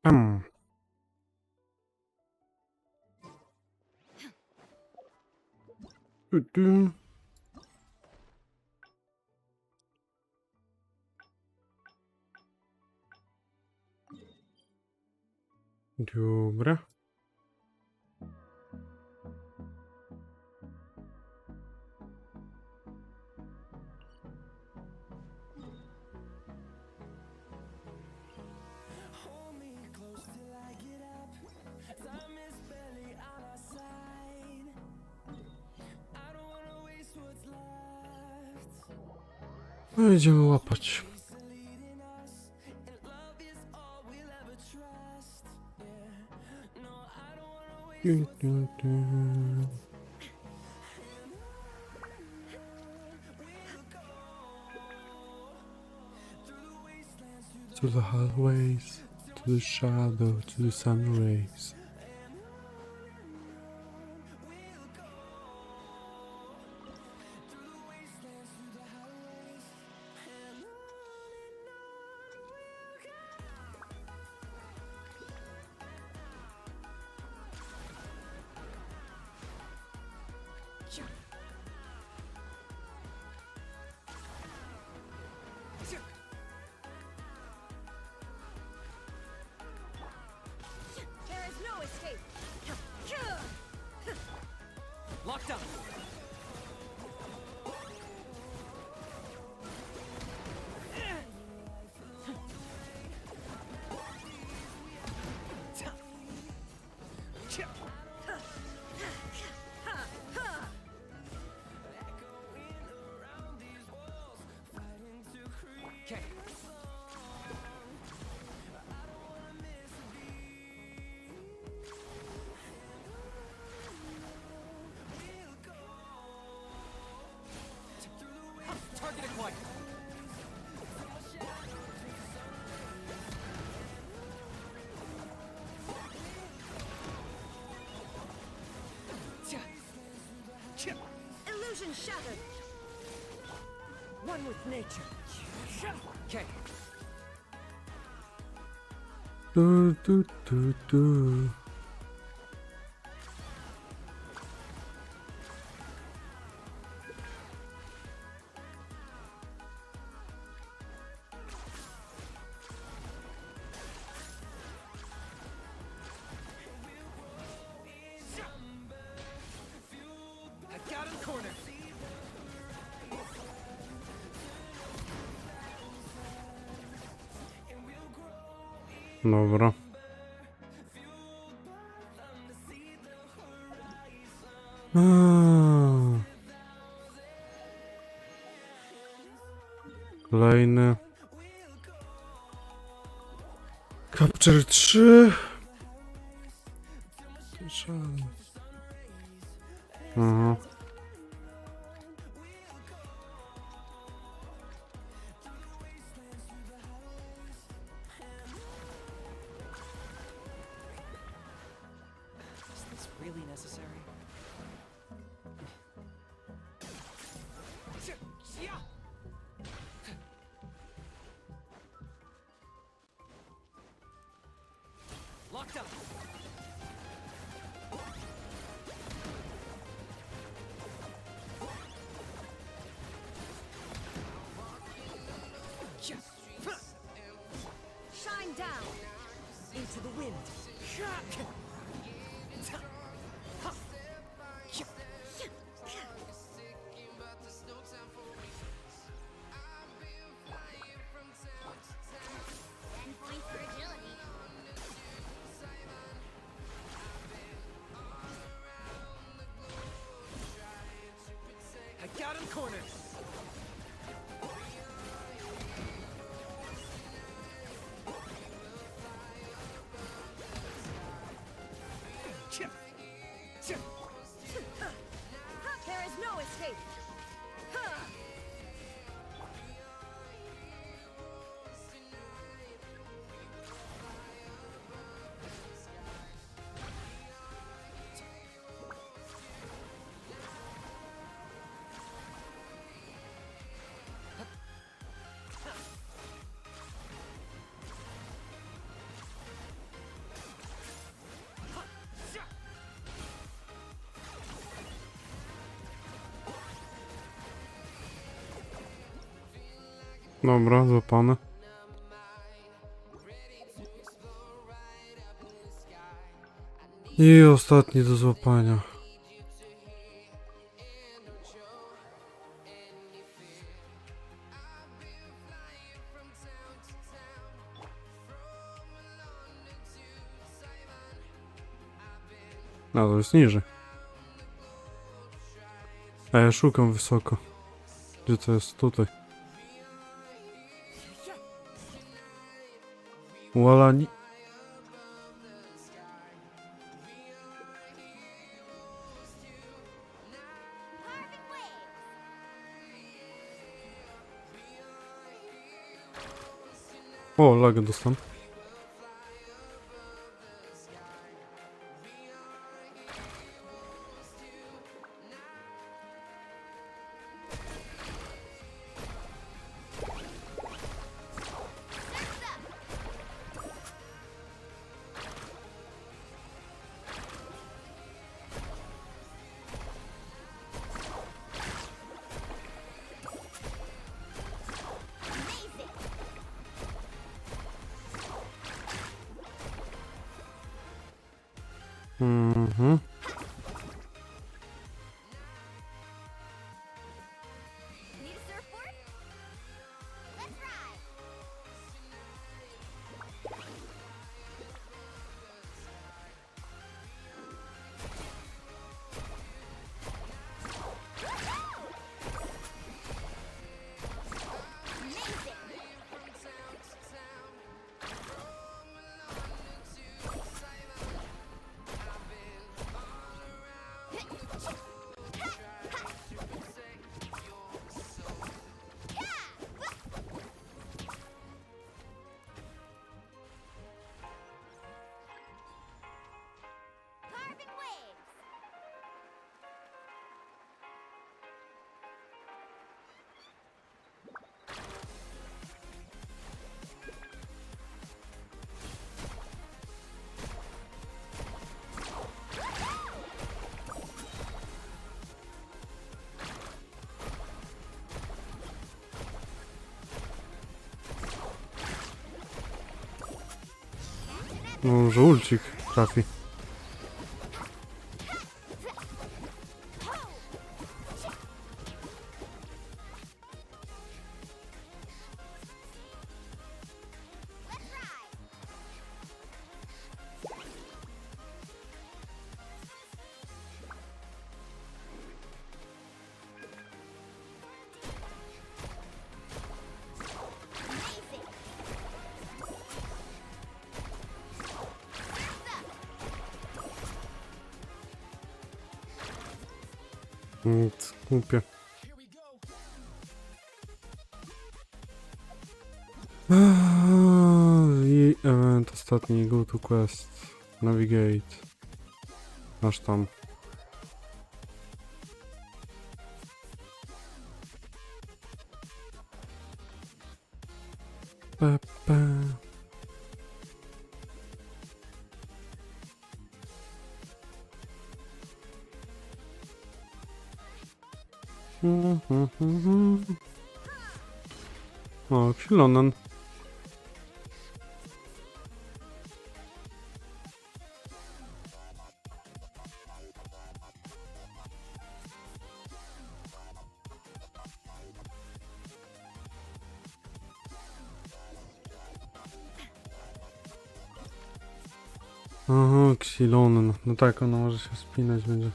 Tam. Tu. Dobra. No idziemy łapać. Tu. To the hallways, to the shadow, to the sun rays. There is no escape. Locked up. Okay. Target acquired. Illusion shattered. One with nature. Okay. Tu. I got him cornered. Dobra. Kolejny. Capture 3. Aha. Is this really necessary? Locked up. Shine down. Into the wind. Point for agility. I got him cornered. There is no escape. Dobra, złapane. I ostatni do złapania. No to jest niżej. A ja szukam wysoko. Gdzie to jest? Tutaj. Łalani. Carving waves. O, lagę dostałem. Amazing. Mhm. Need a surfboard? Let's ride. Amazing. Carving waves. No, że ulcik trafi. Let's ride. Amazing. Głupie. I event ostatni, go to quest. Navigate. Masz tam. Pepe. O, Xilonen. Aha, Xilonen. No tak, ona może się spinać będzie.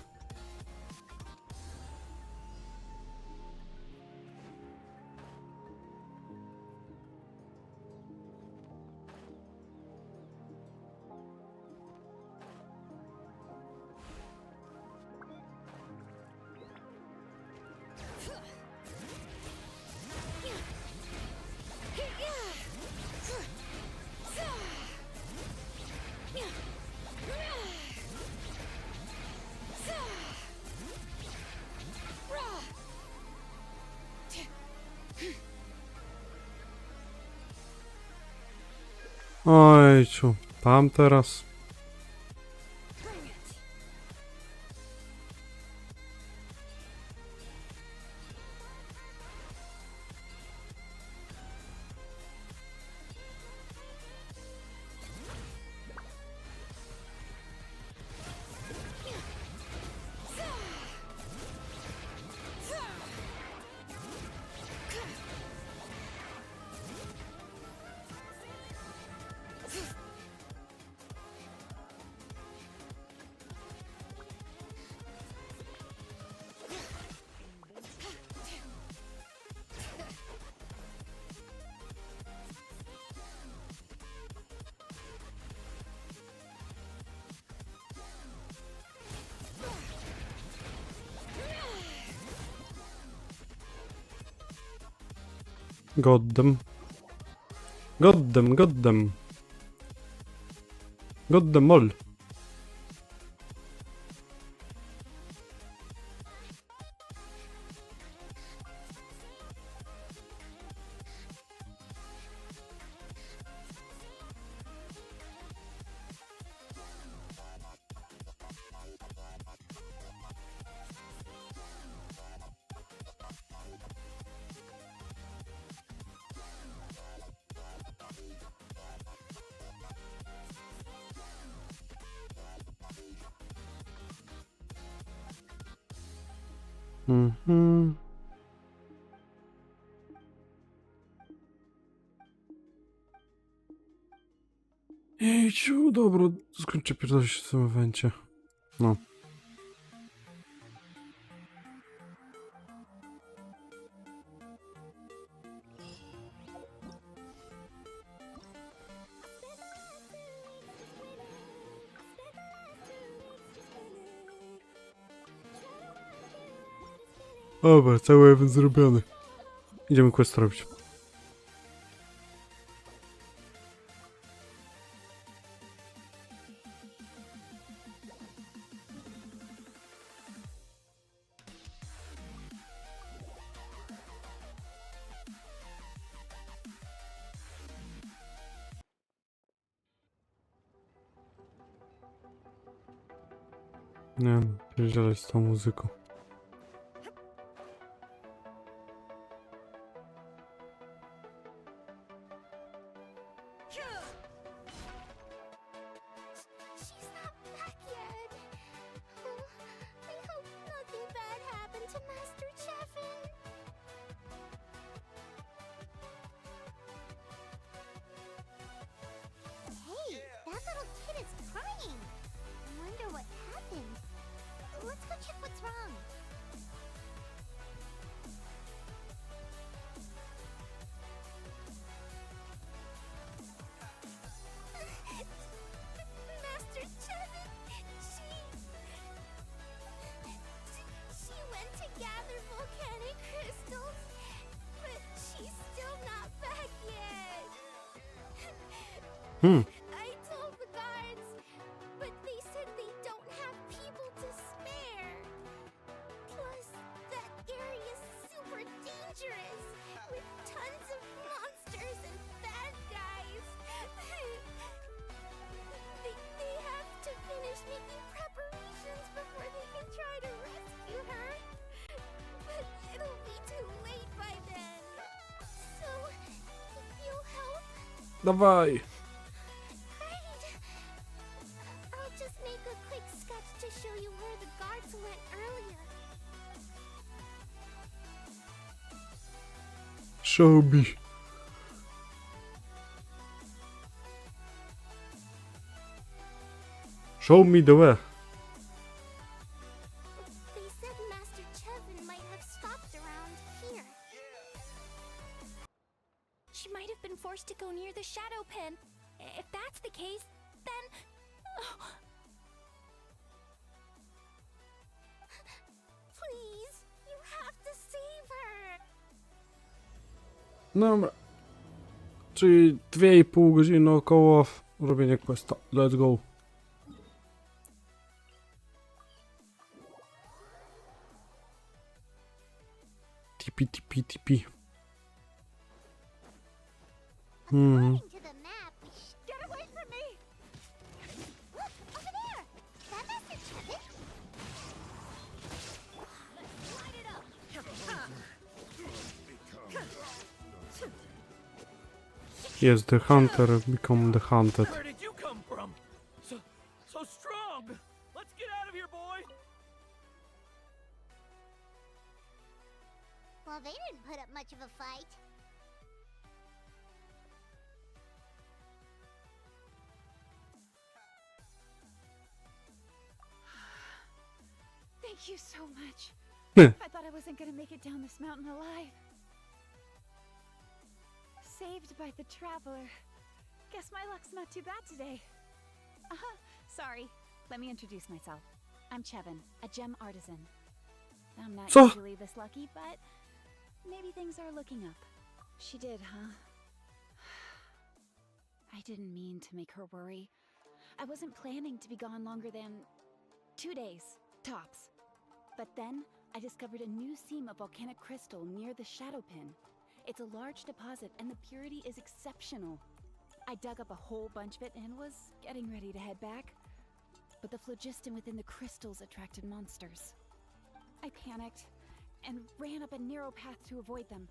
Ojciu, tam teraz. Goddam. Goddam, goddam. Goddam mol. Mhm. Jejciu, dobra, skończę pierdolić w tym evencie. No. Dobra, cały event zrobiony. Idziemy quest robić. Nie no, pierdzielaj z tą muzyką. She's not back yet. Oh, I hope nothing bad happened to Master Chevin. Hey, that little kid is crying. I wonder what happened. Let's go check what's wrong. Master Chevin, she went to gather volcanic crystals, but she's still not back yet. I told the guards, but they said they don't have people to spare. Plus, that area's super dangerous, with tons of monsters and bad guys. They have to finish making preparations before they can try to rescue her. But it'll be too late by then. So, if you'll help, Dawaj! great. I'll just make a quick sketch to show you where the guards went earlier. Show me. Show me the way. They said Master Chevin might have stopped around here. She might have been forced to go near the shadow pen. If that's the case, then... Please, you have to save her. Dobra. Czyli 2,5 godziny około robienia questa. Let's go. TP. According to the map, get away from me! Look, over there! That Master Chevin? Light it up! Yes, the hunter become the hunted. Where did you come from? So strong. Let's get out of here, boy. Well, they didn't put up much of a fight. Thank you so much. Heh. I thought I wasn't gonna make it down this mountain alive. Saved by the traveler. Guess my luck's not too bad today. Sorry. Let me introduce myself. I'm Chevin, a gem artisan. I'm not Co? usually this lucky, but maybe things are looking up. She did, huh? I didn't mean to make her worry. I wasn't planning to be gone longer than 2 days, tops. But then, I discovered a new seam of volcanic crystal near the Shadow Pin. It's a large deposit, and the purity is exceptional. I dug up a whole bunch of it and was getting ready to head back. But the phlogiston within the crystals attracted monsters. I panicked and ran up a narrow path to avoid them.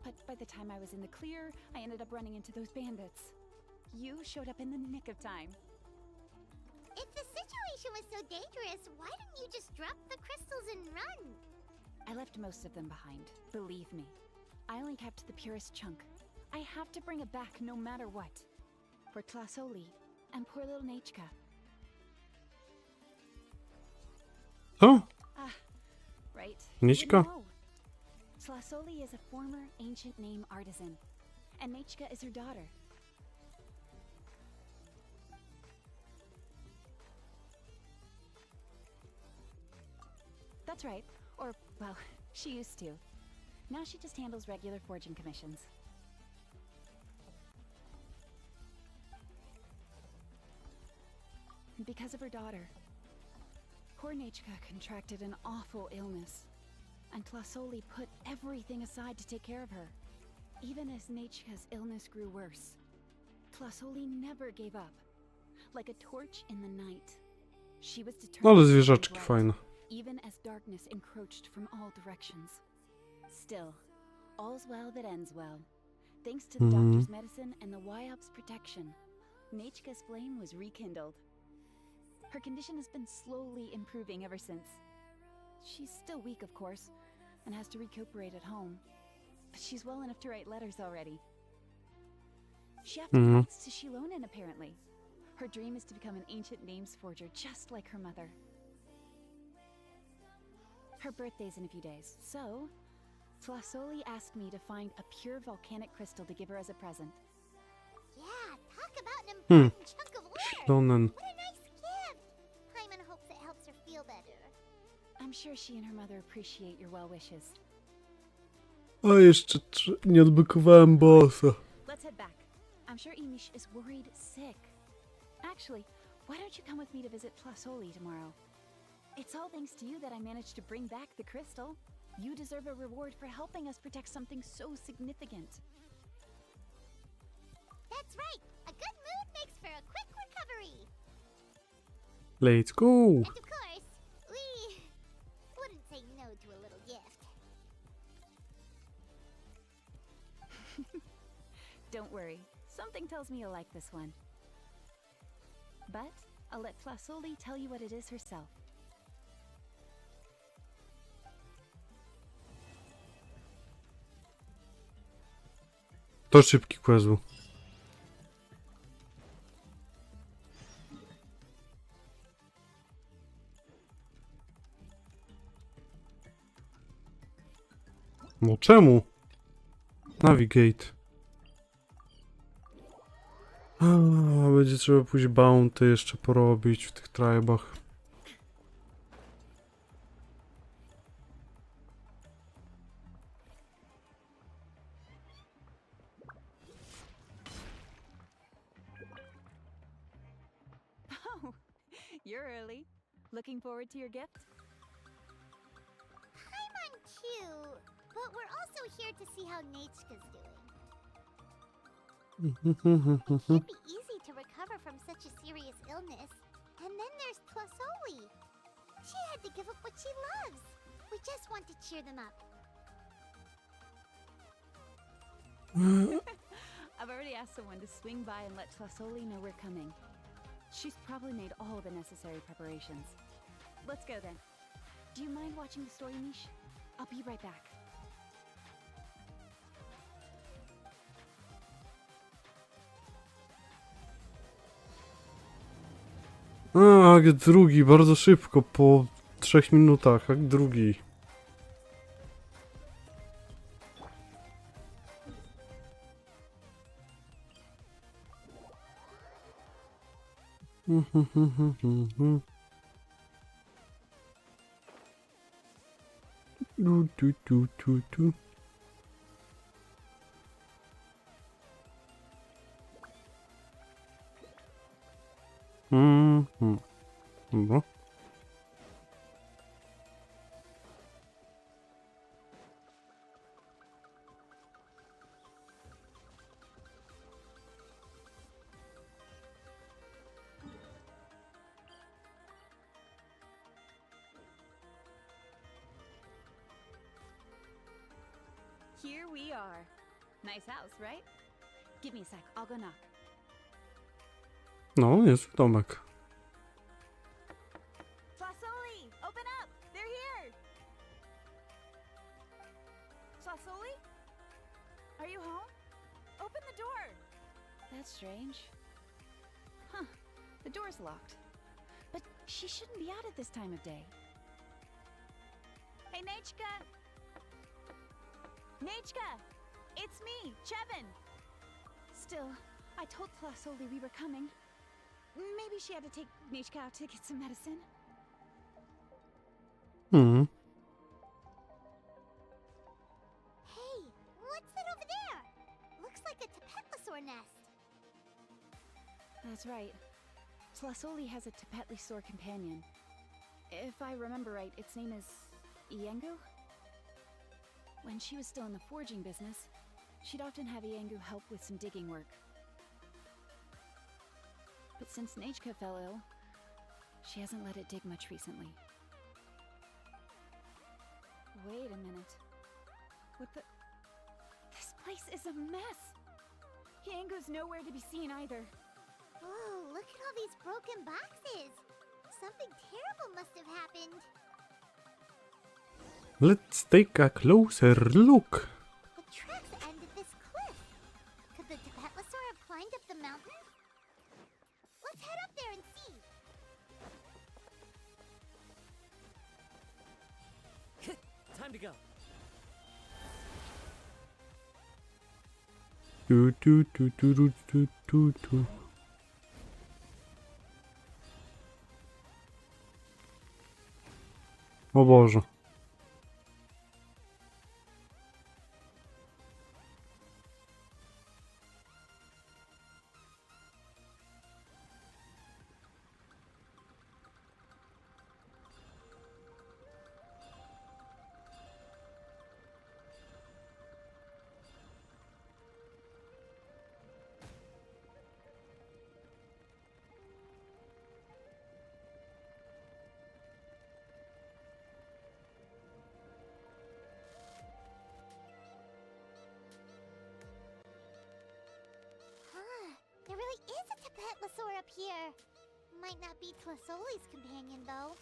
But by the time I was in the clear, I ended up running into those bandits. You showed up in the nick of time. If the situation was so dangerous, why didn't you just drop the crystals and run? I left most of them behind, believe me. I only kept the purest chunk. I have to bring it back no matter what. For Tlasoli and poor little Nechka. Co? Right. Nechka? No. Tlasoli is a former ancient name artisan, and Nechka is her daughter. That's right. Or, well, she used to. Now she just handles regular forging commissions. Because of her daughter. Poor Nechka contracted an awful illness, and Tlasoli put everything aside to take care of her. Even as Nechka's illness grew worse, Tlasoli never gave up. Like a torch in the night. She was determined Ale to do zwierzaczki right, fajne. even as darkness encroached from all directions. Still, all's well that ends well. Thanks to the doctor's medicine and the YOP's protection, Nechka's flame was rekindled. Her condition has been slowly improving ever since. She's still weak, of course, and has to recuperate at home. But she's well enough to write letters already. She often writes to Xilonen, apparently. Her dream is to become an ancient names forger, just like her mother. Her birthday's in a few days, so Tlasoli asked me to find a pure volcanic crystal to give her as a present. Yeah, talk about an important chunk of ore. Xilonen. What a nice gift. Paimon hopes it helps her feel better. I'm sure she and her mother appreciate your well wishes. A jeszcze nie odblokowałem bossa. Let's head back. I'm sure Imish is worried sick. Actually, why don't you come with me to visit Tlasoli tomorrow? It's all thanks to you that I managed to bring back the crystal. You deserve a reward for helping us protect something so significant. That's right. A good mood makes for a quick recovery. Let's go! And of course, we wouldn't say no to a little gift. Don't worry. Something tells me you'll like this one. But I'll let Tlasoli tell you what it is herself. To szybki quest był. No czemu? Navigate. Będzie trzeba pójść bounty jeszcze porobić w tych tribach. Oh, you're early. Looking forward to your gift? Paimon too, but we're also here to see how Nechka's doing. It can't be easy to recover from such a serious illness. And then there's Tlasoli. She had to give up what she loves. We just want to cheer them up. I've already asked someone to swing by and let Tlasoli know we're coming. She's probably made all the necessary preparations. Let's go then. Do you mind watching the story, Mish? I'll be right back. Akt drugi, bardzo szybko, po 3 minutach, akt drugi. Tu. Dobra. Here we are. Nice house, right? Give me a sec, I'll go knock. No, jest domek. Slasoli, open up! They're here! Slasoli? Are you home? Open the door! That's strange. Huh, the door's locked. But she shouldn't be out at this time of day. Hey, Nechka! Nechka! It's me, Chevin! Still, I told Slasoli we were coming. Maybe she had to take Nechka out to get some medicine. Hey, what's that over there? Looks like a tapetlosaur nest. That's right. Slasoli has a tapetlosaur companion. If I remember right, its name is Iengu? When she was still in the forging business, she'd often have Iengu help with some digging work. But since Nechka fell ill, she hasn't let it dig much recently. Wait a minute. What the... This place is a mess! Iengu's nowhere to be seen either. Whoa, look at all these broken boxes. Something terrible must have happened. Let's take a closer look. The tracks end at this cliff. Could the tapetlosaur have climbed up the mountain? Let's head up there and see. Time to go. Tu. O Boże. There really is a tapetlosaur up here. Might not be Tlasoli's companion, though.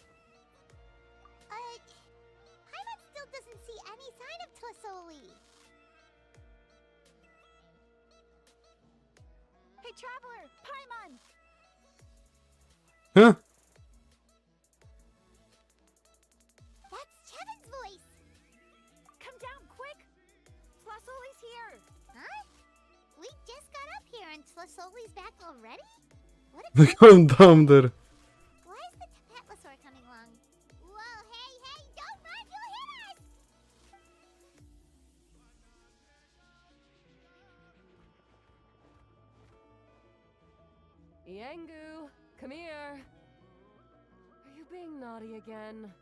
Paimon still doesn't see any sign of Tlasoli. Hey, Traveler! Paimon! Huh? That's Chevin's voice. Come down, quick! Slasoli's here! Huh? We just got up here and Tlasoli's back already? What a Wyglądam der. Why is the tapetlosaur coming along? Whoa, hey, don't run, you'll hit us! Iengu, come here. Are you being naughty again?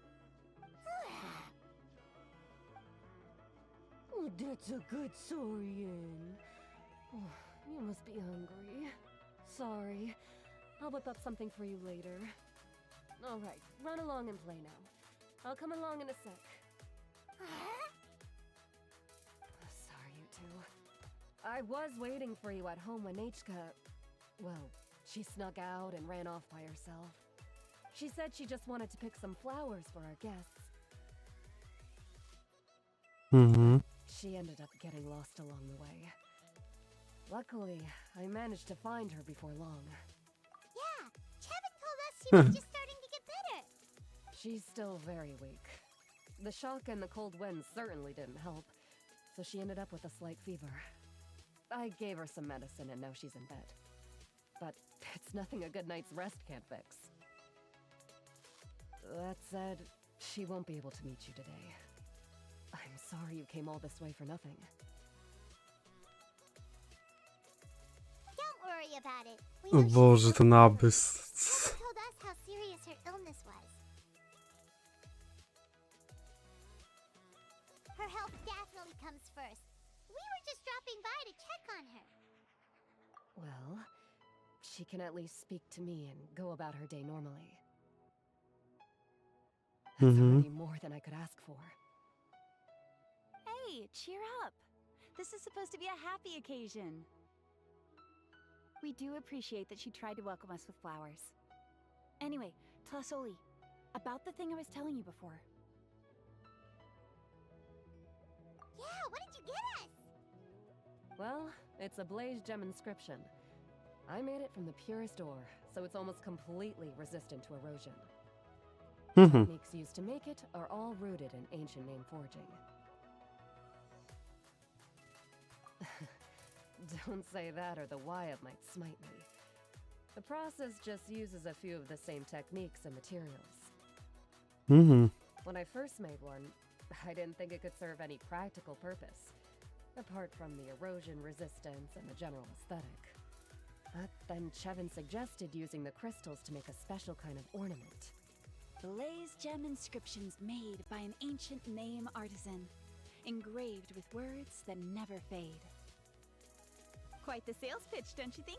Oh, that's a good saurian. Oh, you must be hungry. Sorry. I'll whip up something for you later. All right, run along and play now. I'll come along in a sec. Sorry, you two. I was waiting for you at home when Nechka... Well, she snuck out and ran off by herself. She said she just wanted to pick some flowers for our guests. She ended up getting lost along the way. Luckily, I managed to find her before long. Yeah, Chevin told us she was just starting to get better. She's still very weak. The shock and the cold winds certainly didn't help, so she ended up with a slight fever. I gave her some medicine and now she's in bed. But it's nothing a good night's rest can't fix. That said, she won't be able to meet you today. I'm sorry you came all this way for nothing. Don't worry about it. We O know she's Boże, still ten better. abys. stopping by to check on her. Well, she can at least speak to me and go about her day normally. That's already more than I could ask for. Hey, cheer up. This is supposed to be a happy occasion. We do appreciate that she tried to welcome us with flowers. Anyway, Tlasoli, about the thing I was telling you before. Yeah, what did you get us? Well, it's a blaze gem inscription. I made it from the purest ore, so it's almost completely resistant to erosion. Techniques used to make it are all rooted in ancient name forging. Don't say that or the Wyatt might smite me. The process just uses a few of the same techniques and materials. When I first made one, I didn't think it could serve any practical purpose, apart from the erosion resistance and the general aesthetic. But then Chevin suggested using the crystals to make a special kind of ornament. Blaze gem inscriptions made by an ancient name artisan, engraved with words that never fade. Quite the sales pitch, don't you think?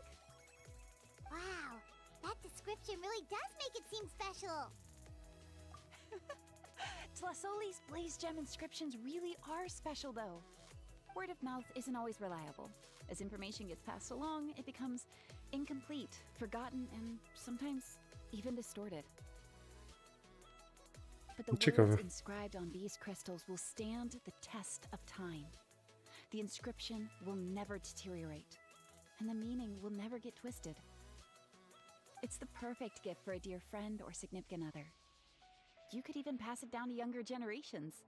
Wow, that description really does make it seem special. Tlasoli's blaze gem inscriptions really are special, though. Word of mouth isn't always reliable. As information gets passed along, it becomes incomplete, forgotten, and sometimes even distorted. But the words inscribed on these crystals will stand the test of time. The inscription will never deteriorate, and the meaning will never get twisted. It's the perfect gift for a dear friend or significant other. You could even pass it down to younger generations.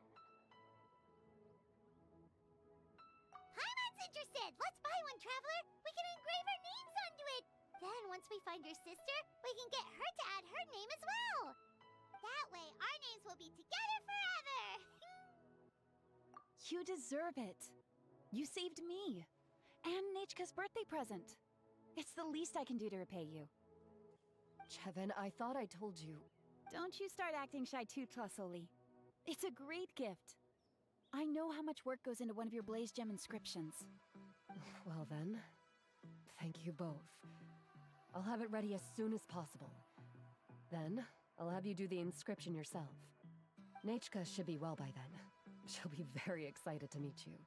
Paimon's interested! Let's buy one, Traveler! We can engrave our names onto it! Then once we find your sister, we can get her to add her name as well! That way, our names will be together forever! You deserve it. You saved me. And Nechka's birthday present. It's the least I can do to repay you. Chevin, I thought I told you. Don't you start acting shy too, Tlasoli. It's a great gift. I know how much work goes into one of your blaze gem inscriptions. Well then, thank you both. I'll have it ready as soon as possible. Then, I'll have you do the inscription yourself. Nechka should be well by then. She'll be very excited to meet you.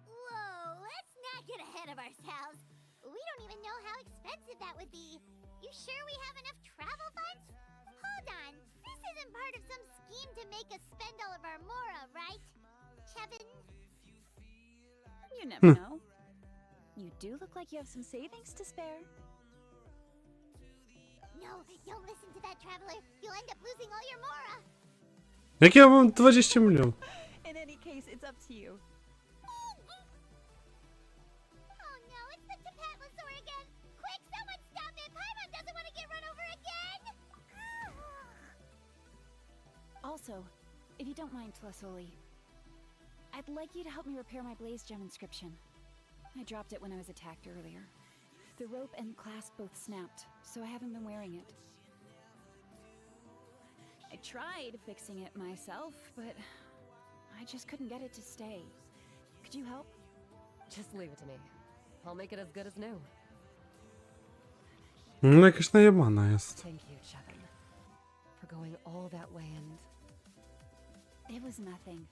Whoa, let's not get ahead of ourselves. We don't even know how expensive that would be. You sure we have enough travel funds? Hold on, this isn't part of some scheme to make us spend all of our mora, right? Chevin? You never know. You do look like you have some savings to spare. No, don't listen to that, Traveler. You'll end up losing all your mora. Jak ja mam 20 milionów? In any case, it's up to you. Oh no, it's the Tapatlasaur again! Quick, someone stop it! Paimon doesn't want to get run over again! Also, if you don't mind, Tlasoli, I'd like you to help me repair my blaze gem inscription. I dropped it when I was attacked earlier. The rope and clasp both snapped, so I haven't been wearing it. I tried fixing it myself, but I just couldn't get it to stay. Could you help? Just leave it to me. I'll make it as good as new. No jakaś najebana jest. Thank you, Chevin, for going all that way and... It was nothing.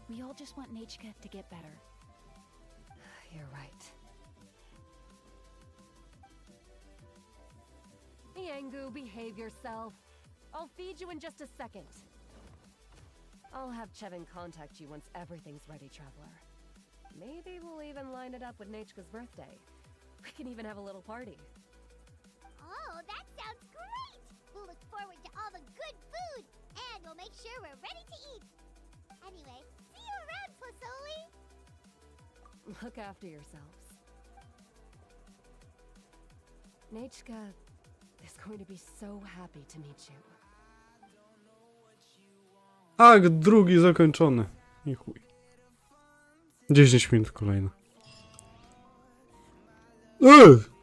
We all just want Nechka to get better. You're right. Yangu, behave yourself. I'll feed you in just a second. I'll have Chevin contact you once everything's ready, Traveler. Maybe we'll even line it up with Nechka's birthday. We can even have a little party. Oh, that sounds great! We'll look forward to all the good food, and we'll make sure we're ready to eat. Anyway, see you around, Tlasoli! Look after yourselves. Nechka is going to be so happy to meet you. Tak, drugi zakończony. I chuj. 10 minut kolejne.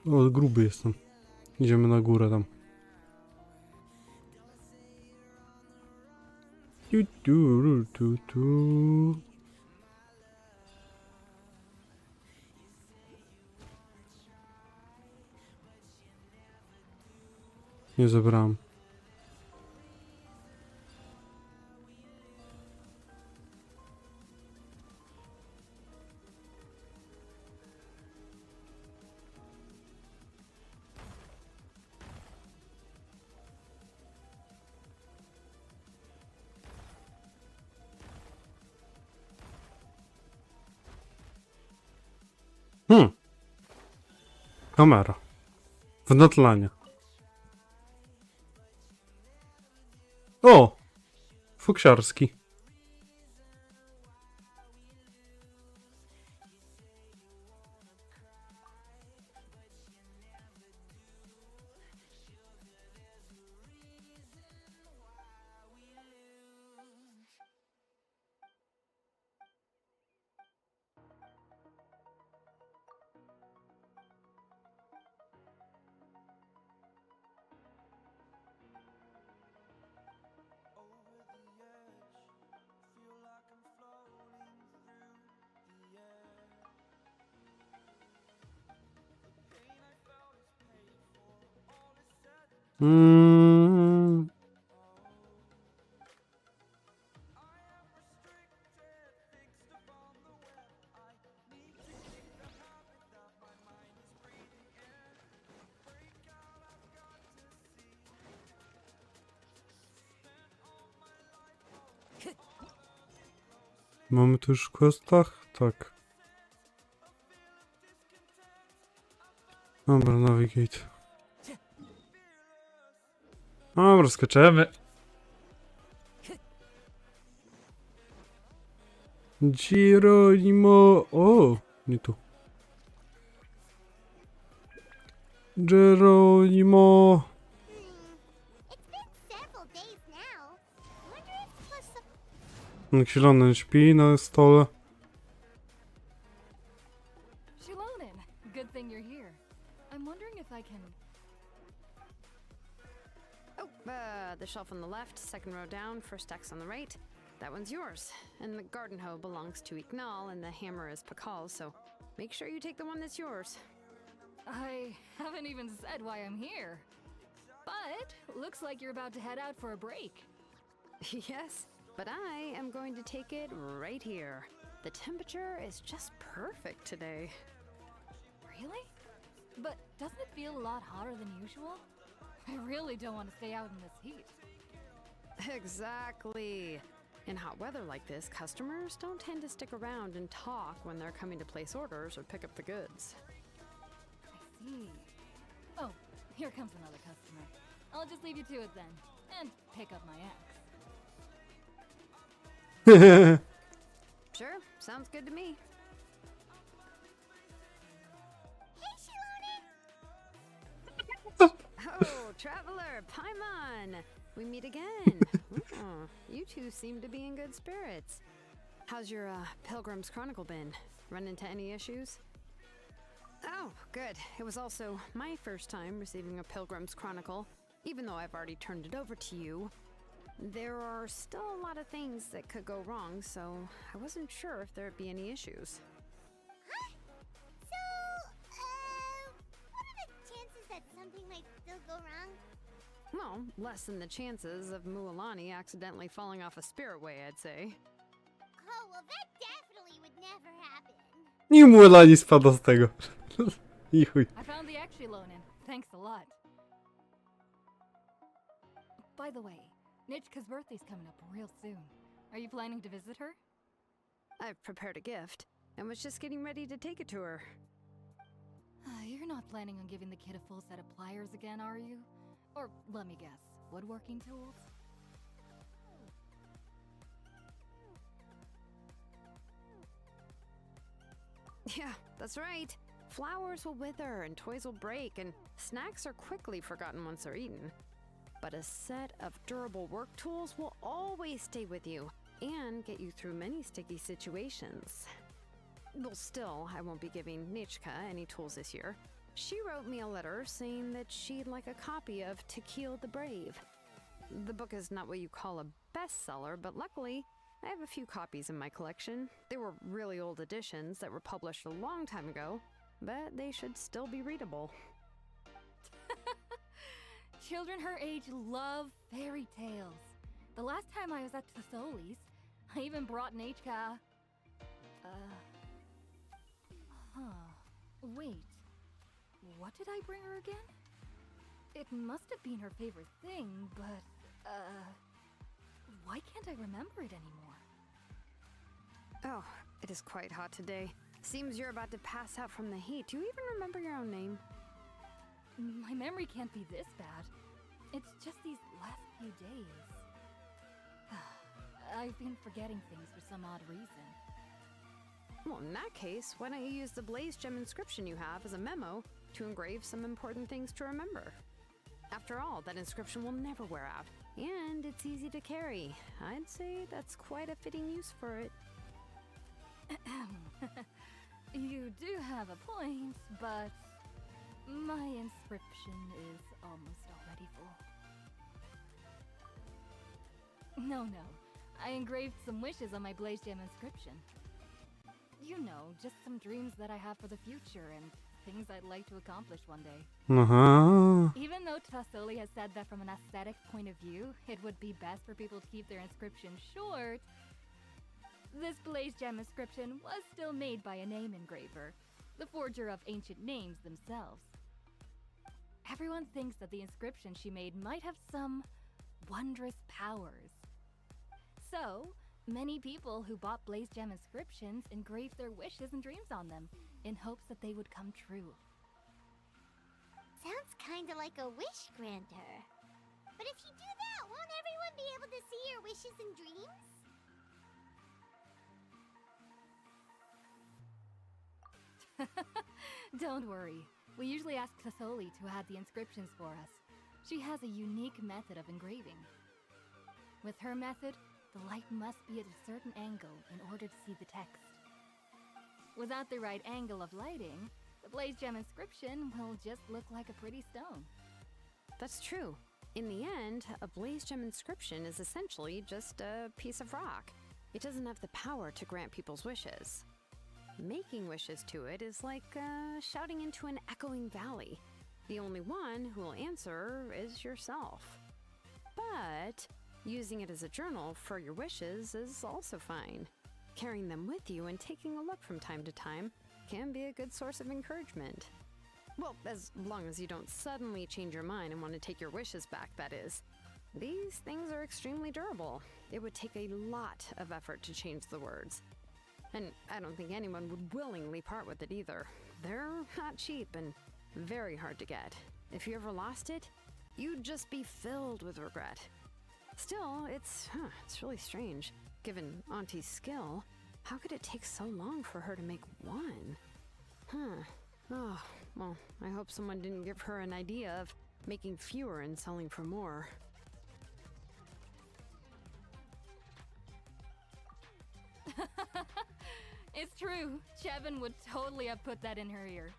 O, gruby jestem. Idziemy na górę tam. Nie zebrałem. Kamera. W natlanie. O! Fuksiarski. Mm. Mamy tu już w questach? Tak. Dobra, navigate. Dobra, skaczemy. Geronimo. O, nie tu. Geronimo. It's been several days now. Wonder if plus Xilonen śpi na stole. Xilonen, good thing you're here. I'm wondering if I can... Oh, the shelf on the left, second row down, first X on the right. That one's yours. And the garden hoe belongs to Ignal, and the hammer is Pakal's, so make sure you take the one that's yours. I haven't even said why I'm here. But looks like you're about to head out for a break. Yes, but I am going to take it right here. The temperature is just perfect today. Really? But doesn't it feel a lot hotter than usual? I really don't want to stay out in this heat. Exactly. In hot weather like this, customers don't tend to stick around and talk when they're coming to place orders or pick up the goods. I see. Oh, here comes another customer. I'll just leave you to it then, and pick up my axe. Sure, sounds good to me. Hey, Xilonen! Oh, traveler, Paimon! We meet again. Oh, you two seem to be in good spirits. How's your Pilgrim's Chronicle been? Run into any issues? Oh, good. It was also my first time receiving a Pilgrim's Chronicle, even though I've already turned it over to you. There are still a lot of things that could go wrong, so I wasn't sure if there'd be any issues. Huh? So, what are the chances that something might still go wrong? Well, less than the chances of Mualani accidentally falling off a spirit way, I'd say. Oh, well, that definitely would never happen. I Muelani spada z tego. I chuj. I found the Xilonen. Thanks a lot. By the way, Nichka's birthday's coming up real soon. Are you planning to visit her? I've prepared a gift and was just getting ready to take it to her. You're not planning on giving the kid a full set of pliers again, are you? Or, let me guess, woodworking tools? Yeah, that's right. Flowers will wither and toys will break, and snacks are quickly forgotten once they're eaten. But a set of durable work tools will always stay with you and get you through many sticky situations. Well, still, I won't be giving Nichka any tools this year. She wrote me a letter saying that she'd like a copy of To Kill the Brave. The book is not what you call a bestseller, but luckily, I have a few copies in my collection. They were really old editions that were published a long time ago, but they should still be readable. Children her age love fairy tales. The last time I was at Thesoli's, I even brought Nachka. Wait. What did I bring her again? It must have been her favorite thing, but, why can't I remember it anymore? Oh, it is quite hot today. Seems you're about to pass out from the heat. Do you even remember your own name? My memory can't be this bad. It's just these last few days. I've been forgetting things for some odd reason. Well, in that case, why don't you use the Blaze Gem inscription you have as a memo to engrave some important things to remember? After all, that inscription will never wear out, and it's easy to carry. I'd say that's quite a fitting use for it. You do have a point, but my inscription is almost already full. No. I engraved some wishes on my Blaze Gem inscription. You know, just some dreams that I have for the future and things I'd like to accomplish one day. Even though Thesoli has said that from an aesthetic point of view, it would be best for people to keep their inscription short, this Blaze Gem inscription was still made by a name engraver, the forger of ancient names themselves. Everyone thinks that the inscription she made might have some wondrous powers. So, many people who bought Blaze Gem inscriptions engraved their wishes and dreams on them, in hopes that they would come true. Sounds kinda like a wish granter. But if you do that, won't everyone be able to see your wishes and dreams? Don't worry. We usually ask Thesoli to add the inscriptions for us. She has a unique method of engraving. With her method, the light must be at a certain angle in order to see the text. Without the right angle of lighting, the Blaze Gem inscription will just look like a pretty stone. That's true. In the end, a Blaze Gem inscription is essentially just a piece of rock. It doesn't have the power to grant people's wishes. Making wishes to it is like shouting into an echoing valley. The only one who will answer is yourself. But using it as a journal for your wishes is also fine. Carrying them with you and taking a look from time to time can be a good source of encouragement. Well, as long as you don't suddenly change your mind and want to take your wishes back, that is. These things are extremely durable. It would take a lot of effort to change the words. And I don't think anyone would willingly part with it either. They're not cheap and very hard to get. If you ever lost it, you'd just be filled with regret. Still, it's really strange. Given Auntie's skill, how could it take so long for her to make one? Oh, well, I hope someone didn't give her an idea of making fewer and selling for more. It's true. Chevin would totally have put that in her ear.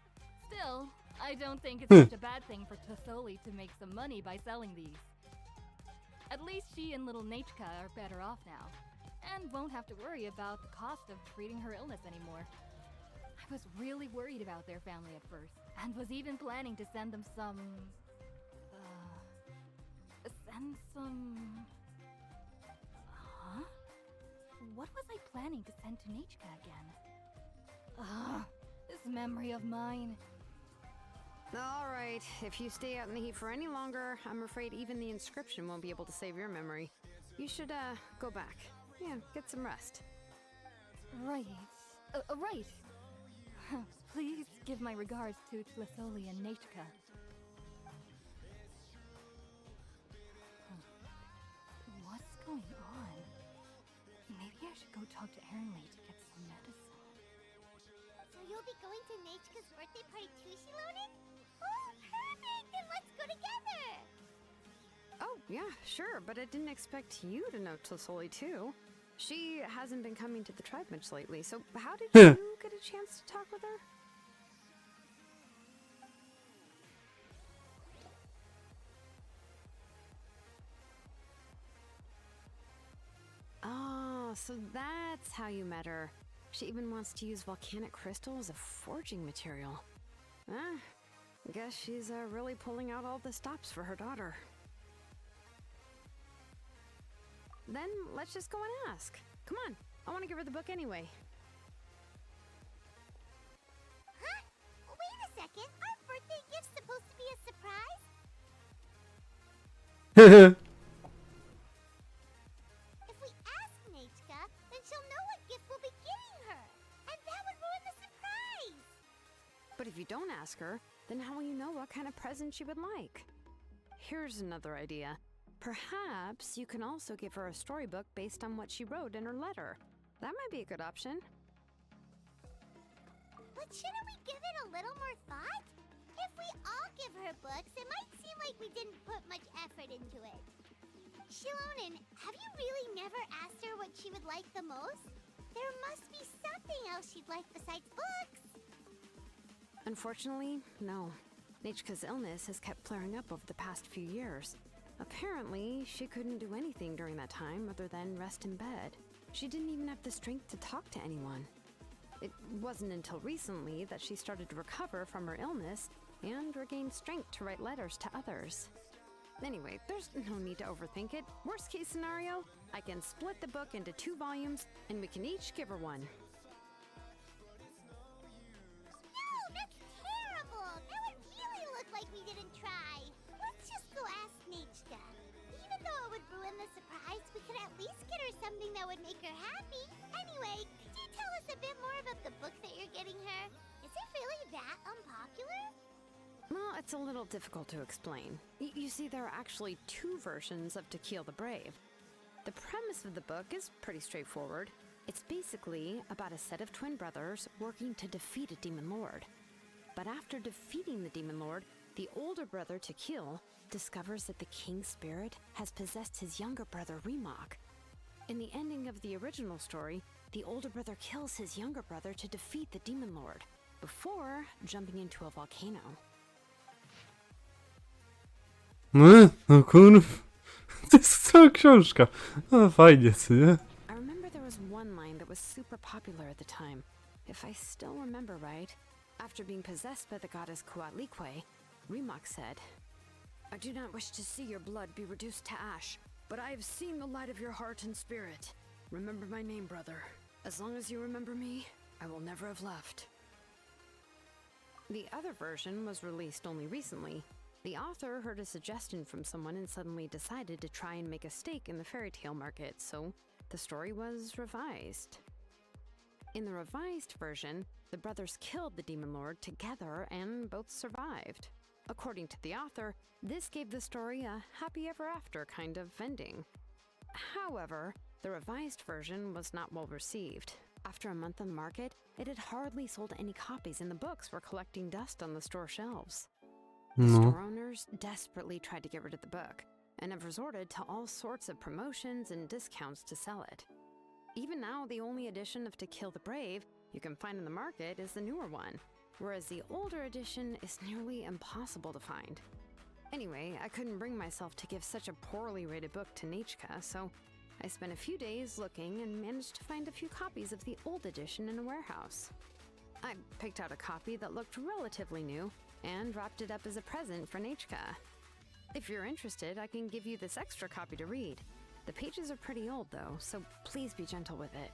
Still, I don't think it's such a bad thing for Thesoli to make some money by selling these. At least she and little Nachka are better off now, and won't have to worry about the cost of treating her illness anymore. I was really worried about their family at first, and was even planning to send them some... Huh? What was I planning to send to Nachka again? This memory of mine. Alright, if you stay out in the heat for any longer, I'm afraid even the inscription won't be able to save your memory. You should, go back. Yeah, get some rest. Right. Right. Please give my regards to Thesoli and Nachka. What's going on? Maybe I should go talk to Ernley to get some medicine. So you'll be going to Nachka's birthday party too, Xilonen? Oh, perfect! Then let's go together! Oh, yeah, sure, but I didn't expect you to know Thesoli too. She hasn't been coming to the tribe much lately, so how did you get a chance to talk with her? Oh, so that's how you met her. She even wants to use volcanic crystal as a forging material. Guess she's really pulling out all the stops for her daughter. Then let's just go and ask. Come on, I want to give her the book anyway. Huh? Wait a second. Our birthday gift's supposed to be a surprise? If we ask Nechka, then she'll know what gift we'll be giving her. And that would ruin the surprise. But if you don't ask her, then how will you know what kind of present she would like? Here's another idea. Perhaps you can also give her a storybook based on what she wrote in her letter. That might be a good option. But shouldn't we give it a little more thought? If we all give her books, it might seem like we didn't put much effort into it. Xilonen, have you really never asked her what she would like the most? There must be something else she'd like besides books. Unfortunately, no. Nechka's illness has kept flaring up over the past few years. Apparently, she couldn't do anything during that time other than rest in bed. She didn't even have the strength to talk to anyone. It wasn't until recently that she started to recover from her illness and regain strength to write letters to others. Anyway, there's no need to overthink it. Worst case scenario, I can split the book into 2 volumes and we can each give her one. No, that's terrible. That would really look like we didn't try. Let's just go ask Nechka. Even though it would ruin the surprise, we could at least get her something that would make her happy. Anyway, could you tell us a bit more about the book that you're getting her? Is it really that unpopular? Well, it's a little difficult to explain. You see, there are actually 2 versions of To Kill the Brave. The premise of the book is pretty straightforward. It's basically about a set of twin brothers working to defeat a demon lord. But after defeating the demon lord, the older brother, To Kill, discovers that the king's spirit has possessed his younger brother, Remok. In the ending of the original story, the older brother kills his younger brother to defeat the demon lord, before jumping into a volcano. No kurw. To jest cała książka. No fajnie, co nie? I remember there was one line that was super popular at the time, if I still remember right. After being possessed by the goddess Coatlicue, Remok said, "I do not wish to see your blood be reduced to ash, but I have seen the light of your heart and spirit. Remember my name, brother. As long as you remember me, I will never have left." The other version was released only recently. The author heard a suggestion from someone and suddenly decided to try and make a stake in the fairy tale market, so the story was revised. In the revised version, the brothers killed the demon lord together and both survived. According to the author, this gave the story a happy ever after kind of ending. However, the revised version was not well received. After a month on the market, it had hardly sold any copies and the books were collecting dust on the store shelves. The No. store owners desperately tried to get rid of the book and have resorted to all sorts of promotions and discounts to sell it. Even now, the only edition of To Kill the Brave you can find in the market is the newer one, whereas the older edition is nearly impossible to find. Anyway, I couldn't bring myself to give such a poorly rated book to Nechka, so I spent a few days looking and managed to find a few copies of the old edition in a warehouse. I picked out a copy that looked relatively new and wrapped it up as a present for Nechka. If you're interested, I can give you this extra copy to read. The pages are pretty old though, so please be gentle with it.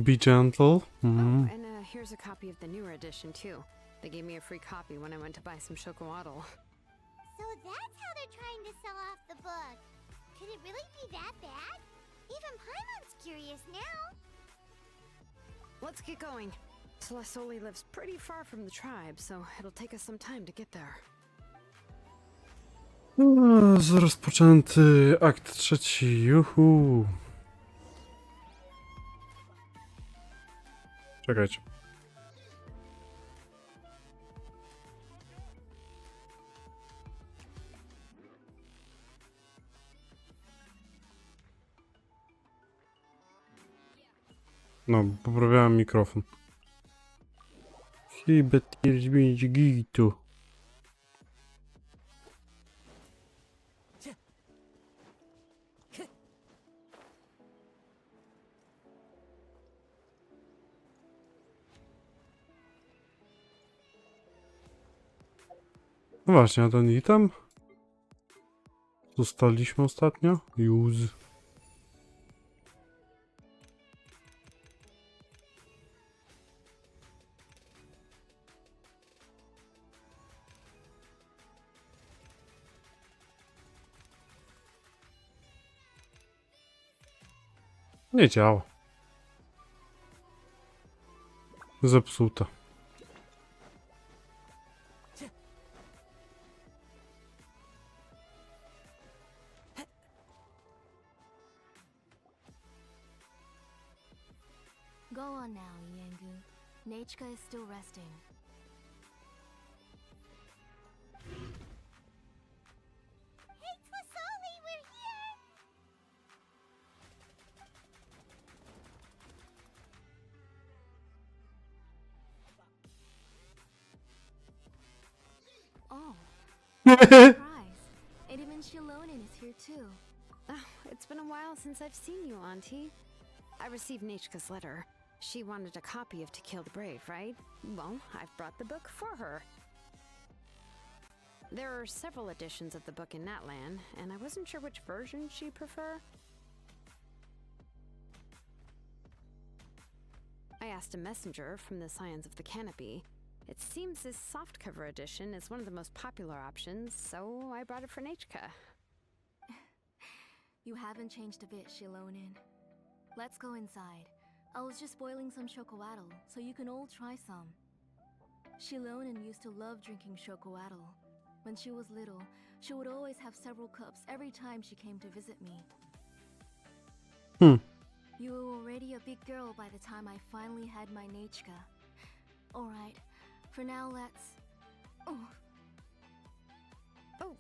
Be gentle. Oh, and here's a copy of the newer edition too. They gave me a free copy when I went to buy some chocolatl. So that's how they're trying to sell off the book. Could it really be that bad? Even Paimon's curious now. Let's get going. Celesoli lives pretty far from the tribe, so it'll take us some time to get there. Rozpoczęty akt 3. Juhu. Czekajcie. No, poprawiałem mikrofon. Chyba też będzie gitu. No właśnie, a ten item? Dostaliśmy ostatnio? Use. Nie działa. Zepsute. Go on now, Yengu. Nachika is still resting. Hey, Tlasoli, we're here! Oh, surprise. And even Xilonen is here too. Oh, it's been a while since I've seen you, Auntie. I received Nechka's letter. She wanted a copy of To Kill the Brave, right? Well, I've brought the book for her. There are several editions of the book in Natlan, and I wasn't sure which version she'd prefer. I asked a messenger from the Scions of the Canopy. It seems this softcover edition is one of the most popular options, so I brought it for Nechka. You haven't changed a bit, Xilonen. Let's go inside. I was just boiling some chocoatl, so you can all try some. Xilonen used to love drinking chocoatl. When she was little, she would always have several cups every time she came to visit me. You were already a big girl by the time I finally had my Nachika. Alright, for now let's... Oh, Oh,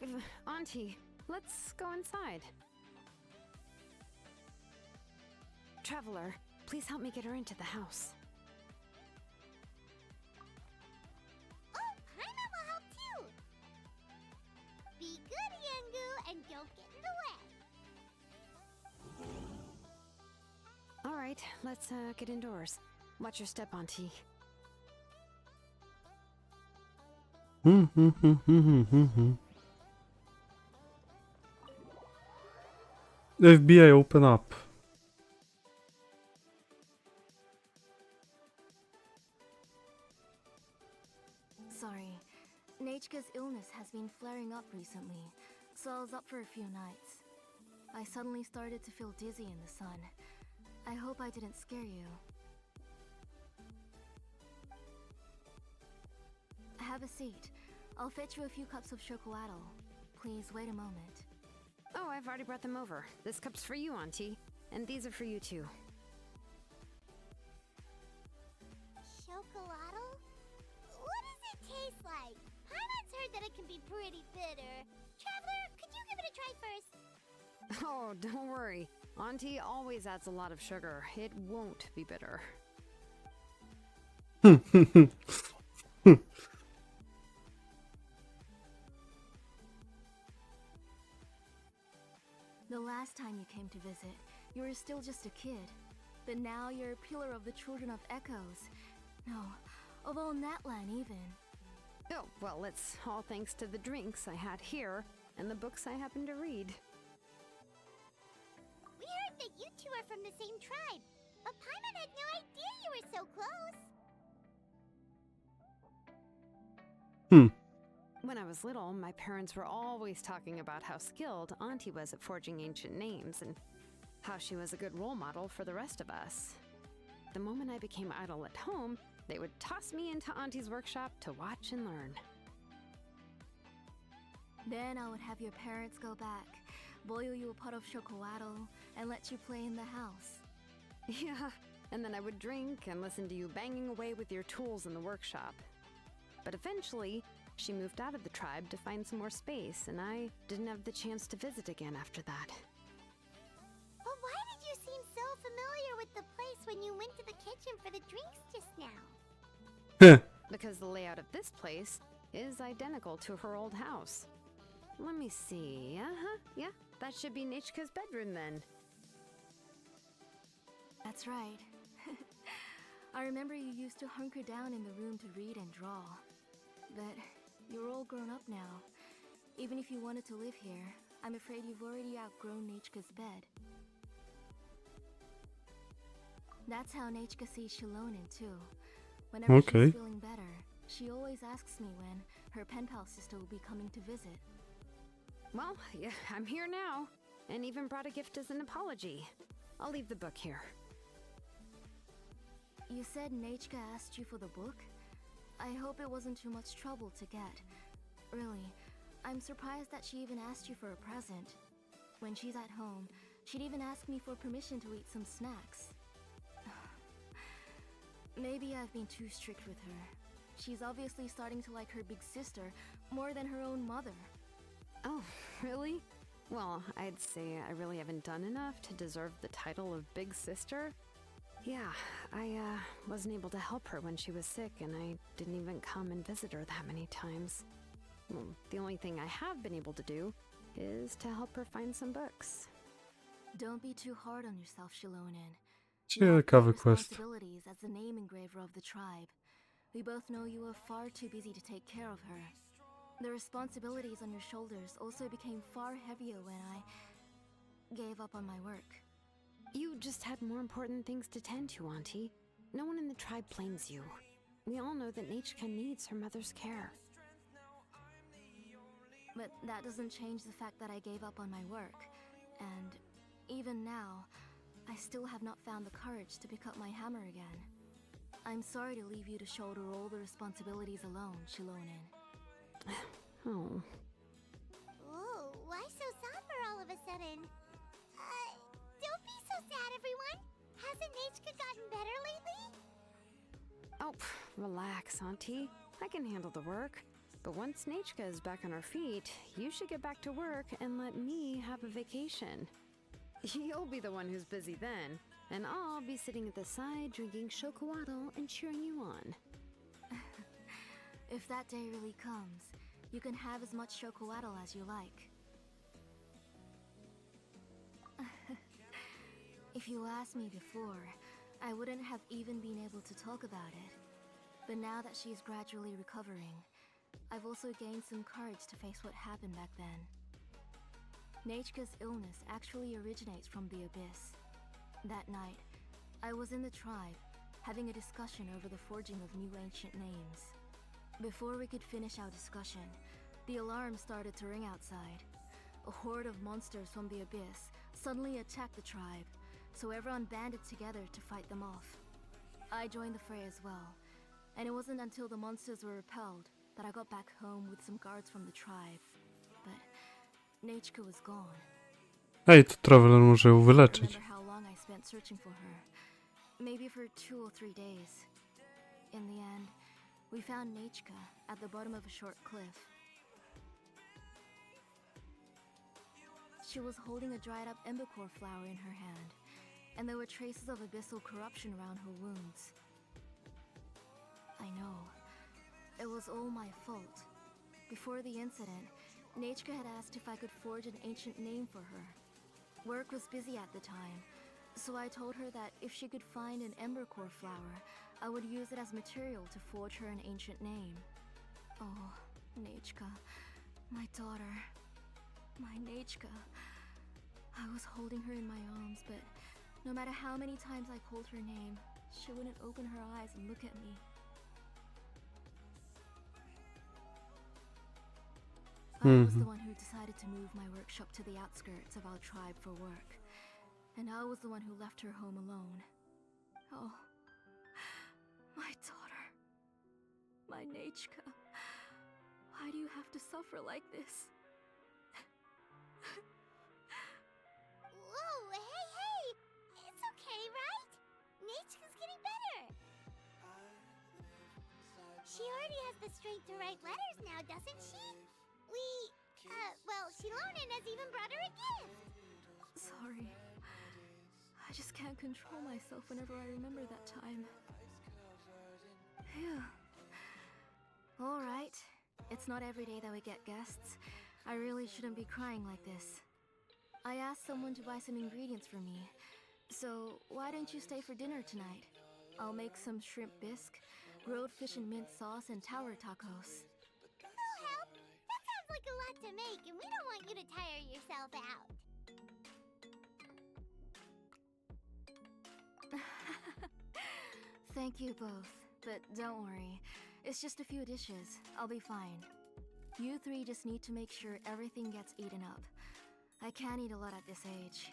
Auntie, let's go inside. Traveler, please help me get her into the house. oh, Paimon will help too! Be good, Yengu, and don't get in the way! All right, let's get indoors. Watch your step, Auntie. FBI, open up. Sorry, Nachika's illness has been flaring up recently, so I was up for a few nights. I suddenly started to feel dizzy in the sun. I hope I didn't scare you. Have a seat. I'll fetch you a few cups of chocoatl. Please wait a moment. Oh, I've already brought them over. This cup's for you, Auntie. And these are for you, too. Chocolatl? What does it taste like? Paimon's heard that it can be pretty bitter. Traveler, could you give it a try first? Oh, don't worry. Auntie always adds a lot of sugar. It won't be bitter. The last time you came to visit, you were still just a kid. But now you're a pillar of the Children of Echoes. No, of all Natlan even. Oh, well, it's all thanks to the drinks I had here and the books I happened to read. We heard that you two are from the same tribe, but Paimon had no idea you were so close. When I was little, my parents were always talking about how skilled Auntie was at forging ancient names and how she was a good role model for the rest of us. The moment I became idle at home, they would toss me into Auntie's workshop to watch and learn. Then I would have your parents go back, boil you a pot of chocoatl, and let you play in the house. Yeah, and then I would drink and listen to you banging away with your tools in the workshop. But eventually, she moved out of the tribe to find some more space, and I didn't have the chance to visit again after that. But why did you seem so familiar with the place when you went to the kitchen for the drinks just now? Because the layout of this place is identical to her old house. Let me see. Yeah, that should be Nechka's bedroom then. That's right. I remember you used to hunker down in the room to read and draw. But you're all grown up now. Even if you wanted to live here, I'm afraid you've already outgrown Nechka's bed. That's how Nechka sees Xilonen too. Whenever Okay. she's feeling better, she always asks me when her pen pal sister will be coming to visit. Well, yeah, I'm here now, and even brought a gift as an apology. I'll leave the book here. You said Nechka asked you for the book? I hope it wasn't too much trouble to get. Really, I'm surprised that she even asked you for a present. When she's at home, she'd even ask me for permission to eat some snacks. Maybe I've been too strict with her. She's obviously starting to like her big sister more than her own mother. Oh, really? Well, I'd say I really haven't done enough to deserve the title of Big Sister. Yeah, I wasn't able to help her when she was sick, and I didn't even come and visit her that many times. Well, the only thing I have been able to do is to help her find some books. Don't be too hard on yourself, Xilonen. Ciekawy quest. Responsibilities as the name engraver of the tribe. We both know you are far too busy to take care of her. The responsibilities on your shoulders also became far heavier when I gave up on my work. You just had more important things to tend to, Auntie. No one in the tribe blames you. We all know that Nechka needs her mother's care. But that doesn't change the fact that I gave up on my work. And even now, I still have not found the courage to pick up my hammer again. I'm sorry to leave you to shoulder all the responsibilities alone, Xilonen. Oh. Whoa, why so somber all of a sudden? Don't be so sad, everyone! Hasn't Nechka gotten better lately? Oh, relax, Auntie. I can handle the work. But once Nechka is back on her feet, you should get back to work and let me have a vacation. You'll be the one who's busy then, and I'll be sitting at the side drinking chocolate and cheering you on. If that day really comes, you can have as much chocolate as you like. If you asked me before, I wouldn't have even been able to talk about it. But now that she's gradually recovering, I've also gained some courage to face what happened back then. Nechka's illness actually originates from the Abyss. That night, I was in the tribe, having a discussion over the forging of new ancient names. Before we could finish our discussion, the alarm started to ring outside. A horde of monsters from the Abyss suddenly attacked the tribe, so everyone banded together to fight them off. I joined the fray as well, and it wasn't until the monsters were repelled that I got back home with some guards from the tribe. But Nechka was gone. Ej, to Traveler może ją I wyleczyć. remember how long I spent searching for her. Maybe for 2 or 3 days. In the end, we found Nechka at the bottom of a short cliff. She was holding a dried up embercore flower in her hand, and there were traces of abyssal corruption around her wounds. I know. It was all my fault. Before the incident, Nechka had asked if I could forge an ancient name for her. Work was busy at the time, so I told her that if she could find an embercore flower, I would use it as material to forge her an ancient name. Oh, Nechka, my daughter. My Nechka. I was holding her in my arms, but no matter how many times I called her name, she wouldn't open her eyes and look at me. I was the one who decided to move my workshop to the outskirts of our tribe for work, and I was the one who left her home alone. Oh, my daughter. My Nechka. Why do you have to suffer like this? Whoa, hey! It's okay, right? Nechka's getting better. She already has the strength to write letters now, doesn't she? Xilonen has even brought her a gift. Sorry. I just can't control myself whenever I remember that time. Phew. Alright. It's not every day that we get guests. I really shouldn't be crying like this. I asked someone to buy some ingredients for me. So, why don't you stay for dinner tonight? I'll make some shrimp bisque, grilled fish and mint sauce, and tower tacos. I'll help. like a lot to make, and we don't want you to tire yourself out. Thank you both, but don't worry. It's just a few dishes. I'll be fine. You three just need to make sure everything gets eaten up. I can't eat a lot at this age.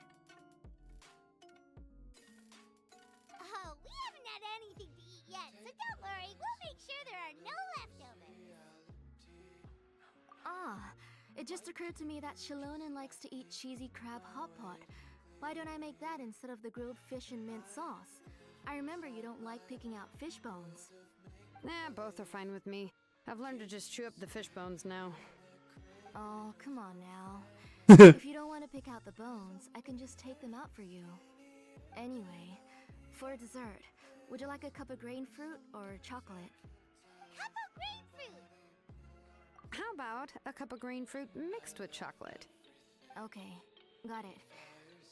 Oh, we haven't had anything to eat yet, so don't worry. We'll make sure there are no leftovers. Ah, it just occurred to me that Xilonen likes to eat cheesy crab hot pot. Why don't I make that instead of the grilled fish and mint sauce? I remember you don't like picking out fish bones. Nah, both are fine with me. I've learned to just chew up the fish bones now. Oh, come on now. If you don't want to pick out the bones, I can just take them out for you. Anyway, for dessert, would you like a cup of grain fruit or chocolate? How about grapefruit? How about a cup of green fruit mixed with chocolate? Okay, got it.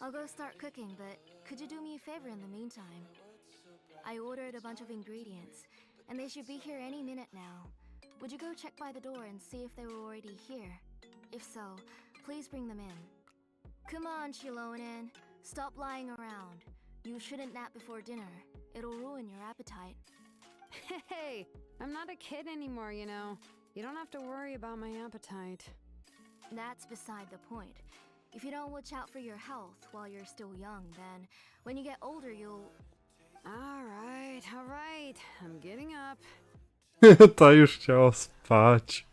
I'll go start cooking, but could you do me a favor in the meantime? I ordered a bunch of ingredients, and they should be here any minute now. Would you go check by the door and see if they were already here? If so, please bring them in. Come on, Xilonen. Stop lying around. You shouldn't nap before dinner. It'll ruin your appetite. Hey, I'm not a kid anymore, you know. You don't have to worry about my appetite. That's beside the point. If you don't watch out for your health while you're still young, then when you get older, you'll... All right. I'm getting up. Ta już chciała spać.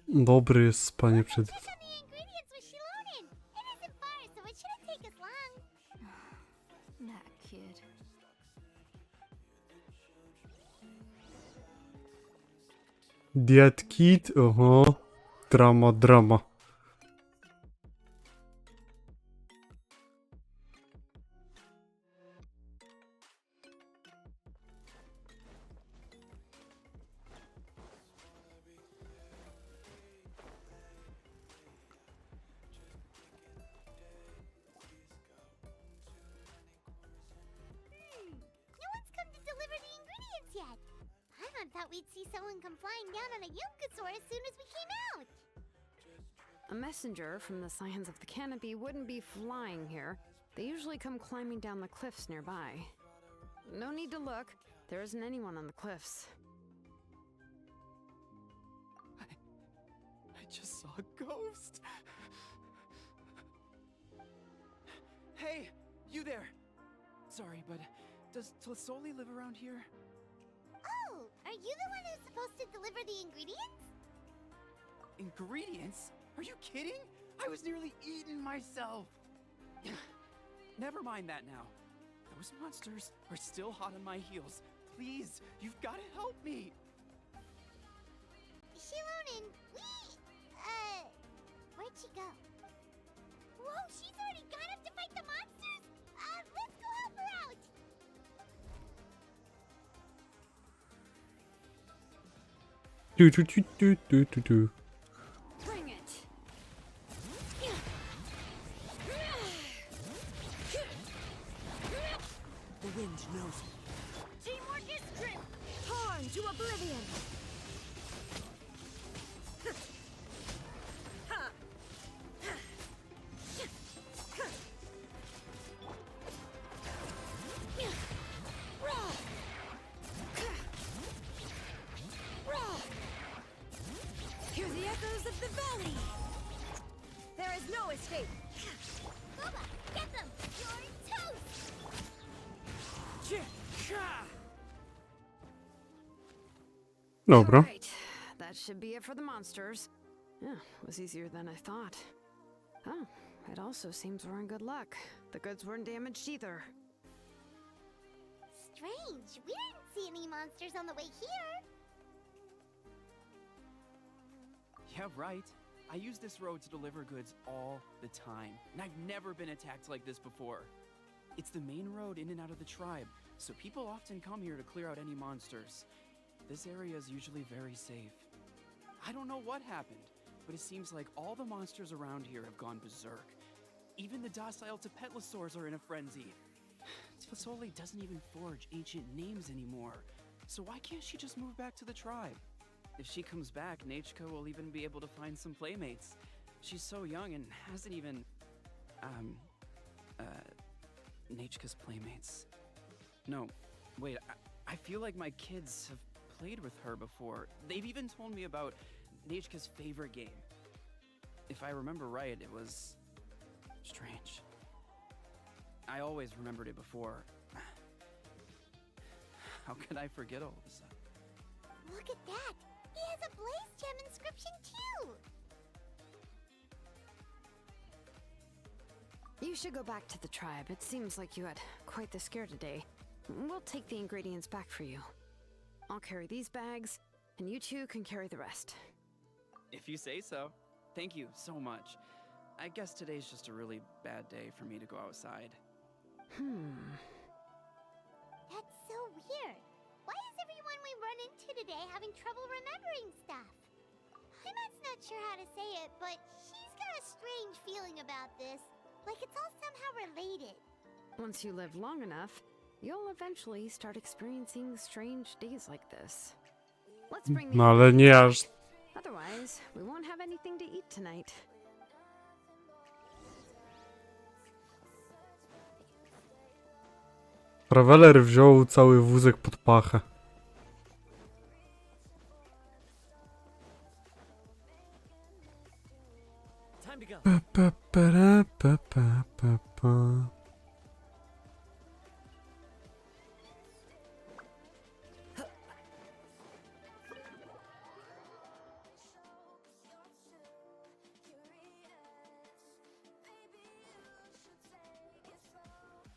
Dobry jest spanie przed... Check on the ingredients with Xilonen. It isn't far, so it shouldn't take us long. That kid. Diet kit? Oho. Drama. No one's come to deliver the ingredients yet. Paimon thought we'd see someone come flying down on a Yunkasaur as soon as we came out. A messenger from the Scions of the Canopy wouldn't be flying here. They usually come climbing down the cliffs nearby. No need to look. There isn't anyone on the cliffs. I just saw a ghost. Hey, you there. Sorry, but does Tlisoli live around here? Oh, are you the one who's supposed to deliver the ingredients? Ingredients? Are you kidding? I was nearly eaten myself. Never mind that now. Those monsters are still hot on my heels. Please, you've got to help me. Xilonen, where'd she go? Whoa, she's already gone up to fight the monsters? Let's go help her out! Do. Bring it! The wind knows me. Teamwork is strength! Torn to oblivion! Hear the echoes of the valley! There is no escape! Boba, get them! You're toast! Dobra. Right. That should be it for the monsters. Yeah, it was easier than I thought. Oh, it also seems we're in good luck. The goods weren't damaged either. Strange, we didn't see any monsters on the way here. Yeah, right. I use this road to deliver goods all the time, and I've never been attacked like this before. It's the main road in and out of the tribe, so people often come here to clear out any monsters. This area is usually very safe. I don't know what happened, but it seems like all the monsters around here have gone berserk. Even the docile Tepetlosaurs are in a frenzy. Tlisoli doesn't even forge ancient names anymore, so why can't she just move back to the tribe? If she comes back, Nachka will even be able to find some playmates. She's so young and hasn't even... Nachka's playmates. No, wait, I feel like my kids have played with her before. They've even told me about Nachka's favorite game. If I remember right, it was... strange. I always remembered it before. How could I forget all of a sudden? Look at that! He has a Blaze Gem inscription too! You should go back to the tribe. It seems like you had quite the scare today. We'll take the ingredients back for you. I'll carry these bags, and you two can carry the rest. If you say so. Thank you so much. I guess today's just a really bad day for me to go outside. That's so weird. Why is everyone we run into today having trouble remembering stuff? Heimat's not sure how to say it, but she's got a strange feeling about this. Like it's all somehow related. Once you live long enough, you'll eventually start experiencing strange days like this. Let's bring the No ale nie aż... Otherwise, we won't have anything to eat tonight. Traveler wziął cały wózek pod pachę. Time to go. Pa, pa, para, pa, pa, pa, pa.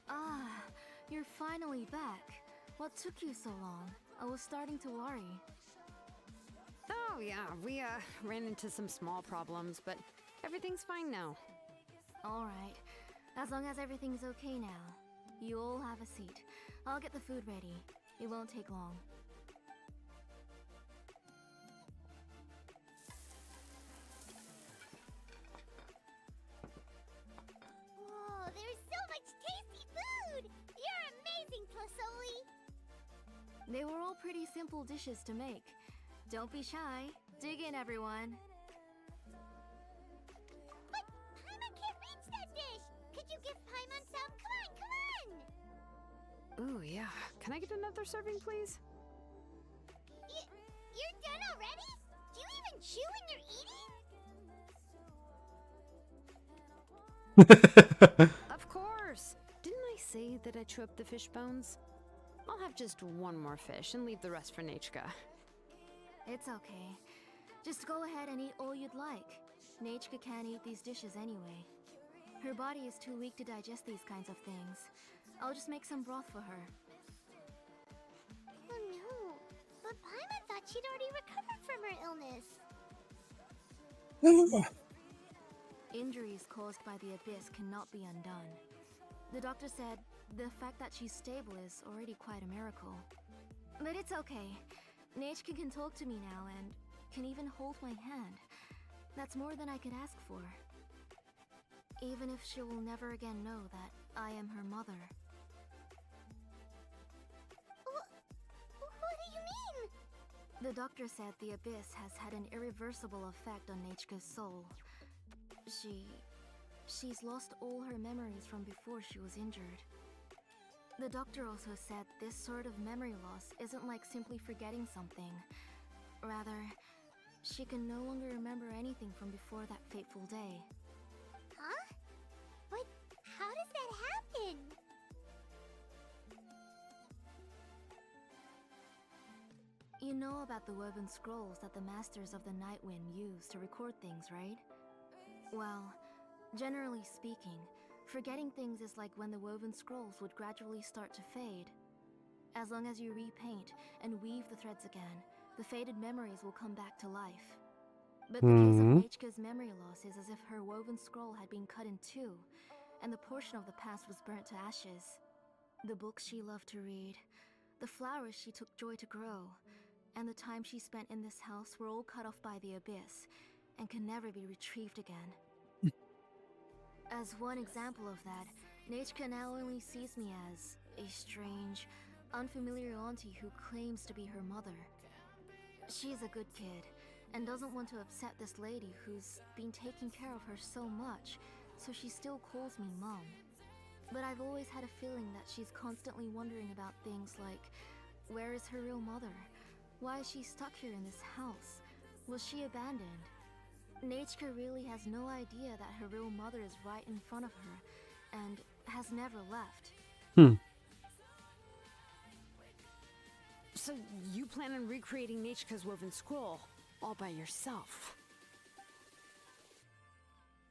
Ah, you're finally back. What took you so long? I was starting to worry. Oh yeah, we ran into some small problems, but everything's fine now. Alright, as long as everything's okay now. You all have a seat. I'll get the food ready. It won't take long. Whoa, there's so much tasty food! You're amazing, Plasoli! They were all pretty simple dishes to make. Don't be shy. Dig in, everyone. But Paimon can't reach that dish! Could you give Paimon some? Come on, come on! Ooh, yeah. Can I get another serving, please? You're done already? Do you even chew when you're eating? Of course! Didn't I say that I chew up the fish bones? I'll have just one more fish and leave the rest for Nachka. It's okay. Just go ahead and eat all you'd like. Nachka can't eat these dishes anyway. Her body is too weak to digest these kinds of things. I'll just make some broth for her. Oh no, but Paimon thought she'd already recovered from her illness. Injuries caused by the abyss cannot be undone. The doctor said the fact that she's stable is already quite a miracle. But it's okay. Nachka can talk to me now and can even hold my hand. That's more than I could ask for. Even if she will never again know that I am her mother. What do you mean? The doctor said the abyss has had an irreversible effect on Nachka's soul. She's lost all her memories from before she was injured. The doctor also said this sort of memory loss isn't like simply forgetting something. Rather, she can no longer remember anything from before that fateful day. Huh? But how does that happen? You know about the woven scrolls that the Masters of the Night Wind use to record things, right? Well, generally speaking, forgetting things is like when the woven scrolls would gradually start to fade. As long as you repaint and weave the threads again, the faded memories will come back to life. But the case of Nachka's memory loss is as if her woven scroll had been cut in two, and the portion of the past was burnt to ashes. The books she loved to read, the flowers she took joy to grow, and the time she spent in this house were all cut off by the abyss, and can never be retrieved again. As one example of that, Nachka now only sees me as a strange, unfamiliar auntie who claims to be her mother. She's a good kid, and doesn't want to upset this lady who's been taking care of her so much, so she still calls me Mom. But I've always had a feeling that she's constantly wondering about things like, where is her real mother? Why is she stuck here in this house? Was she abandoned? Nachka really has no idea that her real mother is right in front of her, and has never left. So you plan on recreating Nachika's woven scroll all by yourself?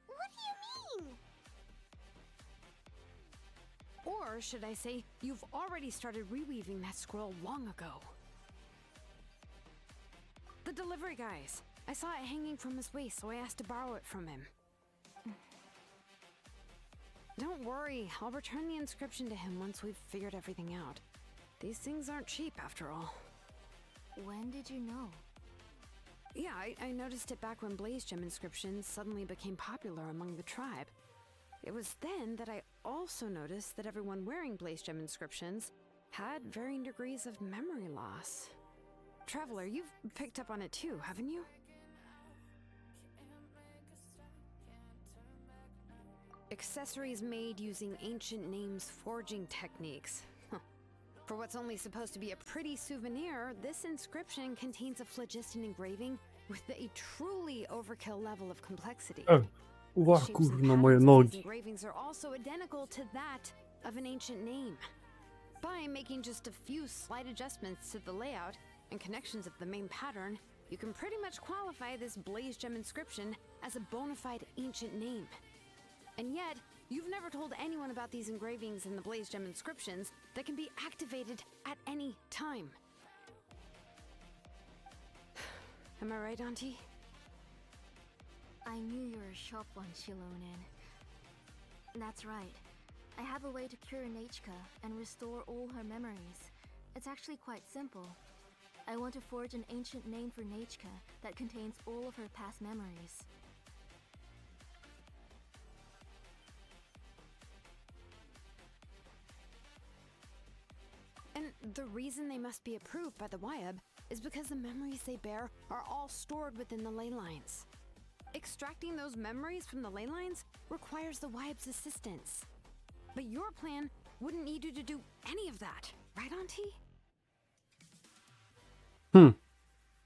What do you mean? Or should I say, you've already started reweaving that scroll long ago? The delivery guys. I saw it hanging from his waist, so I asked to borrow it from him. Don't worry, I'll return the inscription to him once we've figured everything out. These things aren't cheap, after all. When did you know? Yeah, I noticed it back when Blaze Gem inscriptions suddenly became popular among the tribe. It was then that I also noticed that everyone wearing Blaze Gem inscriptions had varying degrees of memory loss. Traveler, you've picked up on it too, haven't you? Accessories made using ancient names forging techniques. For what's only supposed to be a pretty souvenir, this inscription contains a phlogiston engraving with a truly overkill level of complexity. Ła, Shapes and kurno, moje patterns of these nogi. engravings are also identical to that of an ancient name. By making just a few slight adjustments to the layout and connections of the main pattern, you can pretty much qualify this Blaze Gem inscription as a bona fide ancient name. And yet, you've never told anyone about these engravings in the Blaze Gem inscriptions that can be activated at any time. Am I right, Auntie? I knew you were a sharp one, Xilonen. That's right. I have a way to cure Nachka and restore all her memories. It's actually quite simple. I want to forge an ancient name for Nachka that contains all of her past memories. And the reason they must be approved by the Wyab is because the memories they bear are all stored within the ley lines. Extracting those memories from the ley lines requires the Wyab's assistance. But your plan wouldn't need you to do any of that, right, Auntie?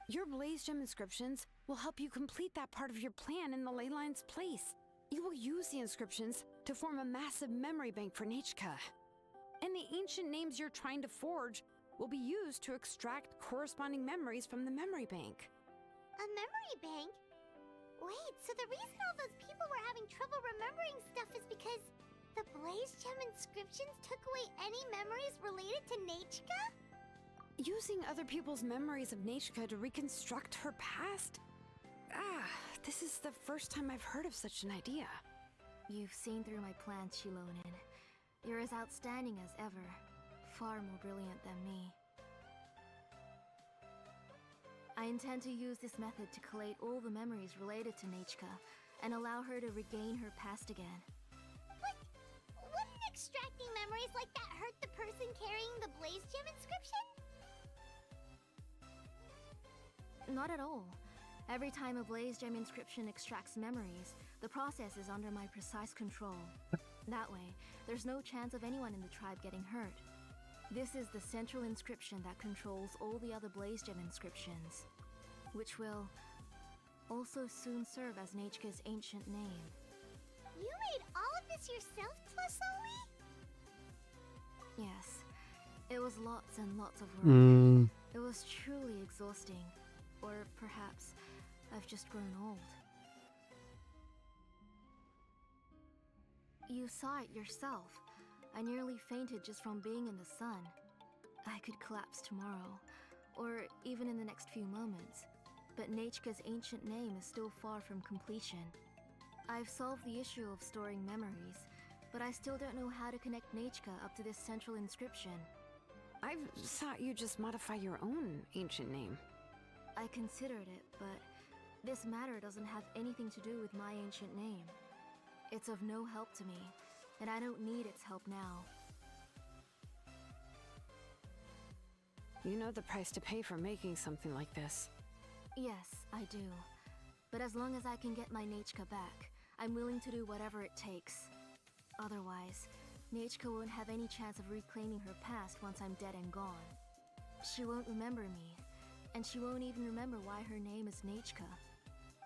Your Blaze Gem inscriptions will help you complete that part of your plan in the ley line's place. You will use the inscriptions to form a massive memory bank for Nachka. And the ancient names you're trying to forge will be used to extract corresponding memories from the memory bank. A memory bank? Wait, so the reason all those people were having trouble remembering stuff is because the Blaze Gem inscriptions took away any memories related to Nachka? Using other people's memories of Nachka to reconstruct her past? This is the first time I've heard of such an idea. You've seen through my plans, Xilonen. You're as outstanding as ever. Far more brilliant than me. I intend to use this method to collate all the memories related to Nachka and allow her to regain her past again. What? Wouldn't extracting memories like that hurt the person carrying the Blaze Gem inscription? Not at all. Every time a Blaze Gem inscription extracts memories, the process is under my precise control. That way, there's no chance of anyone in the tribe getting hurt. This is the central inscription that controls all the other Blaze Gem inscriptions, which will also soon serve as Nachka's ancient name. You made all of this yourself, Tlusoli? Yes, it was lots and lots of work. It was truly exhausting. Or perhaps I've just grown old. You saw it yourself. I nearly fainted just from being in the sun. I could collapse tomorrow, or even in the next few moments. But Nachka's ancient name is still far from completion. I've solved the issue of storing memories, but I still don't know how to connect Nachka up to this central inscription. I thought you just modify your own ancient name. I considered it, but this matter doesn't have anything to do with my ancient name. It's of no help to me, and I don't need its help now. You know the price to pay for making something like this. Yes, I do. But as long as I can get my Nechka back, I'm willing to do whatever it takes. Otherwise, Nechka won't have any chance of reclaiming her past once I'm dead and gone. She won't remember me, and she won't even remember why her name is Nechka.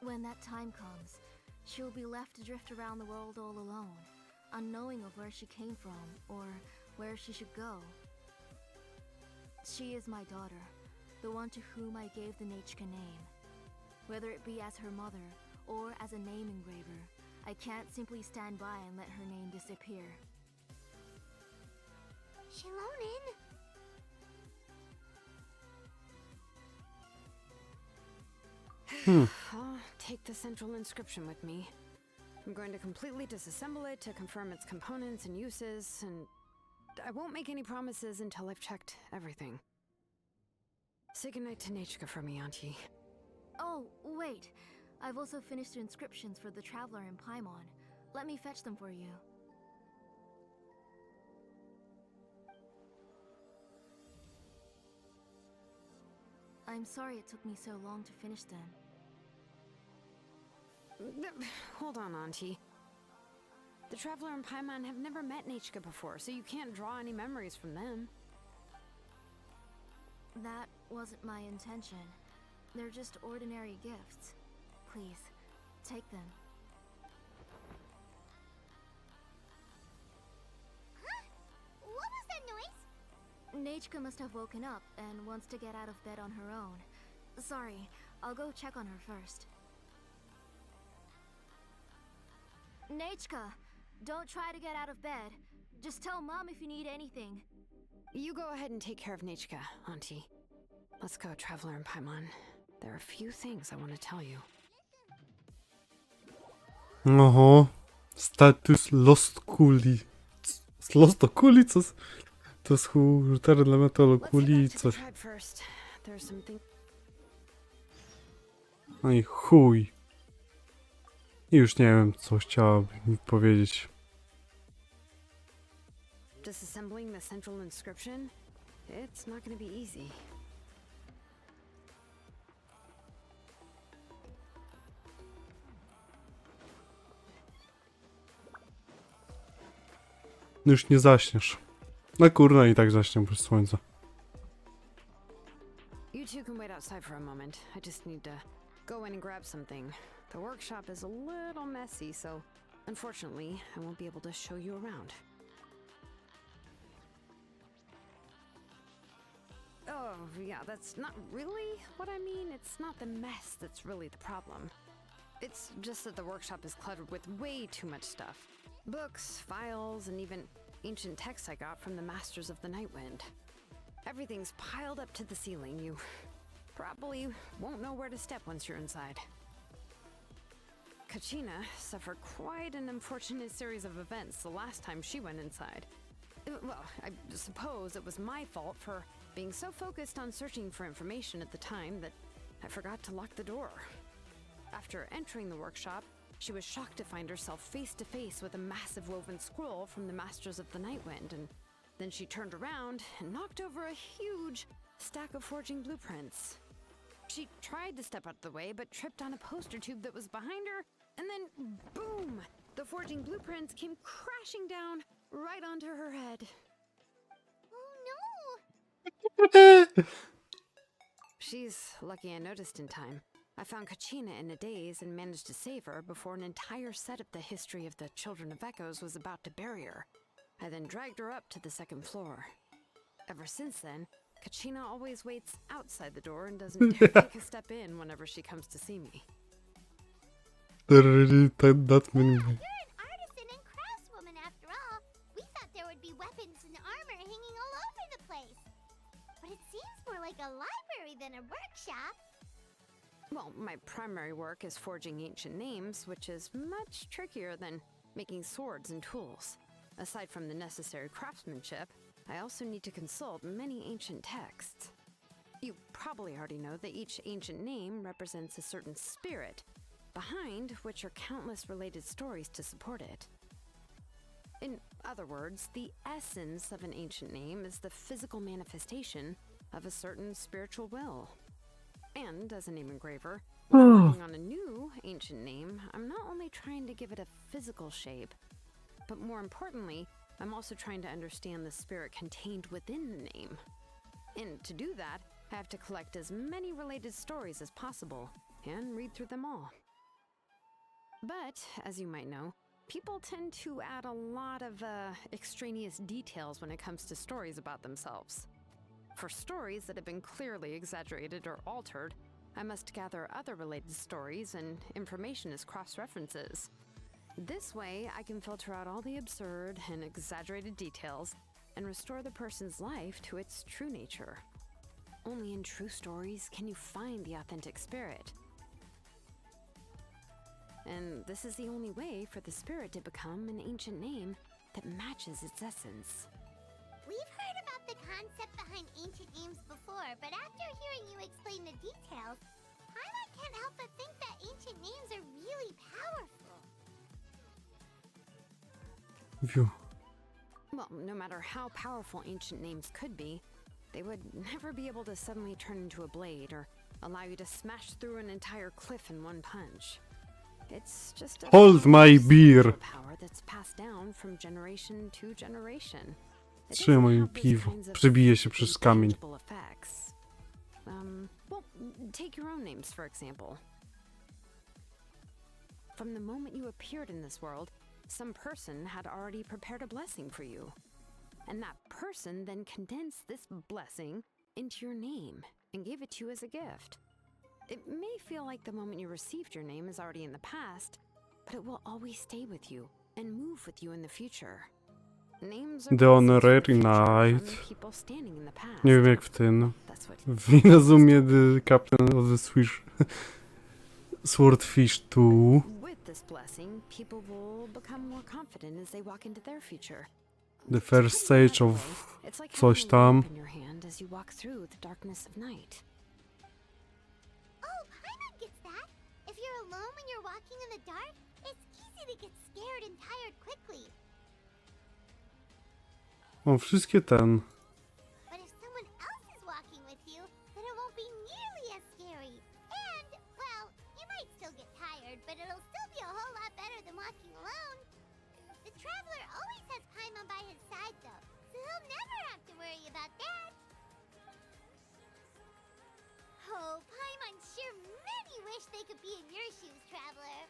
When that time comes, she'll be left to drift around the world all alone, unknowing of where she came from or where she should go. She is my daughter, the one to whom I gave the Nechka name. Whether it be as her mother or as a name engraver, I can't simply stand by and let her name disappear. Xilonen! I'll take the central inscription with me. I'm going to completely disassemble it to confirm its components and uses, and I won't make any promises until I've checked everything. Say goodnight to Nechka for me, Auntie. Oh, wait. I've also finished the inscriptions for the Traveler in Paimon. Let me fetch them for you. I'm sorry it took me so long to finish them. Hold on, Auntie. The Traveler and Paimon have never met Nechka before, so you can't draw any memories from them. That wasn't my intention. They're just ordinary gifts. Please, take them. Huh? What was that noise? Nechka must have woken up and wants to get out of bed on her own. Sorry, I'll go check on her first. Nechka, don't try to get out of bed. Just tell Mom if you need anything. You go ahead and take care of Nechka, Auntie. Let's go, Traveler and Paimon. There are a few things I want to tell you. Oho. Status Lost Kuli. Lost Kuli? Co? To jest teren dla metalu Let's kuli head i back to the coś. tribe first. There's something. No i chuj. I już nie wiem, co chciałabym mi powiedzieć. Disassembling the central inscription? It's not going to be easy. Już nie zaśniesz. No kurna, i tak zaśnię bez słońca. You two can wait outside for a moment. I just need to go in and grab something. The workshop is a little messy, so unfortunately, I won't be able to show you around. Oh, yeah, that's not really what I mean. It's not the mess that's really the problem. It's just that the workshop is cluttered with way too much stuff. Books, files, and even ancient texts I got from the Masters of the Nightwind. Everything's piled up to the ceiling. You probably won't know where to step once you're inside. Kachina suffered quite an unfortunate series of events the last time she went inside. Well, I suppose it was my fault for being so focused on searching for information at the time that I forgot to lock the door. After entering the workshop, she was shocked to find herself face to face with a massive woven scroll from the Masters of the Nightwind, and then she turned around and knocked over a huge stack of forging blueprints. She tried to step out of the way, but tripped on a poster tube that was behind her, and then boom! The forging blueprints came crashing down right onto her head. Oh no! She's lucky I noticed in time. I found Kachina in a daze and managed to save her before an entire set of the history of the Children of Echoes was about to bury her. I then dragged her up to the second floor. Ever since then, Kachina always waits outside the door and doesn't dare take a step in whenever she comes to see me. That many. You're an artisan and craftswoman after all. We thought there would be weapons and armor hanging all over the place. But it seems more like a library than a workshop. Well, my primary work is forging ancient names, which is much trickier than making swords and tools. Aside from the necessary craftsmanship, I also need to consult many ancient texts. You probably already know that each ancient name represents a certain spirit, behind which are countless related stories to support it. In other words, the essence of an ancient name is the physical manifestation of a certain spiritual will. And as a name engraver, when I'm working on a new ancient name, I'm not only trying to give it a physical shape, but more importantly, I'm also trying to understand the spirit contained within the name. And to do that, I have to collect as many related stories as possible and read through them all. But, as you might know, people tend to add a lot of extraneous details when it comes to stories about themselves. For stories that have been clearly exaggerated or altered, I must gather other related stories and information as cross-references. This way, I can filter out all the absurd and exaggerated details and restore the person's life to its true nature. Only in true stories can you find the authentic spirit. And this is the only way for the spirit to become an ancient name that matches its essence. We've heard about the concept behind ancient names before, but after hearing you explain the details, I can't help but think that ancient names are really powerful. View. Well, no matter how powerful ancient names could be, they would never be able to suddenly turn into a blade or allow you to smash through an entire cliff in one punch. It's just a Hold my beer. power that's passed down from generation to generation. It doesn't Trzymaj have these piwo. kinds of Przebije się przez kamień. intangible effects. Well, take your own names, for example. From the moment you appeared in this world, some person had already prepared a blessing for you. And that person then condensed this blessing into your name and gave it to you as a gift. It may feel like the moment you received your name is already in the past, but it will always stay with you and move with you in the future. Names are The Honorary Knight. from people standing in the past. Nie wiem jak w tym. That's what W Inazumie the Captain of the Swordfish 2. With this blessing, people will become more confident as they walk into their future. The first stage of It's like coś having a lamp tam. in your hand as you walk through the darkness of night. Oh, Paimon gets that. If you're alone when you're walking in the dark, it's easy to get scared and tired quickly. O, wszystkie ten. But if someone else is walking with you, then it won't be nearly as scary. And, well, you might still get tired, but it'll still be a whole lot better than walking alone. The traveler always has Paimon by his side, though, so he'll never have to worry about that. Oh, Paimon sure many wish they could be in your shoes, traveler.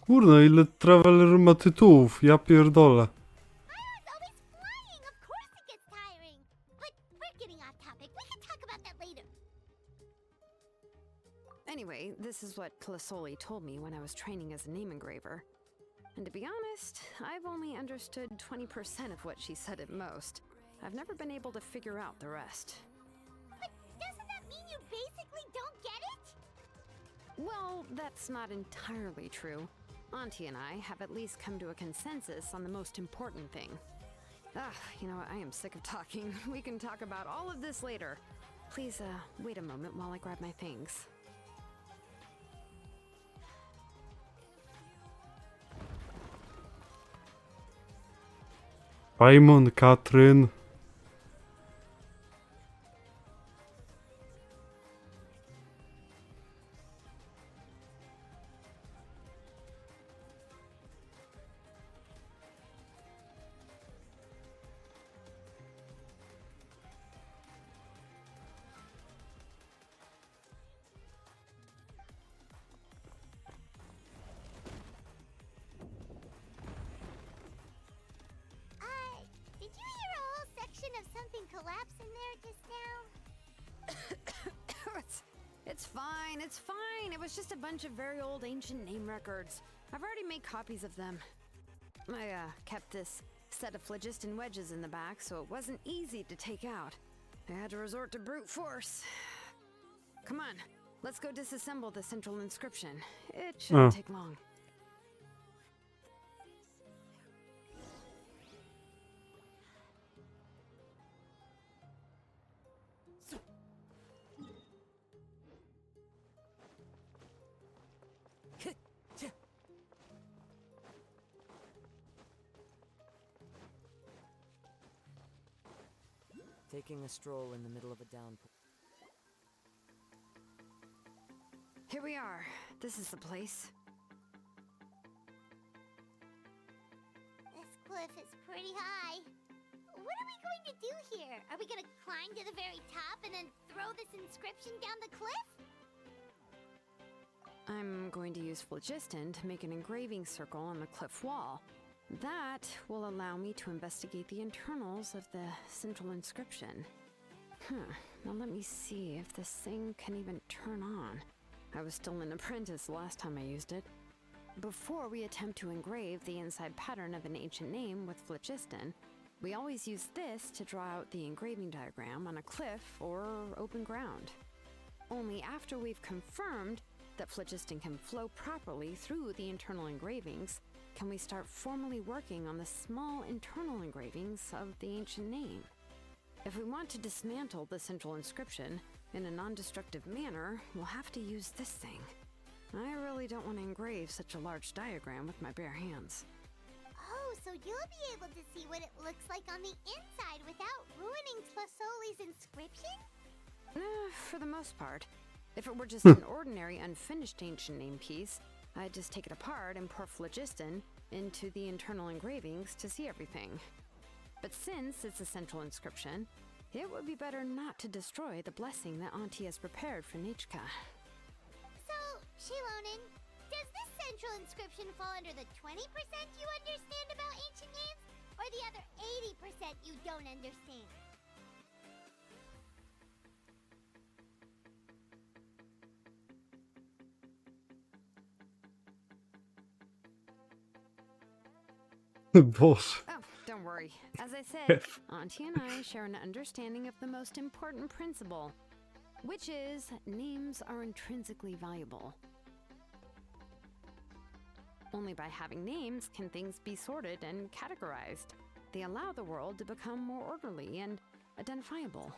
Kurde, ile Traveler ma tytułów, ja pierdolę. Paimon's always flying, of course it gets tiring. But we're getting off topic. We can talk about that later. Anyway, this is what Plisoli told me when I was training as a name engraver. And to be honest, I've only understood 20% of what she said at most. I've never been able to figure out the rest. But doesn't that mean you basically don't get it? Well, that's not entirely true. Auntie and I have at least come to a consensus on the most important thing. You know what? I am sick of talking. We can talk about all of this later. Please, wait a moment while I grab my things. Paimon, Katryn. Did you hear a whole section of something collapse in there just now? It's fine, it's fine. It was just a bunch of very old ancient name records. I've already made copies of them. I kept this set of phlogiston wedges in the back, so it wasn't easy to take out. I had to resort to brute force. Come on, let's go disassemble the central inscription. It shouldn't take long. taking a stroll in the middle of a downpour. Here we are. This is the place. This cliff is pretty high. What are we going to do here? Are we going to climb to the very top and then throw this inscription down the cliff? I'm going to use phlogiston to make an engraving circle on the cliff wall. That will allow me to investigate the internals of the central inscription. Now let me see if this thing can even turn on. I was still an apprentice last time I used it. Before we attempt to engrave the inside pattern of an ancient name with phlogiston, we always use this to draw out the engraving diagram on a cliff or open ground. Only after we've confirmed that phlogiston can flow properly through the internal engravings can we start formally working on the small internal engravings of the ancient name. If we want to dismantle the central inscription in a non-destructive manner, we'll have to use this thing. I really don't want to engrave such a large diagram with my bare hands. Oh, so you'll be able to see what it looks like on the inside without ruining Tlasoli's inscription? For the most part. If it were just an ordinary unfinished ancient name piece, I'd just take it apart and pour phlogiston into the internal engravings to see everything. But since it's a central inscription, it would be better not to destroy the blessing that Auntie has prepared for Nichka. So, Xilonen, does this central inscription fall under the 20% you understand about ancient names, or the other 80% you don't understand? Boże. Oh, don't worry. As I said, Auntie and I share an understanding of the most important principle, which is names are intrinsically valuable. Only by having names can things be sorted and categorized. They allow the world to become more orderly and identifiable.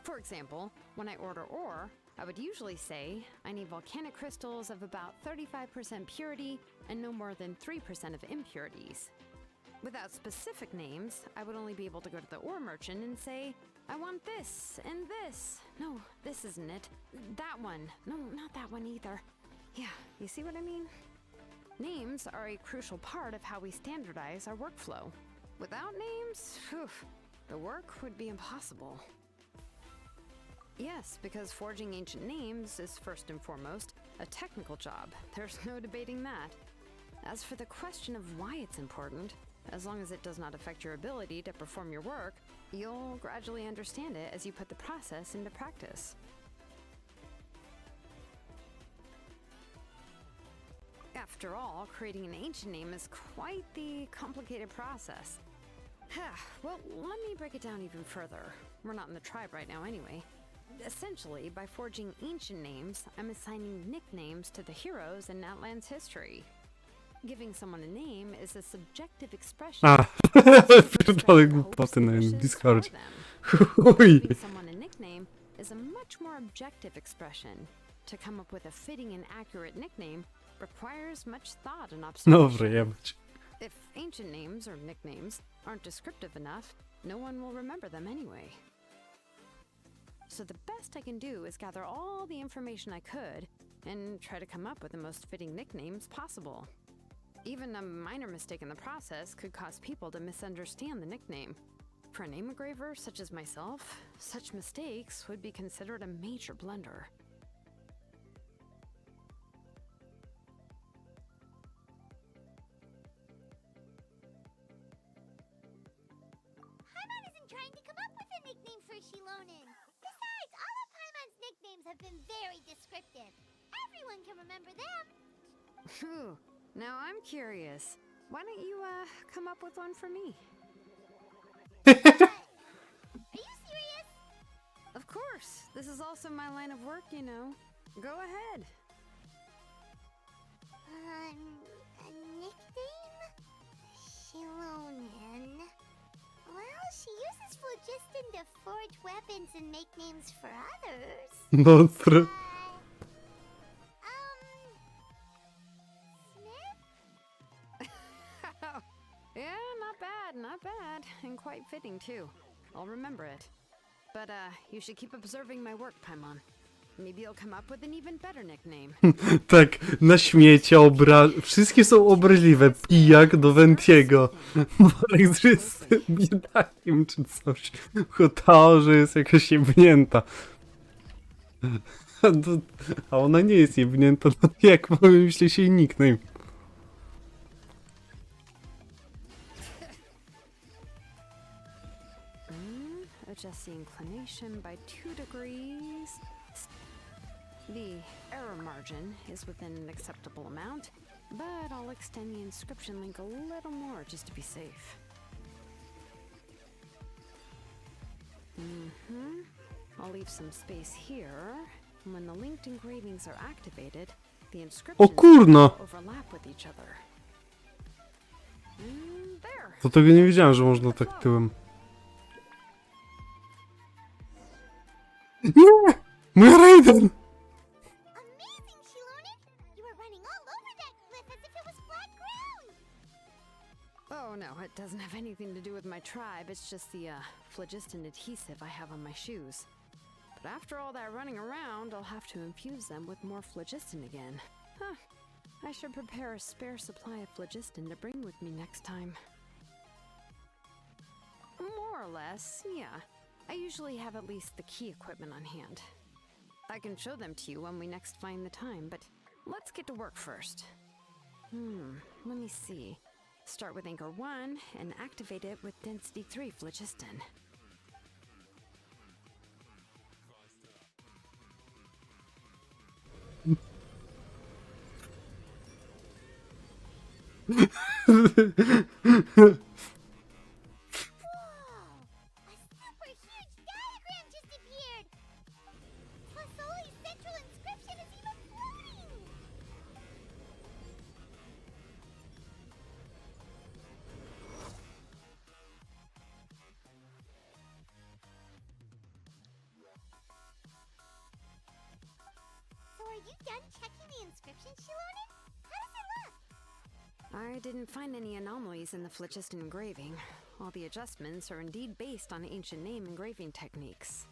For example, when I order ore, I would usually say I need volcanic crystals of about 35% purity and no more than 3% of impurities. Without specific names, I would only be able to go to the ore merchant and say, I want this and this. No, this isn't it. That one. No, not that one either. Yeah, you see what I mean? Names are a crucial part of how we standardize our workflow. Without names, the work would be impossible. Yes, because forging ancient names is first and foremost a technical job. There's no debating that. As for the question of why it's important, as long as it does not affect your ability to perform your work, you'll gradually understand it as you put the process into practice. After all, creating an ancient name is quite the complicated process. Well, let me break it down even further. We're not in the tribe right now anyway. Essentially, by forging ancient names, I'm assigning nicknames to the heroes in Natlan's history. Giving someone a name is a subjective expression. Pierdolę głupoty na Discordzie. Giving someone a nickname is a much more objective expression. To come up with a fitting and accurate nickname requires much thought and observation. Dobrze, jebać. If ancient names or nicknames aren't descriptive enough, no one will remember them anyway. So the best I can do is gather all the information I could and try to come up with the most fitting nicknames possible. Even a minor mistake in the process could cause people to misunderstand the nickname. For a name engraver such as myself, such mistakes would be considered a major blunder. Paimon isn't trying to come up with a nickname for Xilonen. Besides, all of Paimon's nicknames have been very descriptive. Everyone can remember them. Phew. Now I'm curious. Why don't you, come up with one for me? Are you serious? Of course. This is also my line of work, you know. Go ahead. A nickname? Xilonen. Well, she uses phlogiston to forge weapons and make names for others. No, Smith? Yeah, not bad, not bad. And quite fitting, too. I'll remember it. But you should keep observing my work, Paimon. Maybe you'll come up with an even better nickname. Tak, na śmiecie wszystkie są obraźliwe. Pijak do Wentiego. Bolek, że jest biedakiem czy coś. Chotao, że jest jakaś jebnięta. A ona nie jest jebnięta, no jak myślę się jej nickname. Adjust the inclination by 2 degrees. The error margin is within an acceptable amount, but I'll extend the inscription link a little more just to be safe. I'll leave some space here. And when the linked engravings are activated, the O inscriptions kurna! overlap with each other. There. Do tego nie wiedziałem, że można tak tyłem. Nie! Mój Raiden! Amazing, Xilonen! You were running all over that cliff as if it was flat ground! Oh no, it doesn't have anything to do with my tribe. It's just the phlogiston adhesive I have on my shoes. But after all that running around, I'll have to infuse them with more phlogiston again. Huh. I should prepare a spare supply of phlogiston to bring with me next time. More or less, yeah. I usually have at least the key equipment on hand. I can show them to you when we next find the time, but let's get to work first. Let me see. Start with Anchor 1 and activate it with Density 3 phlogiston. A super huge diagram just appeared! Fasoli's central inscription is even floating! So are you done checking the inscription, Xilonen? How does it look? I didn't find any anomalies in the phlogiston engraving. All the adjustments are indeed based on ancient name engraving techniques.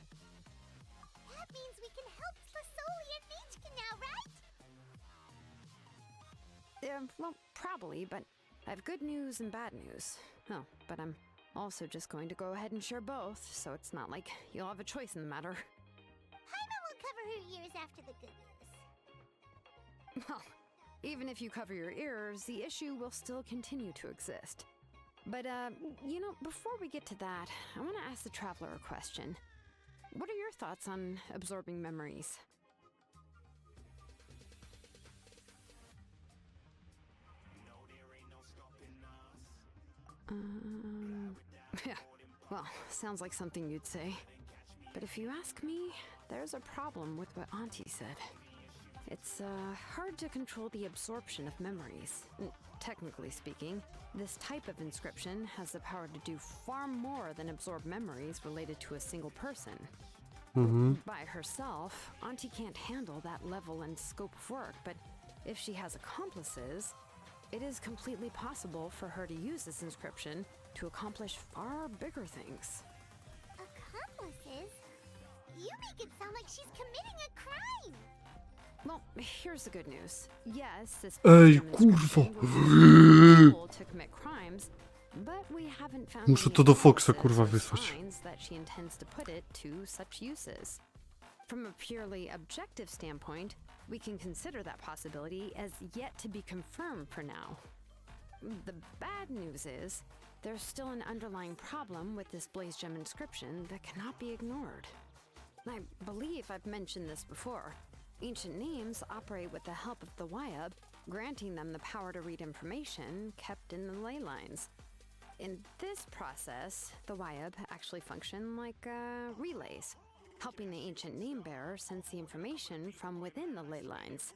That means we can help Fasoli and Machka now, right? Well, probably, but I have good news and bad news. Oh, but I'm also just going to go ahead and share both, so it's not like you'll have a choice in the matter. Paimon will cover her ears after the good news. Well, even if you cover your ears, the issue will still continue to exist. But, before we get to that, I want to ask the Traveler a question. What are your thoughts on absorbing memories? Yeah, well, sounds like something you'd say. But if you ask me, there's a problem with what Auntie said. It's hard to control the absorption of memories. Technically speaking, this type of inscription has the power to do far more than absorb memories related to a single person. By herself, Auntie can't handle that level and scope of work, but if she has accomplices, it is completely possible for her to use this inscription to accomplish far bigger things. Accomplices? You make it sound like she's committing a crime! Well, here's the good news. Yes, this Ej, inscription kurwa. will be able to commit crimes, but we haven't found Muszę any to do Foxa, evidences kurwa, or wysłać. signs that she intends to put it to such uses. From a purely objective standpoint, we can consider that possibility as yet to be confirmed for now. The bad news is, there's still an underlying problem with this Blaze Gem inscription that cannot be ignored. I believe I've mentioned this before. Ancient names operate with the help of the Wyab, granting them the power to read information kept in the ley lines. In this process, the Wyab actually function like relays, helping the ancient name bearer sense the information from within the ley lines.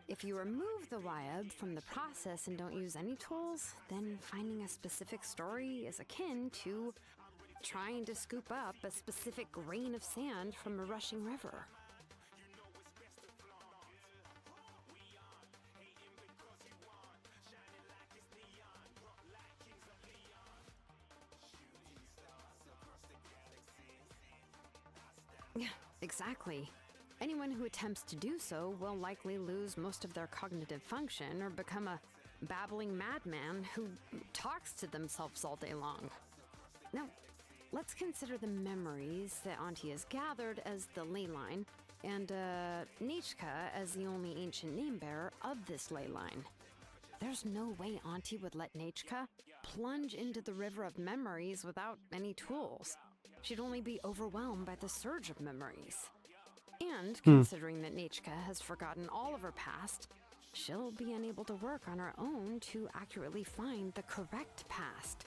If you remove the Wyab from the process and don't use any tools, then finding a specific story is akin to trying to scoop up a specific grain of sand from a rushing river. Exactly. Anyone who attempts to do so will likely lose most of their cognitive function or become a babbling madman who talks to themselves all day long. Now, let's consider the memories that Auntie has gathered as the ley line, and Nichka as the only ancient name bearer of this ley line. There's no way Auntie would let Nichka plunge into the river of memories without any tools. She'd only be overwhelmed by the surge of memories. And considering that Nichka has forgotten all of her past, she'll be unable to work on her own to accurately find the correct past.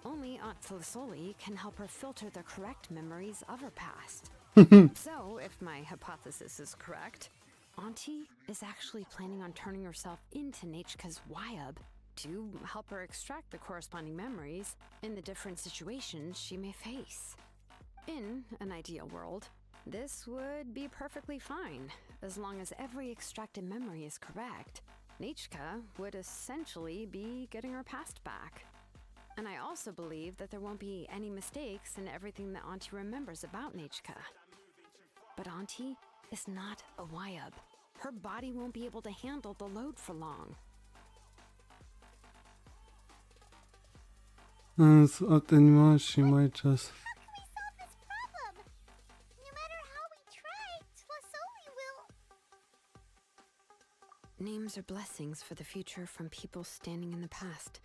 Only Aunt Xilonen can help her filter the correct memories of her past. So, if my hypothesis is correct, Auntie is actually planning on turning herself into Nichka's Wyub to help her extract the corresponding memories in the different situations she may face. In an ideal world, this would be perfectly fine. As long as every extracted memory is correct, Nichka would essentially be getting her past back. And I also believe that there won't be any mistakes in everything that Auntie remembers about Nichka. But Auntie is not a Wyub. Her body won't be able to handle the load for long. Attenuacji mój czas. How can we solve this problem? No matter how we try, Tlasoli will... Names are blessings for the future from people standing in the past.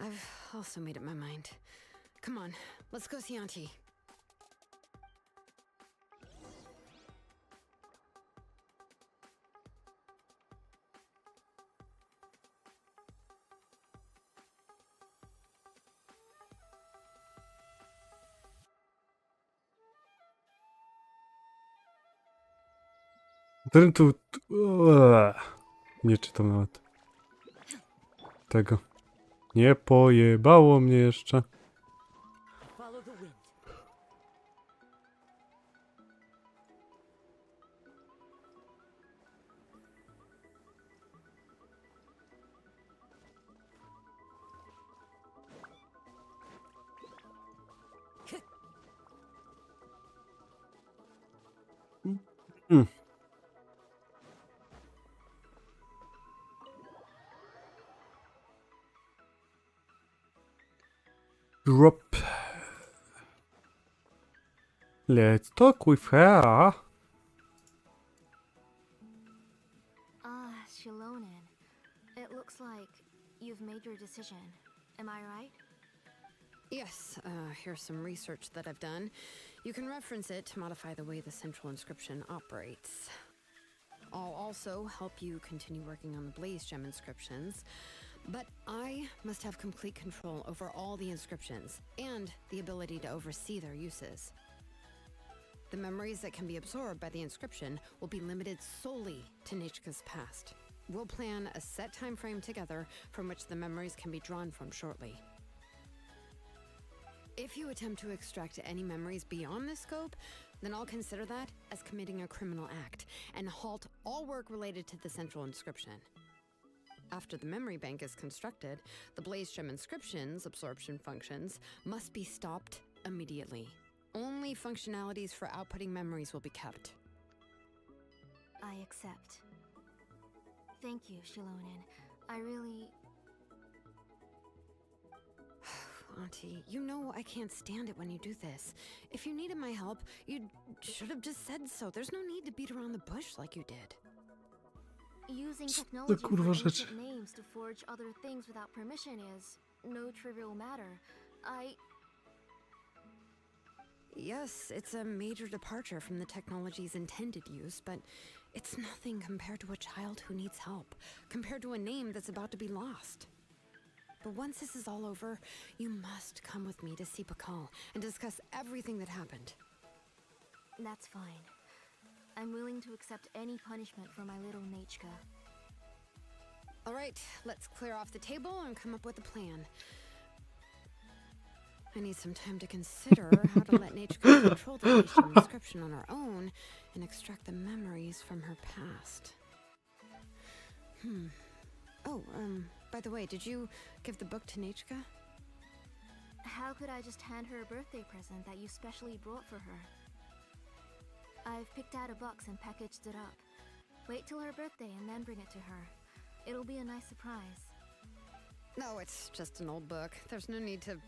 I've also made up my mind. Come on, let's go see Auntie. Ten tu... Nie czytam nawet tego. Nie pojebało mnie jeszcze. Follow the wind. Drop. Let's talk with her. Xilonen. It looks like you've made your decision. Am I right? Yes, here's some research that I've done. You can reference it to modify the way the central inscription operates. I'll also help you continue working on the Blaze Gem inscriptions, but I must have complete control over all the inscriptions and the ability to oversee their uses. The memories that can be absorbed by the inscription will be limited solely to Nichka's past. We'll plan a set time frame together from which the memories can be drawn from shortly. If you attempt to extract any memories beyond this scope, then I'll consider that as committing a criminal act and halt all work related to the central inscription. After the memory bank is constructed, the Blaze Gem inscription's absorption functions must be stopped immediately. Only functionalities for outputting memories will be kept. I accept. Thank you, Xilonen. I really... Auntie, you know I can't stand it when you do this. If you needed my help, you should have just said so. There's no need to beat around the bush like you did. Using technology for kurwa rzeczy. ancient names to forge other things without permission is no trivial matter. Yes, it's a major departure from the technology's intended use, but it's nothing compared to a child who needs help, compared to a name that's about to be lost. But once this is all over, you must come with me to see Pakal and discuss everything that happened. That's fine. I'm willing to accept any punishment for my little Nichka. All right, let's clear off the table and come up with a plan. I need some time to consider how to let Nichka control the Blaze inscription on her own and extract the memories from her past. Oh, by the way, did you give the book to Nichka? How could I just hand her a birthday present that you specially brought for her? I've picked out a box and packaged it up. Wait till her birthday and then bring it to her. It'll be a nice surprise. No, it's just an old book. There's no need to...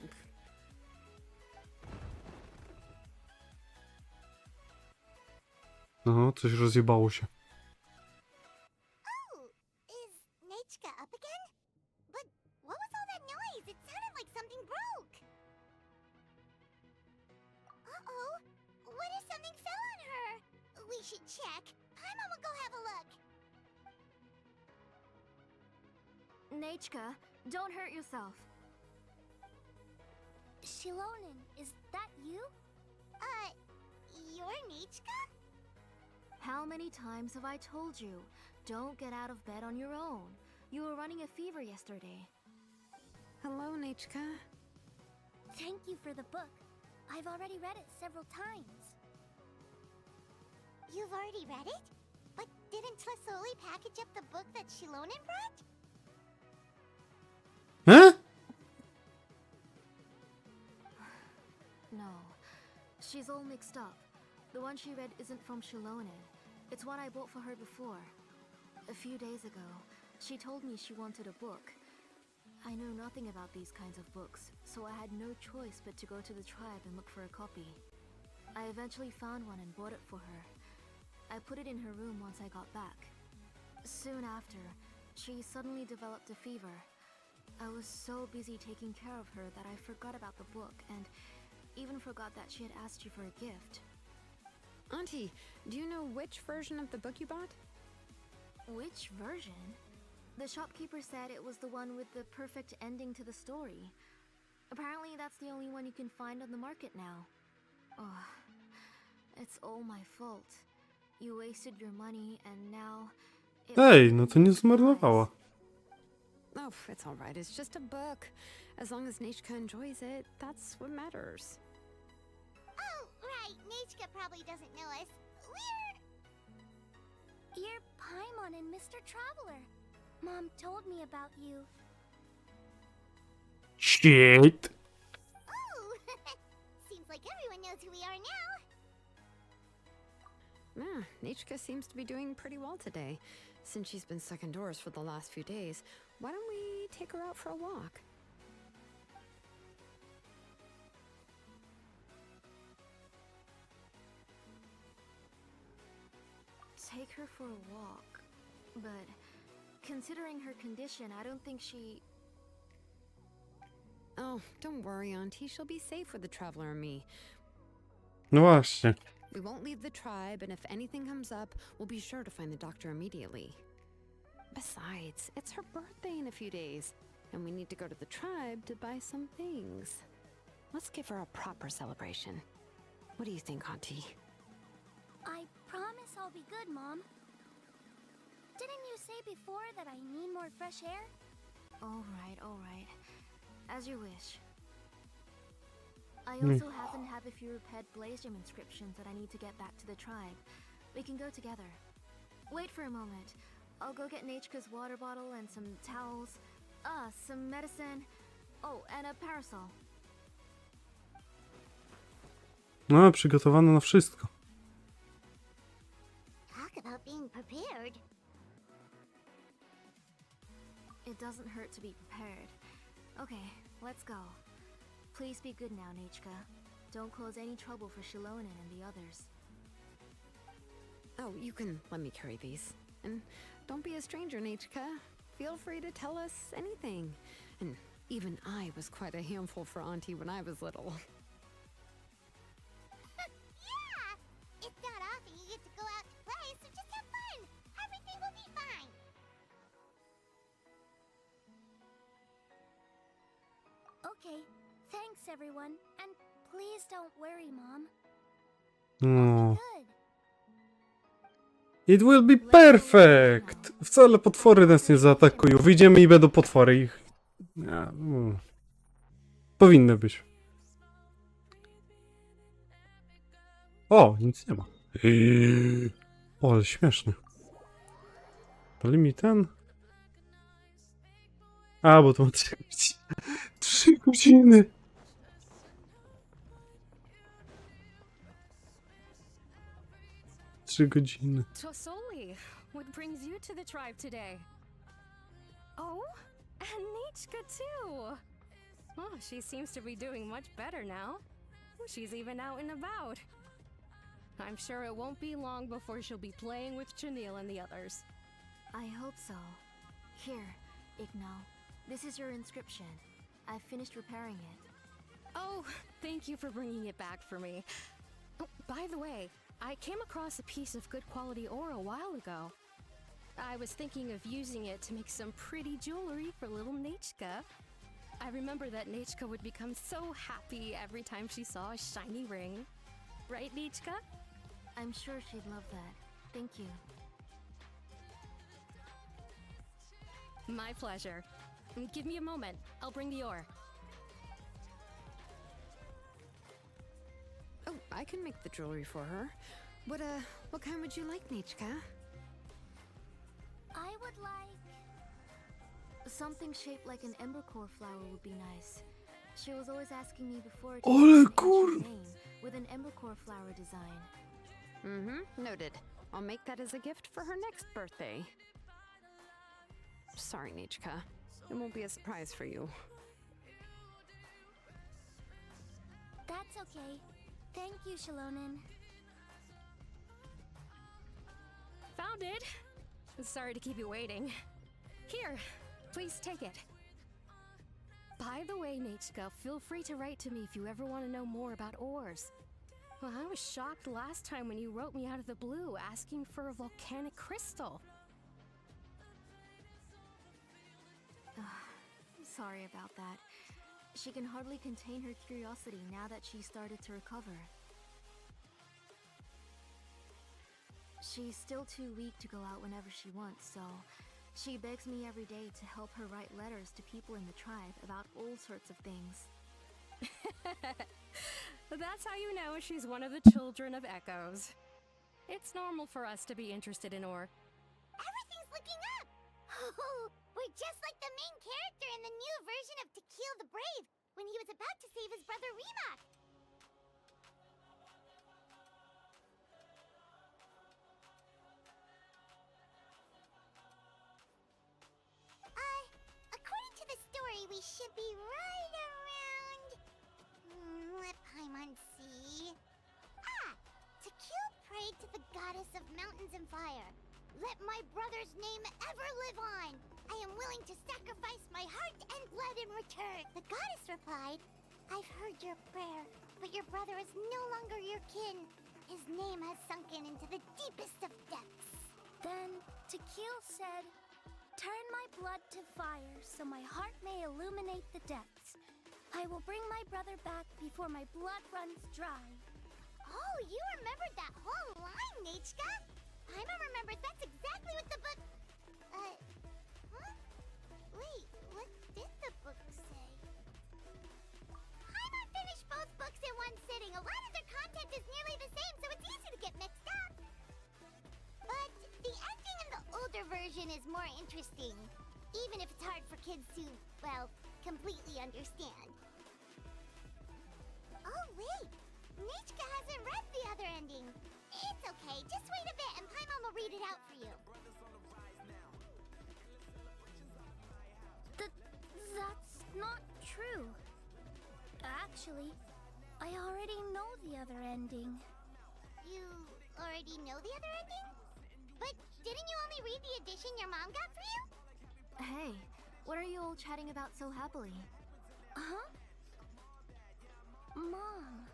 No, coś rozjebało się. Oh, is Nechka up again? But what was all that noise? It sounded like something broke. Uh-oh. What if something fell on her? We should check. Paimon will go have a look. Nechka, don't hurt yourself. Xilonen, is that you? You're Nechka? How many times have I told you? Don't get out of bed on your own. You were running a fever yesterday. Hello, Nechka. Thank you for the book. I've already read it several times. You've already read it? But didn't Tlasoli package up the book that Xilonen brought? E? No. She's all mixed up. The one she read isn't from Xilonen. It's one I bought for her before. A few days ago, she told me she wanted a book. I know nothing about these kinds of books, so I had no choice but to go to the tribe and look for a copy. I eventually found one and bought it for her. I put it in her room once I got back. Soon after, she suddenly developed a fever. I was so busy taking care of her that I forgot about the book and even forgot that she had asked you for a gift. Auntie, do you know which version of the book you bought? Which version? The shopkeeper said it was the one with the perfect ending to the story. Apparently that's the only one you can find on the market now. Oh, it's all my fault. You wasted your money and now... Ej, no to nie zmarnowała. Oh, it's all right. It's just a book. As long as Nechka enjoys it, that's what matters. Oh, right. Nechka probably doesn't know us. You're Paimon and Mr. Traveler. Mom told me about you. Shit. Oh, seems like everyone knows who we are now. Nechka seems to be doing pretty well today. Since she's been stuck indoors for the last few days, why don't we take her out for a walk? Take her for a walk. But considering her condition, I don't think she... Oh, don't worry, Auntie. She'll be safe with the Traveler and me. No właśnie. We won't leave the tribe, and if anything comes up, we'll be sure to find the doctor immediately. Besides, it's her birthday in a few days, and we need to go to the tribe to buy some things. Let's give her a proper celebration. What do you think, Auntie? I promise I'll be good, Mom. Didn't you say before that I need more fresh air? All right. As you wish. I also happen to have a few repaired Blaze Gem inscriptions that I need to get back to the tribe. We can go together. Wait for a moment. I'll go get Nechka's water bottle and some towels. Some medicine. Oh, and a parasol. No, przygotowana na wszystko. Talk about being prepared. It doesn't hurt to be prepared. Okay, let's go. Please be good now, Nechka. Don't cause any trouble for Xilonen and the others. Oh, you can let me carry these. And don't be a stranger, Nechka. Feel free to tell us anything. And even I was quite a handful for Auntie when I was little. Yeah! It's not often you get to go out to play, so just have fun. Everything will be fine. Okay, thanks everyone. And please don't worry, Mom. No. Good. It will be perfect! Wcale potwory nas nie zaatakują. Wyjdziemy i będą potwory ich. Nie, powinny być. O, nic nie ma. O, ale śmieszny. Pali mi ten? A, bo to ma 3 godziny. 3 godziny! 3 godziny. Tosoli, what brings you to the tribe today? Oh, and Nichka too. Oh, she seems to be doing much better now. She's even out and about. I'm sure it won't be long before she'll be playing with Chenille and the others. I hope so. Here, Igno. This is your inscription. I've finished repairing it. Oh, thank you for bringing it back for me. Oh, by the way, I came across a piece of good quality ore a while ago. I was thinking of using it to make some pretty jewelry for little Nichka. I remember that Nichka would become so happy every time she saw a shiny ring. Right, Nichka? I'm sure she'd love that. Thank you. My pleasure. Give me a moment. I'll bring the ore. Oh, I can make the jewelry for her. What kind would you like, Nichka? I would like... something shaped like an embercore flower would be nice. She was always asking me before to Ale use an kur... ancient name with an embercore flower design. Mm-hmm, noted. I'll make that as a gift for her next birthday. Sorry, Nichka. It won't be a surprise for you. That's okay. Thank you, Xilonen. Found it! Sorry to keep you waiting. Here, please take it. By the way, Nichka, feel free to write to me if you ever want to know more about ores. Well, I was shocked last time when you wrote me out of the blue asking for a volcanic crystal. Sorry about that. She can hardly contain her curiosity now that she's started to recover. She's still too weak to go out whenever she wants, so she begs me every day to help her write letters to people in the tribe about all sorts of things. That's how you know she's one of the children of Echoes. It's normal for us to be interested in ore. Everything's looking up! Oh, we're just like the main character in the new version of Takeel the Brave, when he was about to save his brother Remak. According to the story, we should be right around... let Paimon see... Ah! Takeel prayed to the goddess of mountains and fire. Let my brother's name ever live on! I am willing to sacrifice my heart and blood in return! The goddess replied, I've heard your prayer, but your brother is no longer your kin. His name has sunken into the deepest of depths. Then Takeel said, turn my blood to fire so my heart may illuminate the depths. I will bring my brother back before my blood runs dry. Oh, you remembered that whole line, Nichka! Paimon remembers that's exactly what the book... huh? Wait, what did the book say? Paimon finished both books in one sitting. A lot of their content is nearly the same, so it's easy to get mixed up. But the ending in the older version is more interesting, even if it's hard for kids to, well, completely understand. Oh, wait! Nichka hasn't read the other ending. It's okay, just wait a bit and Paimon will read it out for you. That's not true. Actually, I already know the other ending. You already know the other ending? But didn't you only read the edition your mom got for you? Hey, what are you all chatting about so happily? Huh? Mom,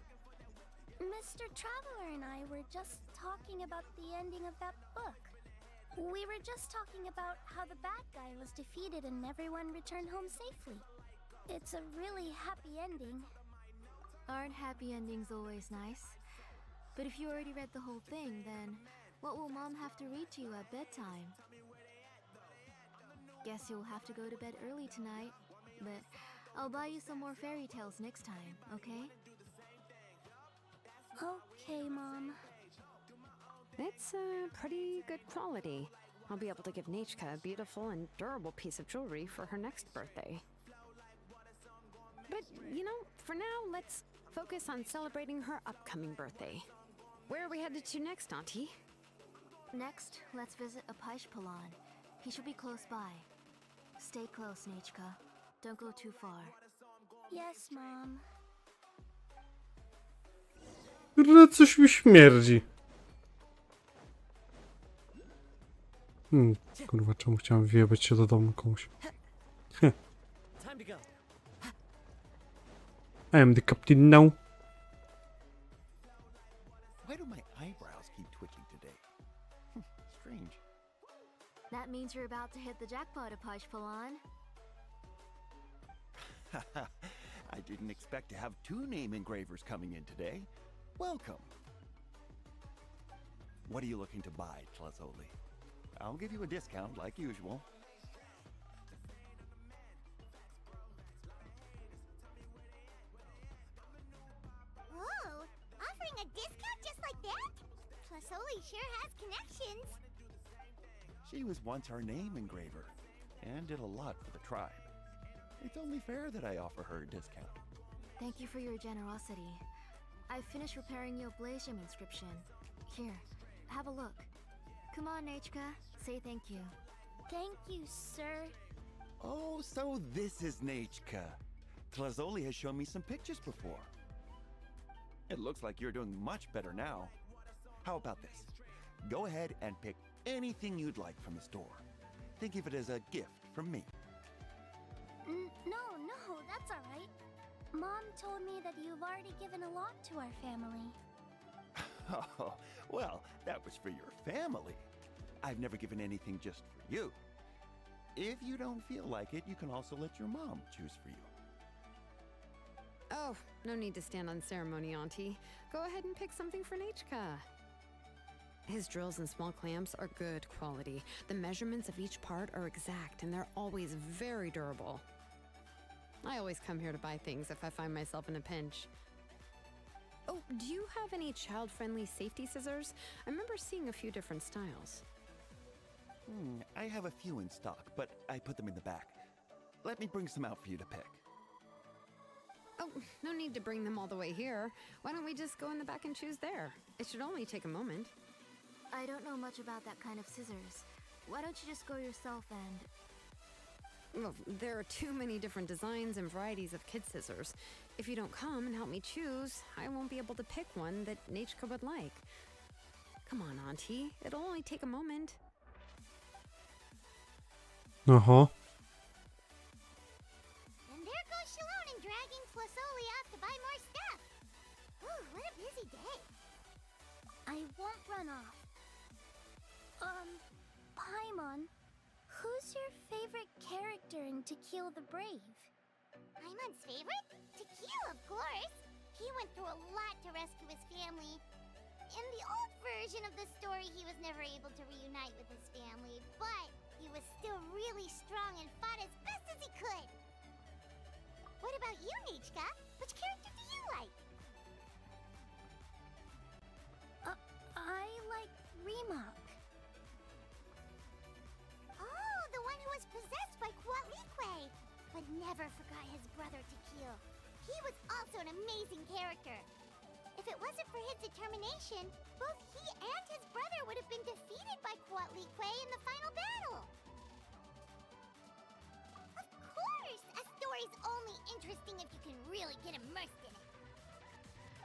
Mr. Traveler and I were just talking about the ending of that book. We were just talking about how the bad guy was defeated and everyone returned home safely. It's a really happy ending. Aren't happy endings always nice? But if you already read the whole thing, then what will Mom have to read to you at bedtime? Guess you'll have to go to bed early tonight, but I'll buy you some more fairy tales next time, okay? Okay, Mom. It's a pretty good quality. I'll be able to give Nichka a beautiful and durable piece of jewelry for her next birthday. But, you know, for now, let's focus on celebrating her upcoming birthday. Where are we headed to next, Auntie? Next, let's visit Apishpalan. He should be close by. Stay close, Nechka. Don't go too far. Yes, Mom. Kurde, coś mi śmierdzi. Kurwa, czemu chciałem wjebać się do domu komuś? Time to go. I am the captain now. Why do my eyebrows keep twitching today? Strange. That means you're about to hit the jackpot, Apishpalan. I didn't expect to have 2 name engravers coming in today. Welcome. What are you looking to buy, Tlazoli? I'll give you a discount like usual. Whoa! Offering a discount just like that? Plasoli sure has connections. She was once our name engraver and did a lot for the tribe. It's only fair that I offer her a discount. Thank you for your generosity. I finished repairing your Blasium inscription. Here, have a look. Come on, Nechka. Say thank you. Thank you, sir. Oh, so this is Nechka. Tlazoli has shown me some pictures before. It looks like you're doing much better now. How about this? Go ahead and pick anything you'd like from the store. Think of it as a gift from me. No, that's all right. Mom told me that you've already given a lot to our family. Oh, well, that was for your family. I've never given anything just for you. If you don't feel like it, you can also let your mom choose for you. Oh, no need to stand on ceremony, Auntie. Go ahead and pick something for Nechka. His drills and small clamps are good quality. The measurements of each part are exact, and they're always very durable. I always come here to buy things if I find myself in a pinch. Oh, do you have any child-friendly safety scissors? I remember seeing a few different styles. I have a few in stock, but I put them in the back. Let me bring some out for you to pick. Oh, no need to bring them all the way here. Why don't we just go in the back and choose there? It should only take a moment. I don't know much about that kind of scissors. Why don't you just go yourself and... Well, there are too many different designs and varieties of kid scissors. If you don't come and help me choose, I won't be able to pick one that Nechka would like. Come on, Auntie. It'll only take a moment. Aha. And there goes Xilonen dragging Plasoli off to buy more stuff. Ooh, what a busy day. I won't run off. Paimon, who's your favorite character in To Kill the Brave? Paimon's favorite? Tequila, of course. He went through a lot to rescue his family. In the old version of the story, he was never able to reunite with his family, but he was still really strong and fought as best as he could. What about you, Nechka? Which character do you like? I like Remak. Oh, the one who was possessed by Quatlique, but never forgot his brother Tequil. He was also an amazing character. If it wasn't for his determination, both he and his brother would have been defeated by Quatlique in the final battle. Of course! A story's only interesting if you can really get immersed in it.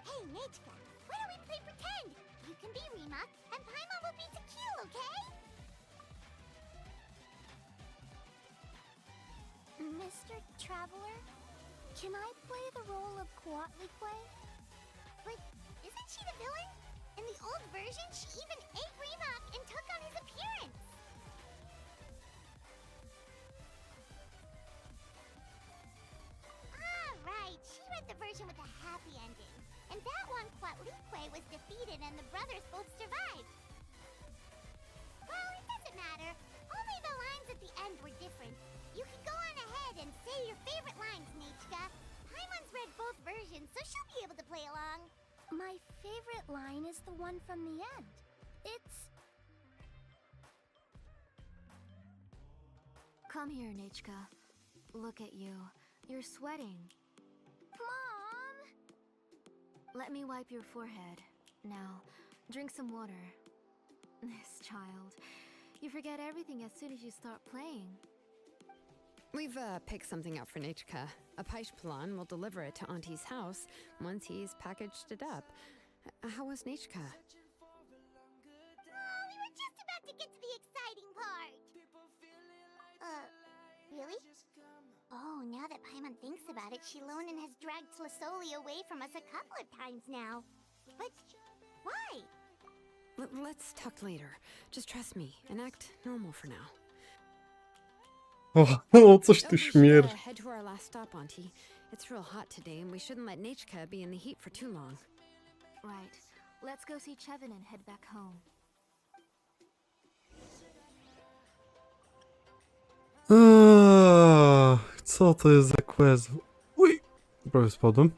Hey, Nechka, why don't we play pretend? You can be Remak, and Paimon will be Tequil, okay? Mr. Traveler, can I play the role of Quatlique? But isn't she the villain? In the old version, she even ate Remak and took on his appearance. Ah, right. She read the version with a happy ending. And that one, Quatlique was defeated and the brothers both survived. Well, it doesn't matter. Only the lines at the end were different. You can go on ahead and say your favorite lines, Nechka. Paimon's read both versions, so she'll be able to play along. My favorite line is the one from the end. It's... Come here, Nechka. Look at you. You're sweating. Mom! Let me wipe your forehead. Now, drink some water. This child. You forget everything as soon as you start playing. We've picked something up for Nechka. A Paishpalan will deliver it to Auntie's house once he's packaged it up. How was Nechka? Oh, we were just about to get to the exciting part. Really? Oh, now that Paimon thinks about it, Xilonen has dragged Tlisoli away from us a couple of times now. But why? Let's talk later. Just trust me and act normal for now. O, o coś tu We should śmierdzi. head to our last stop, Auntie. It's real hot today, and we shouldn't let Nechka be in the heat for too long. Right. Let's go see Chevin and head back home. Co to jest za quest? Uj! Prawie spadłem.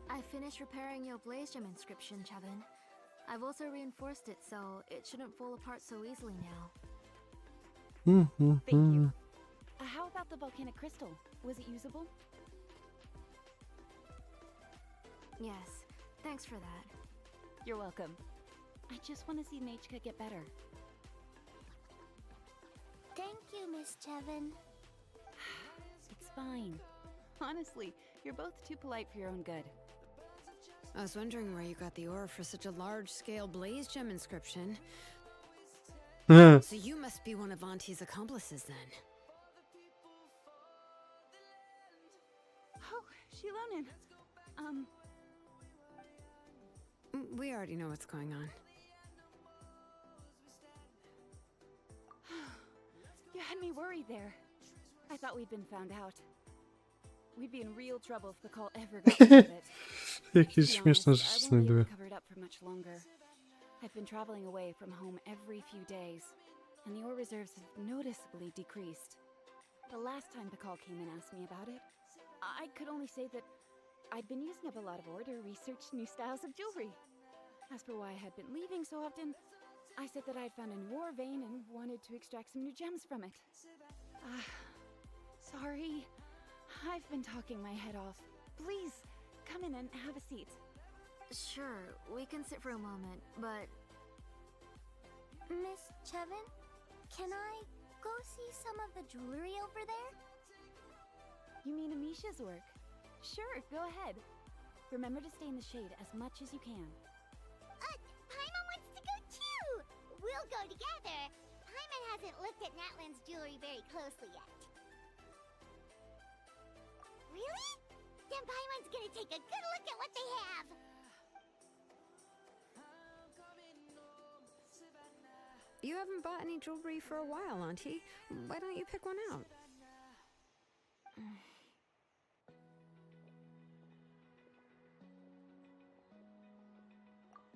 I finished repairing your Blaze Gem inscription, Chevin. I've also reinforced it so it shouldn't fall apart so easily now. Thank you. How about the volcanic crystal? Was it usable? Yes, thanks for that. You're welcome. I just want to see Nechka get better. Thank you, Miss Chevin. It's fine. Honestly, you're both too polite for your own good. I was wondering where you got the ore for such a large-scale Blaze Gem inscription. So you must be one of Auntie's accomplices, then. Oh, Xilonen. We already know what's going on. You had me worried there. I thought we'd been found out. We'd be in real trouble if the call ever got rid of it. Jakieś To be śmieszne honest, rzeczy I won't znajduję. leave it covered up for much longer. I've been traveling away from home every few days, and the ore reserves have noticeably decreased. The last time the call came and asked me about it, I could only say that I'd been using up a lot of ore to research new styles of jewelry. As for why I had been leaving so often, I said that I'd found a new ore vein and wanted to extract some new gems from it. Sorry. I've been talking my head off. Please, come in and have a seat. Sure, we can sit for a moment, but Miss Chevin, can I go see some of the jewelry over there? You mean Amisha's work? Sure, go ahead. Remember to stay in the shade as much as you can. Paimon wants to go too! We'll go together. Paimon hasn't looked at Natlan's jewelry very closely yet. Really? Then Paimon's gonna take a good look at what they have! You haven't bought any jewelry for a while, Auntie. Why don't you pick one out?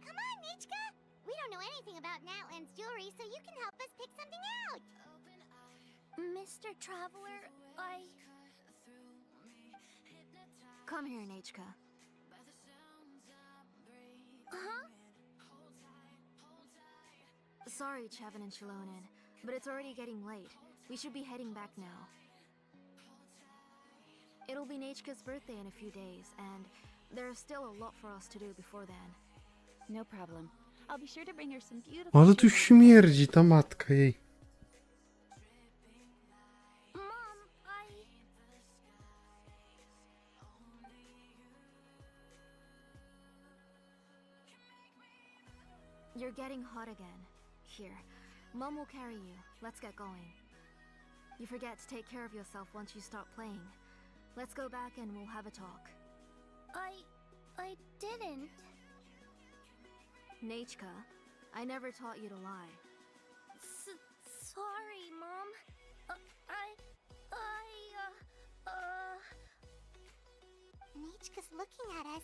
Come on, Nichka! We don't know anything about Natlan's jewelry, so you can help us pick something out! Mr. Traveler, come here, Nechka. Huh? Sorry, Chevin and Xilonen, but it's already getting late. We should be heading back now. It'll be Nechka's birthday in a few days, and there's still a lot for us to do before then. No problem. I'll be sure to bring her some beautiful Ale tu jewelry. śmierdzi ta matka jej. Mom, You're getting hot again. Here, Mom will carry you. Let's get going. You forget to take care of yourself once you start playing. Let's go back and we'll have a talk. I didn't. Nechka, I never taught you to lie. Sorry, Mom. Nichka's looking at us.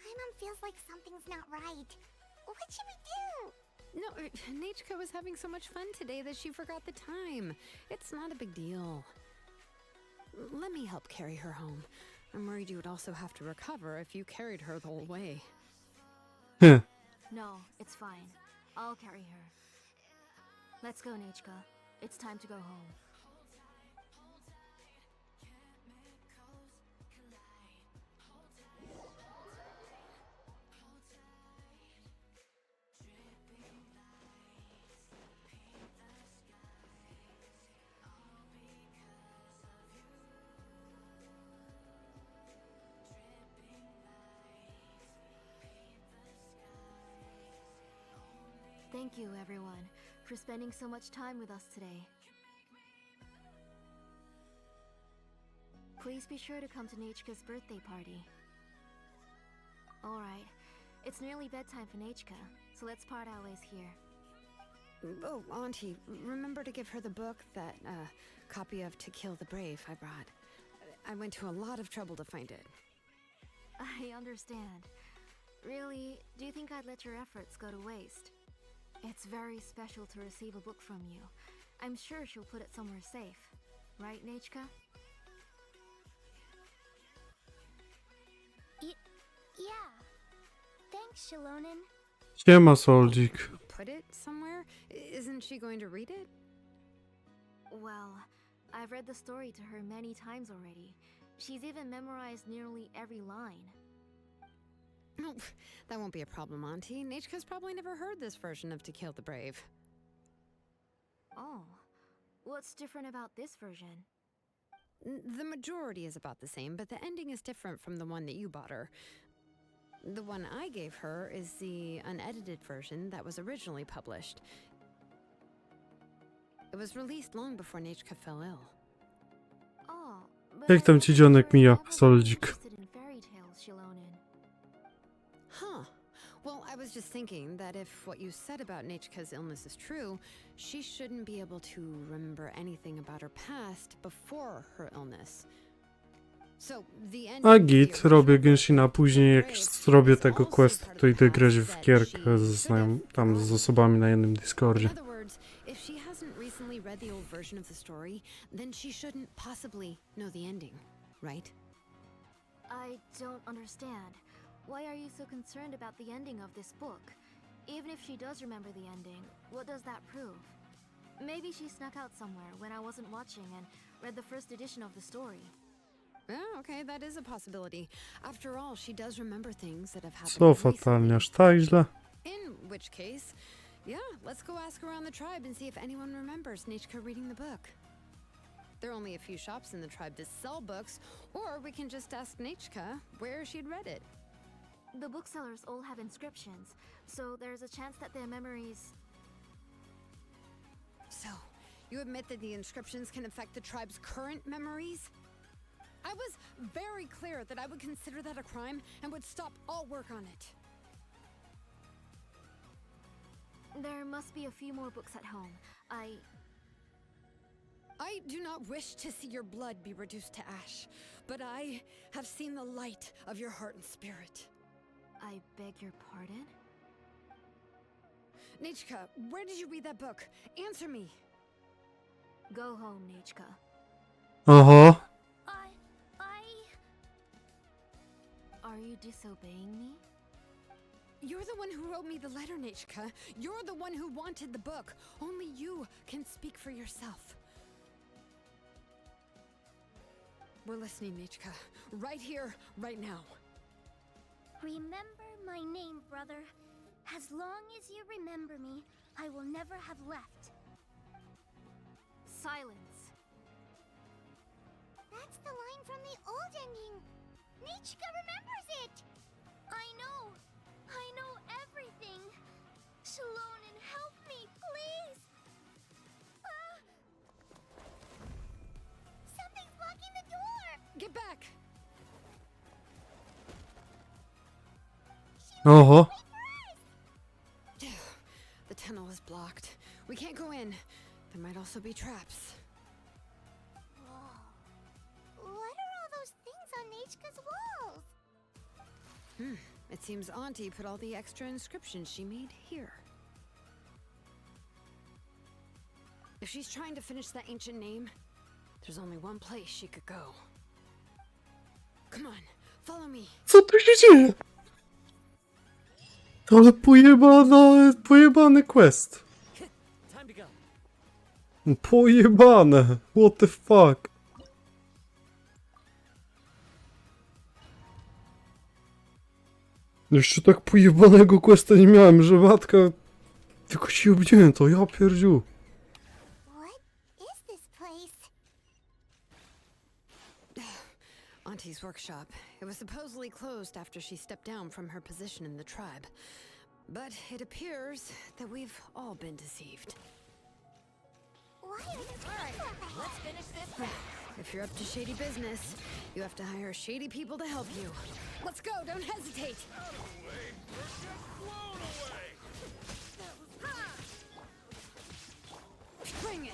Paimon feels like something's not right. What should we do? No, Nechka was having so much fun today that she forgot the time. It's not a big deal. Let me help carry her home. I'm worried you would also have to recover if you carried her the whole way. No, it's fine. I'll carry her. Let's go, Nechka. It's time to go home. Thank you, everyone, for spending so much time with us today. Please be sure to come to Nechka's birthday party. Alright, it's nearly bedtime for Nechka, so let's part our ways here. Oh, Auntie, remember to give her the book, that copy of To Kill the Brave I brought. I went to a lot of trouble to find it. I understand. Really, do you think I'd let your efforts go to waste? It's very special to receive a book from you. I'm sure she'll put it somewhere safe. Right, Nechka? Yeah. Thanks, Xilonen. Siema, Soldzik. Put it somewhere? Isn't she going to read it? Well, I've read the story to her many times already. She's even memorized nearly every line. No, that won't be a problem, Auntie. Nechka's probably never heard this version of To Kill the Brave. Oh, what's different about this version? The majority is about the same, but the ending is different from the one that you bought her. The one I gave her is the unedited version that was originally published. It was released long before Nechka fell ill. Oh, but Jak tam ci dzionek mija, Soldzik? Huh. Well, I was just thinking that if what you said about Nechka's illness is true, she shouldn't be able to remember anything about her past before her illness. So, the end A git, robię Genshina, później jak zrobię tego questa, to idę grać w gierkę tam z osobami na jednym Discordzie. In other words, if she hasn't recently read the old version of the story, then she shouldn't possibly know the ending, right? I don't understand. Why are you so concerned about the ending of this book? Even if she does remember the ending, what does that prove? Maybe she snuck out somewhere when I wasn't watching and read the first edition of the story. Yeah, okay, that is a possibility. After all, she does remember things that have happened Co recently. fatalnie, aż tak źle? In which case, yeah, let's go ask around the tribe and see if anyone remembers Nechka reading the book. There are only a few shops in the tribe that sell books, or we can just ask Nechka where she'd read it. The booksellers all have inscriptions, so there's a chance that their memories... So, you admit that the inscriptions can affect the tribe's current memories? I was very clear that I would consider that a crime and would stop all work on it. There must be a few more books at home. I do not wish to see your blood be reduced to ash, but I have seen the light of your heart and spirit. I beg your pardon? Nechka, where did you read that book? Answer me. Go home, Nechka. Aha. Are you disobeying me? You're the one who wrote me the letter, Nechka. You're the one who wanted the book. Only you can speak for yourself. We're listening, Nechka. Right here, right now. Remember my name, brother. As long as you remember me, I will never have left. Silence. That's the line from the old ending. Nechka remembers it. I know everything. Xilonen, help me, please. Something's blocking the door. Get back! Oho. The tunnel is blocked. We can't go in. There might also be traps. Whoa. What are all those things on Nechka's walls? It seems Auntie put all the extra inscriptions she made here. If she's trying to finish that ancient name, there's only one place she could go. Come on, follow me. Co tu się dzieje? Ale pojebany quest. Time to go. Pojebane. What the fuck? Jeszcze tak pojebanego questa nie miałem, że matka... Tylko się obdzięto, ja pierdziu. What is this place? Auntie's workshop. It was supposedly closed after she stepped down from her position in the tribe. But it appears that we've all been deceived. Why are the people Let's finish this. If you're up to shady business, you have to hire shady people to help you. Let's go, don't hesitate! Bring it!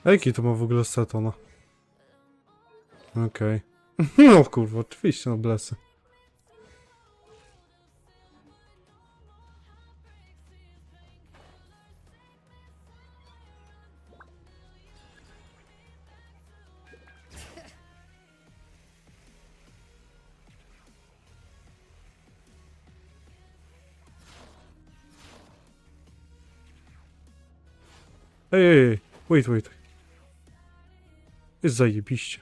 A jaki to ma w ogóle setona? Okej. No kurwa, oczywiście, no blesy. Ej, wait. Jest zajebiście.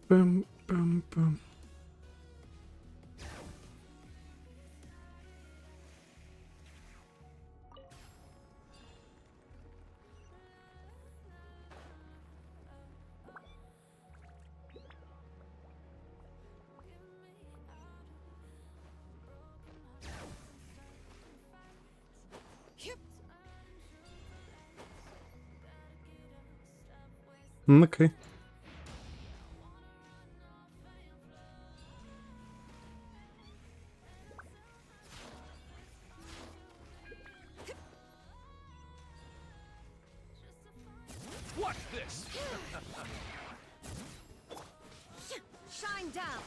Pum. Okej. Watch this! Shine down!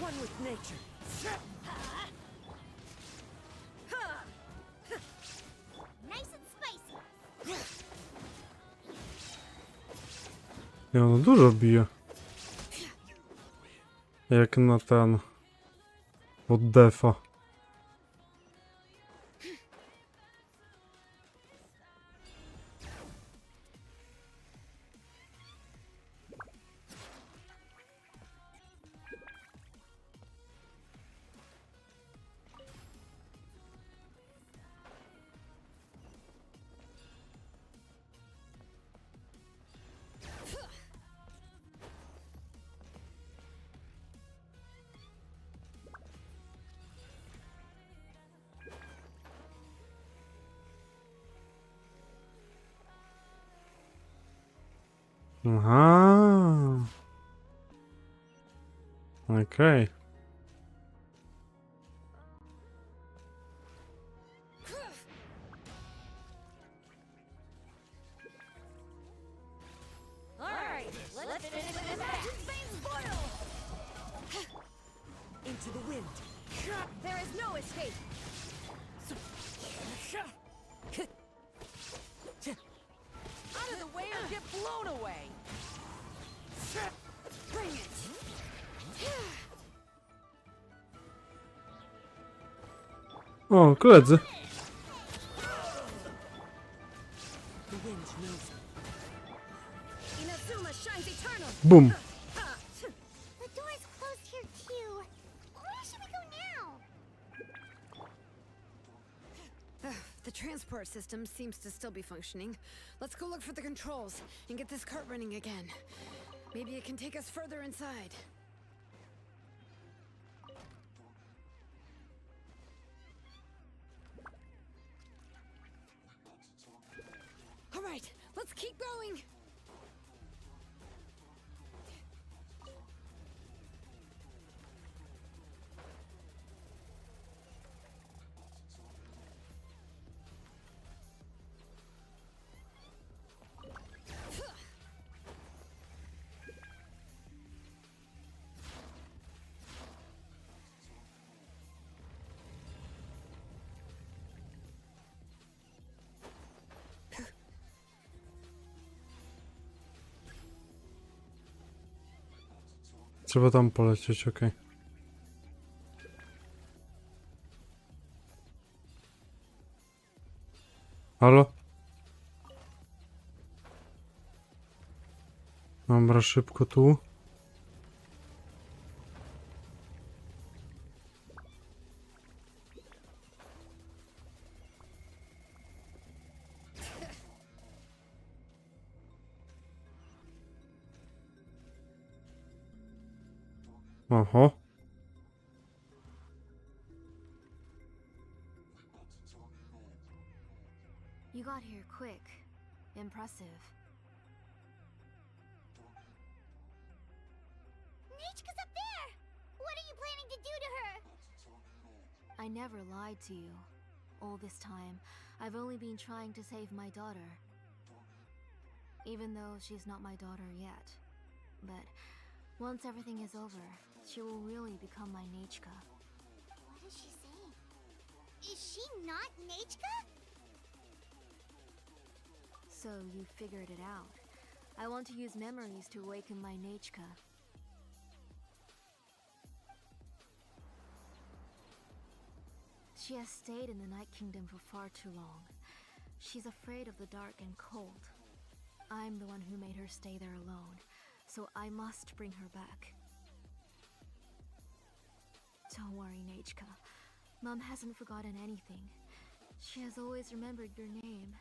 One with nature. nice and spicy? Ja, no dużo bije. Jak na ten... Od defa. Aha. Okej. Alright, let's finish this. Into the wind. There is no escape. Out of the way or get blown away. Bring it! O, koledzy. The wind knows. Inazuma shines eternal! Bum. The door's closed here too. Where should we go now? The transport system seems to still be functioning. Let's go look for the controls and get this cart running again. Maybe it can take us further inside. All right, let's keep going. Trzeba tam polecieć, okej. Halo? Dobra, szybko tu. Oho. You got here quick. Impressive. Nechka's up there! What are you planning to do to her? I never lied to you. All this time, I've only been trying to save my daughter. Even though she's not my daughter yet. But once everything is over, she will really become my Nechka. What is she saying? Is she not Nechka? So you figured it out. I want to use memories to awaken my Nechka. She has stayed in the Night Kingdom for far too long. She's afraid of the dark and cold. I'm the one who made her stay there alone, so I must bring her back. Don't worry, Nechka. Mom hasn't forgotten anything. She has always remembered your name.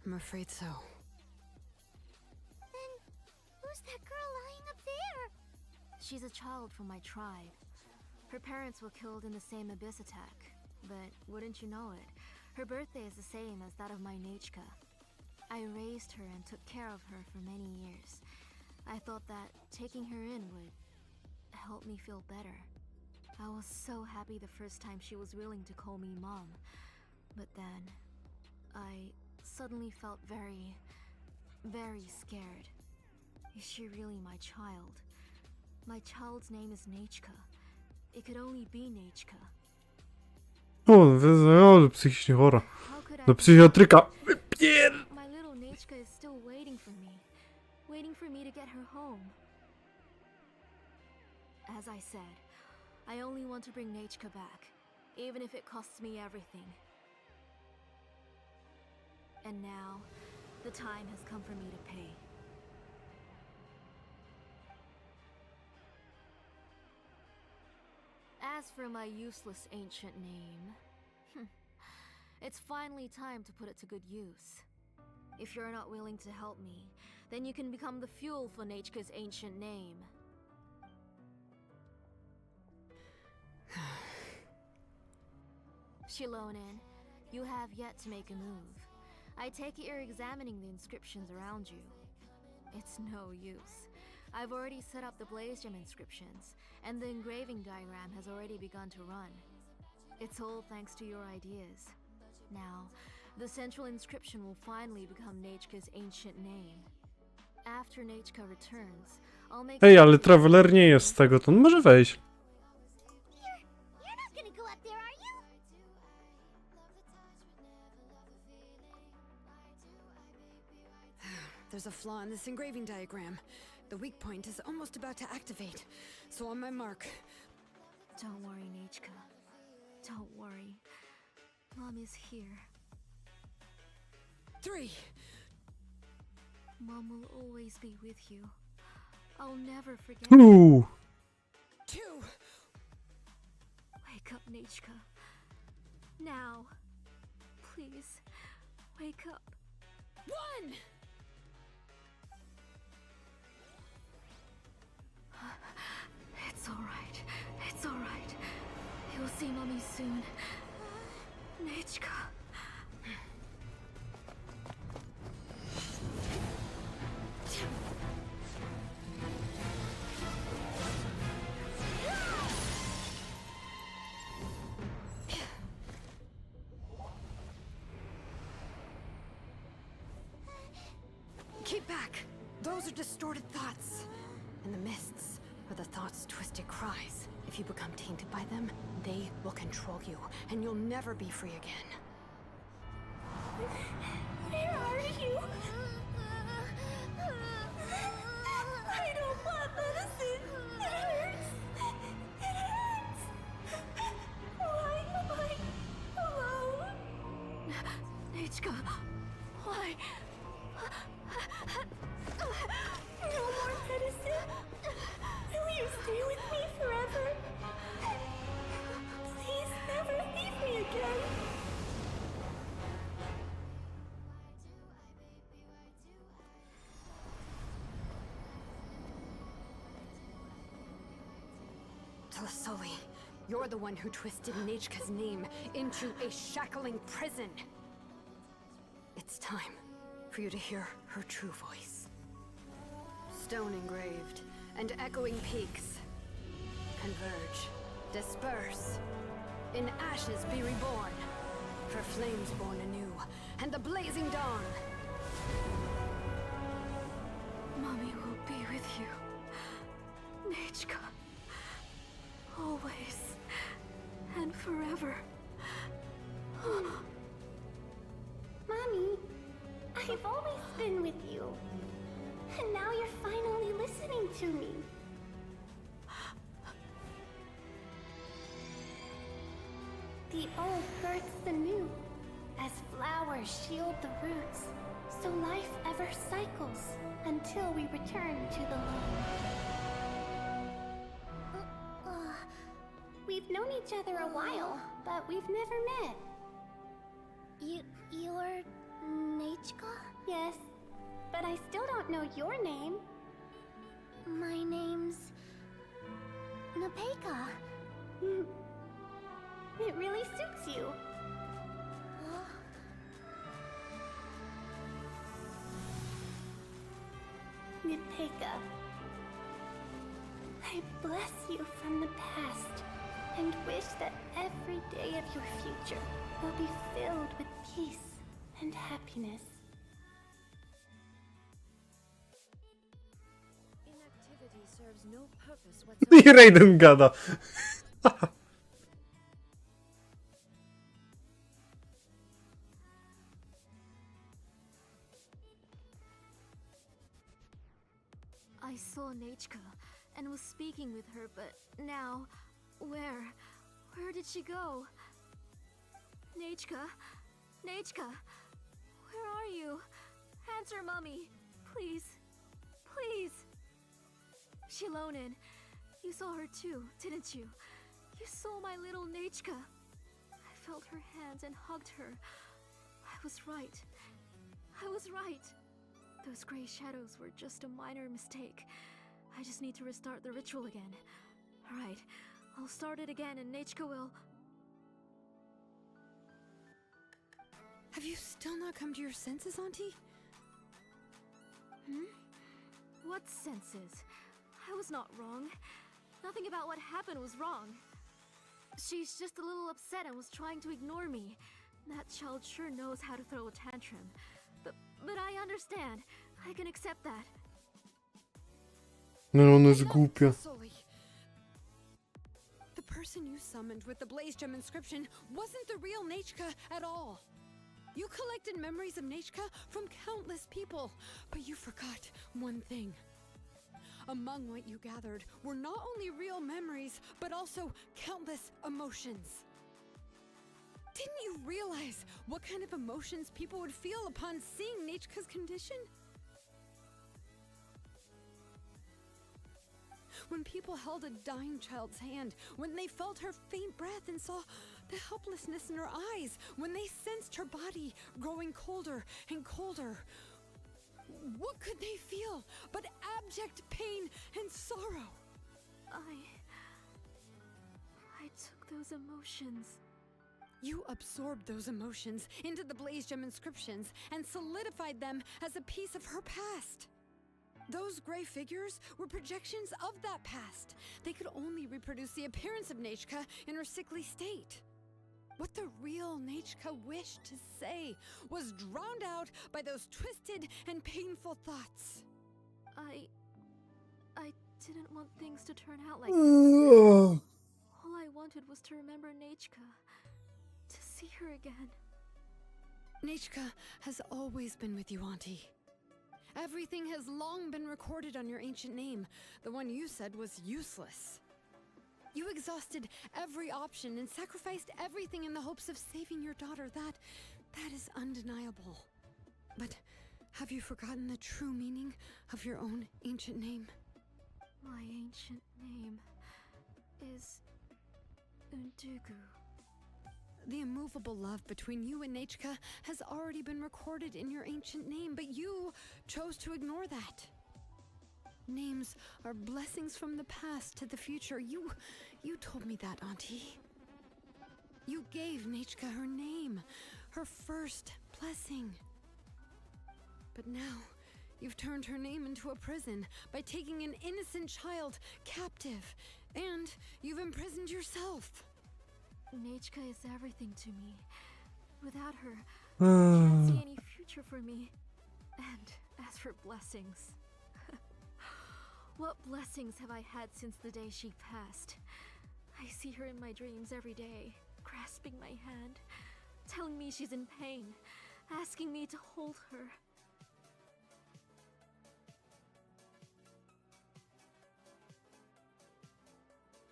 I'm afraid so. Then, who's that girl lying up there? She's a child from my tribe. Her parents were killed in the same abyss attack. But wouldn't you know it, her birthday is the same as that of my Nechka. I raised her and took care of her for many years. I thought that taking her in would help me feel better. I was so happy the first time she was willing to call me Mom. But then, I suddenly felt very scared. Is she really my child? My child's name is Nechka. It could only be Nechka. O, psychicznie chora. How could I Do psychiatryka. My little Nechka is still waiting for me to get her home. As I said, I only want to bring Nechka back, even if it costs me everything. And now, the time has come for me to pay. As for my useless ancient name, it's finally time to put it to good use. If you're not willing to help me, then you can become the fuel for Nechka's ancient name. Xilonen, you have yet to make a move. I take it you're examining the inscriptions around you. It's no use. I've already set up the Blaze Gem inscriptions, and the engraving diagram has already begun to run. It's all thanks to your ideas. Now, the central inscription will finally become Nechka's ancient name. After Nechka returns, I'll make... Ej, ale Traveler nie jest z tego, to on może wejść. You're not gonna go up there, are you? There's a flaw in this engraving diagram. The weak point is almost about to activate. So on my mark. Don't worry, Nechka. Don't worry. Mom is here. 3. Mom will always be with you. I'll never forget. 2. 2. Wake up, Nechka. Now. Please, wake up. 1. It's alright. It's alright. You'll see Mommy soon. Nechka. Keep back. Those are distorted thoughts. In the mists are the thoughts' twisted cries. If you become tainted by them, they will control you, and you'll never be free again. Where are you? I don't want medicine. It hurts. It hurts. Why am I alone? Nechka, why? Tlasoli, you're the one who twisted Nechka's name into a shackling prison. It's time for you to hear her true voice. Stone engraved and echoing peaks converge, disperse. In ashes be reborn, for flames born anew, and the blazing dawn. Mommy will be with you, Nechka. Always and forever. Mommy, I've always been with you. And now you're finally listening to me. The old births the new, as flowers shield the roots, so life ever cycles until we return to the loam. We've known each other a while, but we've never met. You're Nechka? Yes, but I still don't know your name. My name's Nepeka. It really suits you. Nepeka, I bless you from the past and wish that every day of your future will be filled with peace and happiness. Inactivity serves no purpose whatsoever. I Raiden gada. I saw Nechka and was speaking with her, but now, where did she go? Nechka? Nechka? Where are you? Answer, Mummy! Please. Please! Xilonen, you saw her too, didn't you? You saw my little Nechka. I felt her hands and hugged her. I was right. I was right. Those gray shadows were just a minor mistake. I just need to restart the ritual again. Alright, I'll start it again and Nechka will... Have you still not come to your senses, Auntie? What senses? I was not wrong. Nothing about what happened was wrong. She's just a little upset and was trying to ignore me. That child sure knows how to throw a tantrum. But I understand. I can accept that. No, ona jest głupia. Sully. The person you summoned with the Blaze Gem inscription wasn't the real Nechka at all. You collected memories of Nechka from countless people, but you forgot one thing. Among what you gathered were not only real memories, but also countless emotions. Didn't you realize what kind of emotions people would feel upon seeing Nechka's condition? When people held a dying child's hand, when they felt her faint breath and saw the helplessness in her eyes, when they sensed her body growing colder and colder, what could they feel but abject pain and sorrow? I took those emotions. You absorbed those emotions into the Blaze Gem inscriptions and solidified them as a piece of her past. Those gray figures were projections of that past. They could only reproduce the appearance of Nechka in her sickly state. What the real Nechka wished to say was drowned out by those twisted and painful thoughts. I didn't want things to turn out like this. All I wanted was to remember Nechka. To see her again. Nechka has always been with you, Auntie. Everything has long been recorded on your ancient name, the one you said was useless. You exhausted every option and sacrificed everything in the hopes of saving your daughter. That is undeniable. But have you forgotten the true meaning of your own ancient name? My ancient name is Undugu. The immovable love between you and Nechka has already been recorded in your ancient name, but you chose to ignore that. Names are blessings from the past to the future. You told me that, Auntie. You gave Nechka her name, her first blessing. But now, you've turned her name into a prison by taking an innocent child captive, and you've imprisoned yourself. Nechka is everything to me. Without her, I can't see any future for me. And as for blessings, what blessings have I had since the day she passed? I see her in my dreams every day, grasping my hand, telling me she's in pain, asking me to hold her.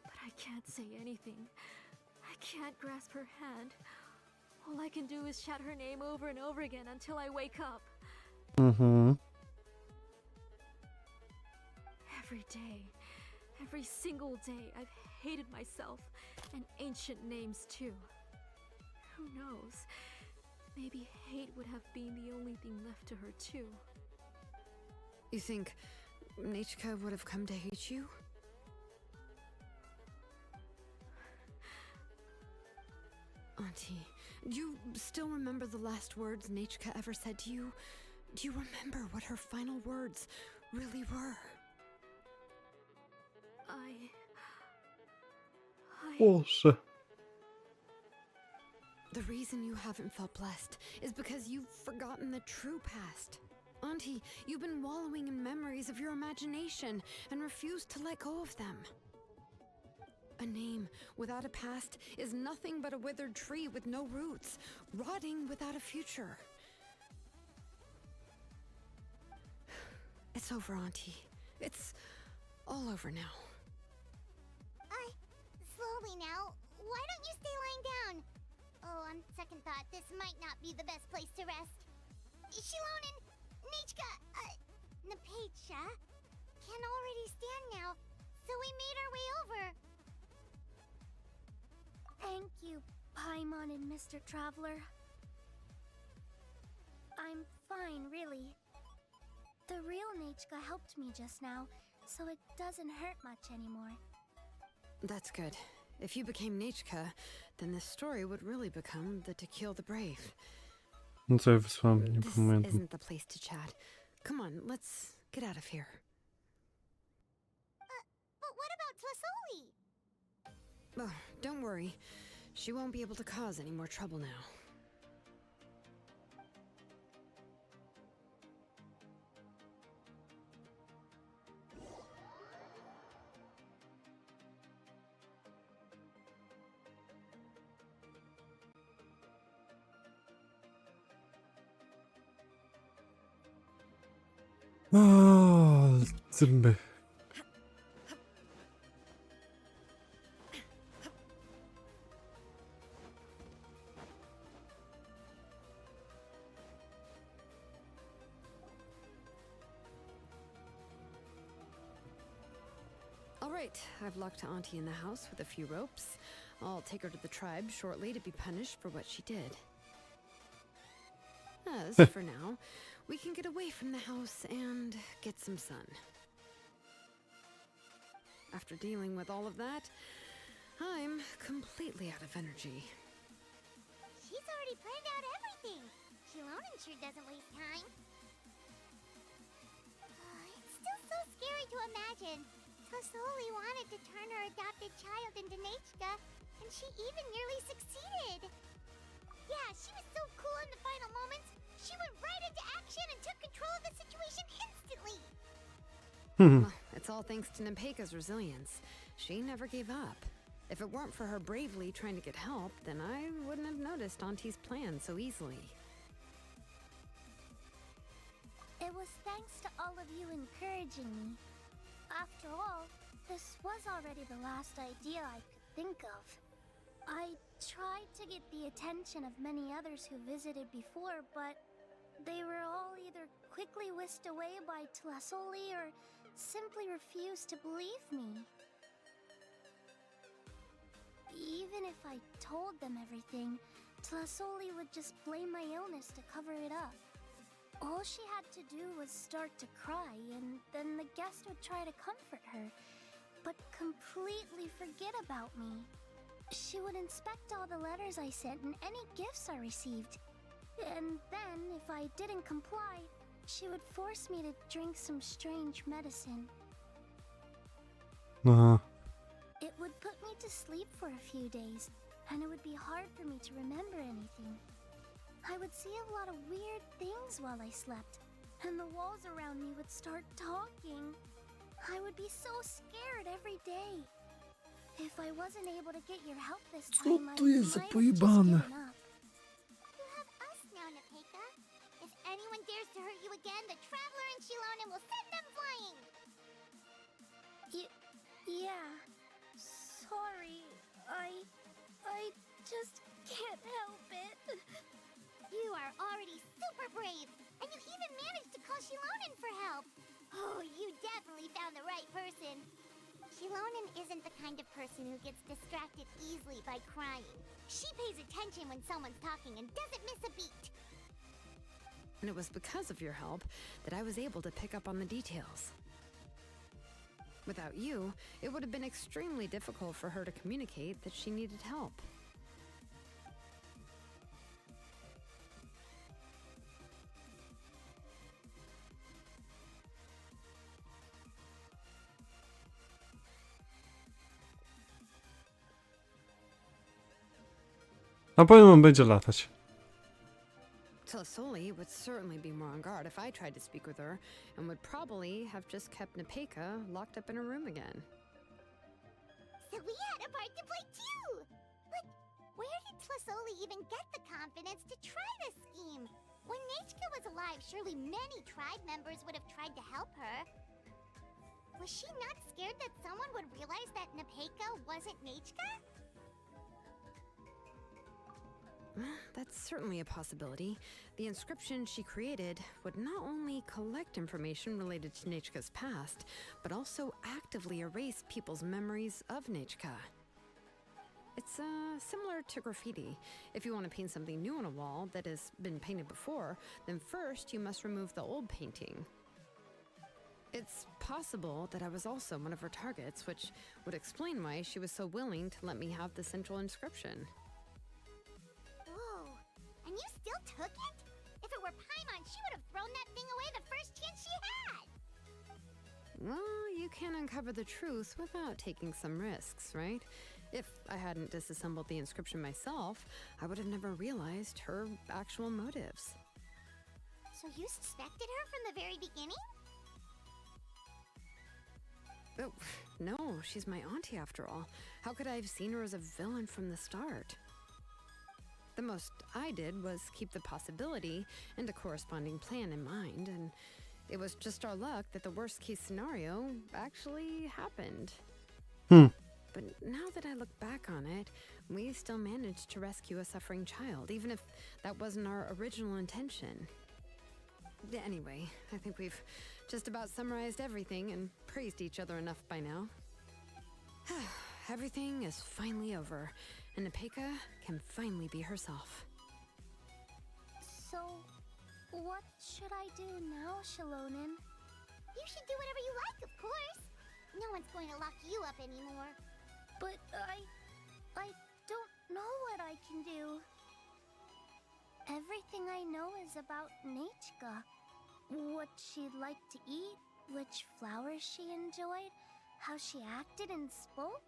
But I can't say anything. I can't grasp her hand. All I can do is shout her name over and over again until I wake up. Every day, every single day, I've hated myself, and ancient names too. Who knows? Maybe hate would have been the only thing left to her too. You think Nechka would have come to hate you? Auntie, do you still remember the last words Nechka ever said to you? Do you remember what her final words really were? Boże. The reason you haven't felt blessed is because you've forgotten the true past. Auntie, you've been wallowing in memories of your imagination and refused to let go of them. A name without a past is nothing but a withered tree with no roots, rotting without a future. It's over, Auntie. It's all over now. Slowly now. Why don't you stay lying down? Oh, on second thought, this might not be the best place to rest. Xilonen, Nechka, Napecha can already stand now, so we made our way over. Thank you, Paimon and Mr. Traveler. I'm fine, really. The real Nechka helped me just now, so it doesn't hurt much anymore. That's good. If you became Nechka, then this story would really become the To Kill the Brave. No co ja wysłałem, nie This pamiętam. isn't the place to chat. Come on, let's get out of here. But what about Tlasoli? Oh, don't worry. She won't be able to cause any more trouble now. Zęby. All right, I've locked Auntie in the house with a few ropes. I'll take her to the tribe shortly to be punished for what she did. As for now, we can get away from the house and get some sun. After dealing with all of that, I'm completely out of energy. She's already planned out everything. Xilonen sure doesn't waste time. It's still so scary to imagine. Tlasoli wanted to turn her adopted child into Nechka, and she even nearly succeeded. Yeah, she was so cool in the final moments. She went right into action and took control of the situation instantly. Well, it's all thanks to Nepeka's resilience. She never gave up. If it weren't for her bravely trying to get help, then I wouldn't have noticed Auntie's plan so easily. It was thanks to all of you encouraging me. After all, this was already the last idea I could think of. I tried to get the attention of many others who visited before, but they were all either quickly whisked away by Tlasoli or simply refused to believe me. Even if I told them everything, Tlasoli would just blame my illness to cover it up. All she had to do was start to cry, and then the guest would try to comfort her, but completely forget about me. She would inspect all the letters I sent and any gifts I received. And then, if I didn't comply, she would force me to drink some strange medicine. Aha. It would put me to sleep for a few days, and it would be hard for me to remember anything. I would see a lot of weird things while I slept, and the walls around me would start talking. I would be so scared every day. If I wasn't able to get your help this Co time, I to jest za might have just pojebane? given up. You have us now, Napeka. If anyone dares to hurt you again, the Traveler and Xilonen will send them flying! Yeah. Sorry. I just can't help it. You are already super brave, and you even managed to call Xilonen for help. Oh, you definitely found the right person. Xilonen isn't the kind of person who gets distracted easily by crying. She pays attention when someone's talking and doesn't miss a beat. And it was because of your help that I was able to pick up on the details. Without you, it would have been extremely difficult for her to communicate that she needed help. A powiem, on będzie latać. Tlisoli would certainly be more on guard if I tried to speak with her, and would probably have just kept Napeka locked up in her room again. So we had a part to play too! But where did Tlisoli even get the confidence to try this scheme? When Nechka was alive, surely many tribe members would have tried to help her. Was she not scared that someone would realize that Napeka wasn't Nechka? That's certainly a possibility. The inscription she created would not only collect information related to Nechka's past, but also actively erase people's memories of Nechka. It's similar to graffiti. If you want to paint something new on a wall that has been painted before, then first you must remove the old painting. It's possible that I was also one of her targets, which would explain why she was so willing to let me have the central inscription. Whoa, and you still took it? If it were Paimon, she would have thrown that thing away the first chance she had! Well, you can't uncover the truth without taking some risks, right? If I hadn't disassembled the inscription myself, I would have never realized her actual motives. So you suspected her from the very beginning? Oh, no, she's my auntie after all. How could I have seen her as a villain from the start? The most I did was keep the possibility and a corresponding plan in mind, and it was just our luck that the worst case scenario actually happened. But now that I look back on it, we still managed to rescue a suffering child, even if that wasn't our original intention. Anyway, I think we've just about summarized everything and praised each other enough by now. Everything is finally over, and Napeka can finally be herself. So, what should I do now, Xilonen? You should do whatever you like, of course. No one's going to lock you up anymore. But I don't know what I can do. Everything I know is about Nechka. What she'd like to eat, which flowers she enjoyed, how she acted and spoke.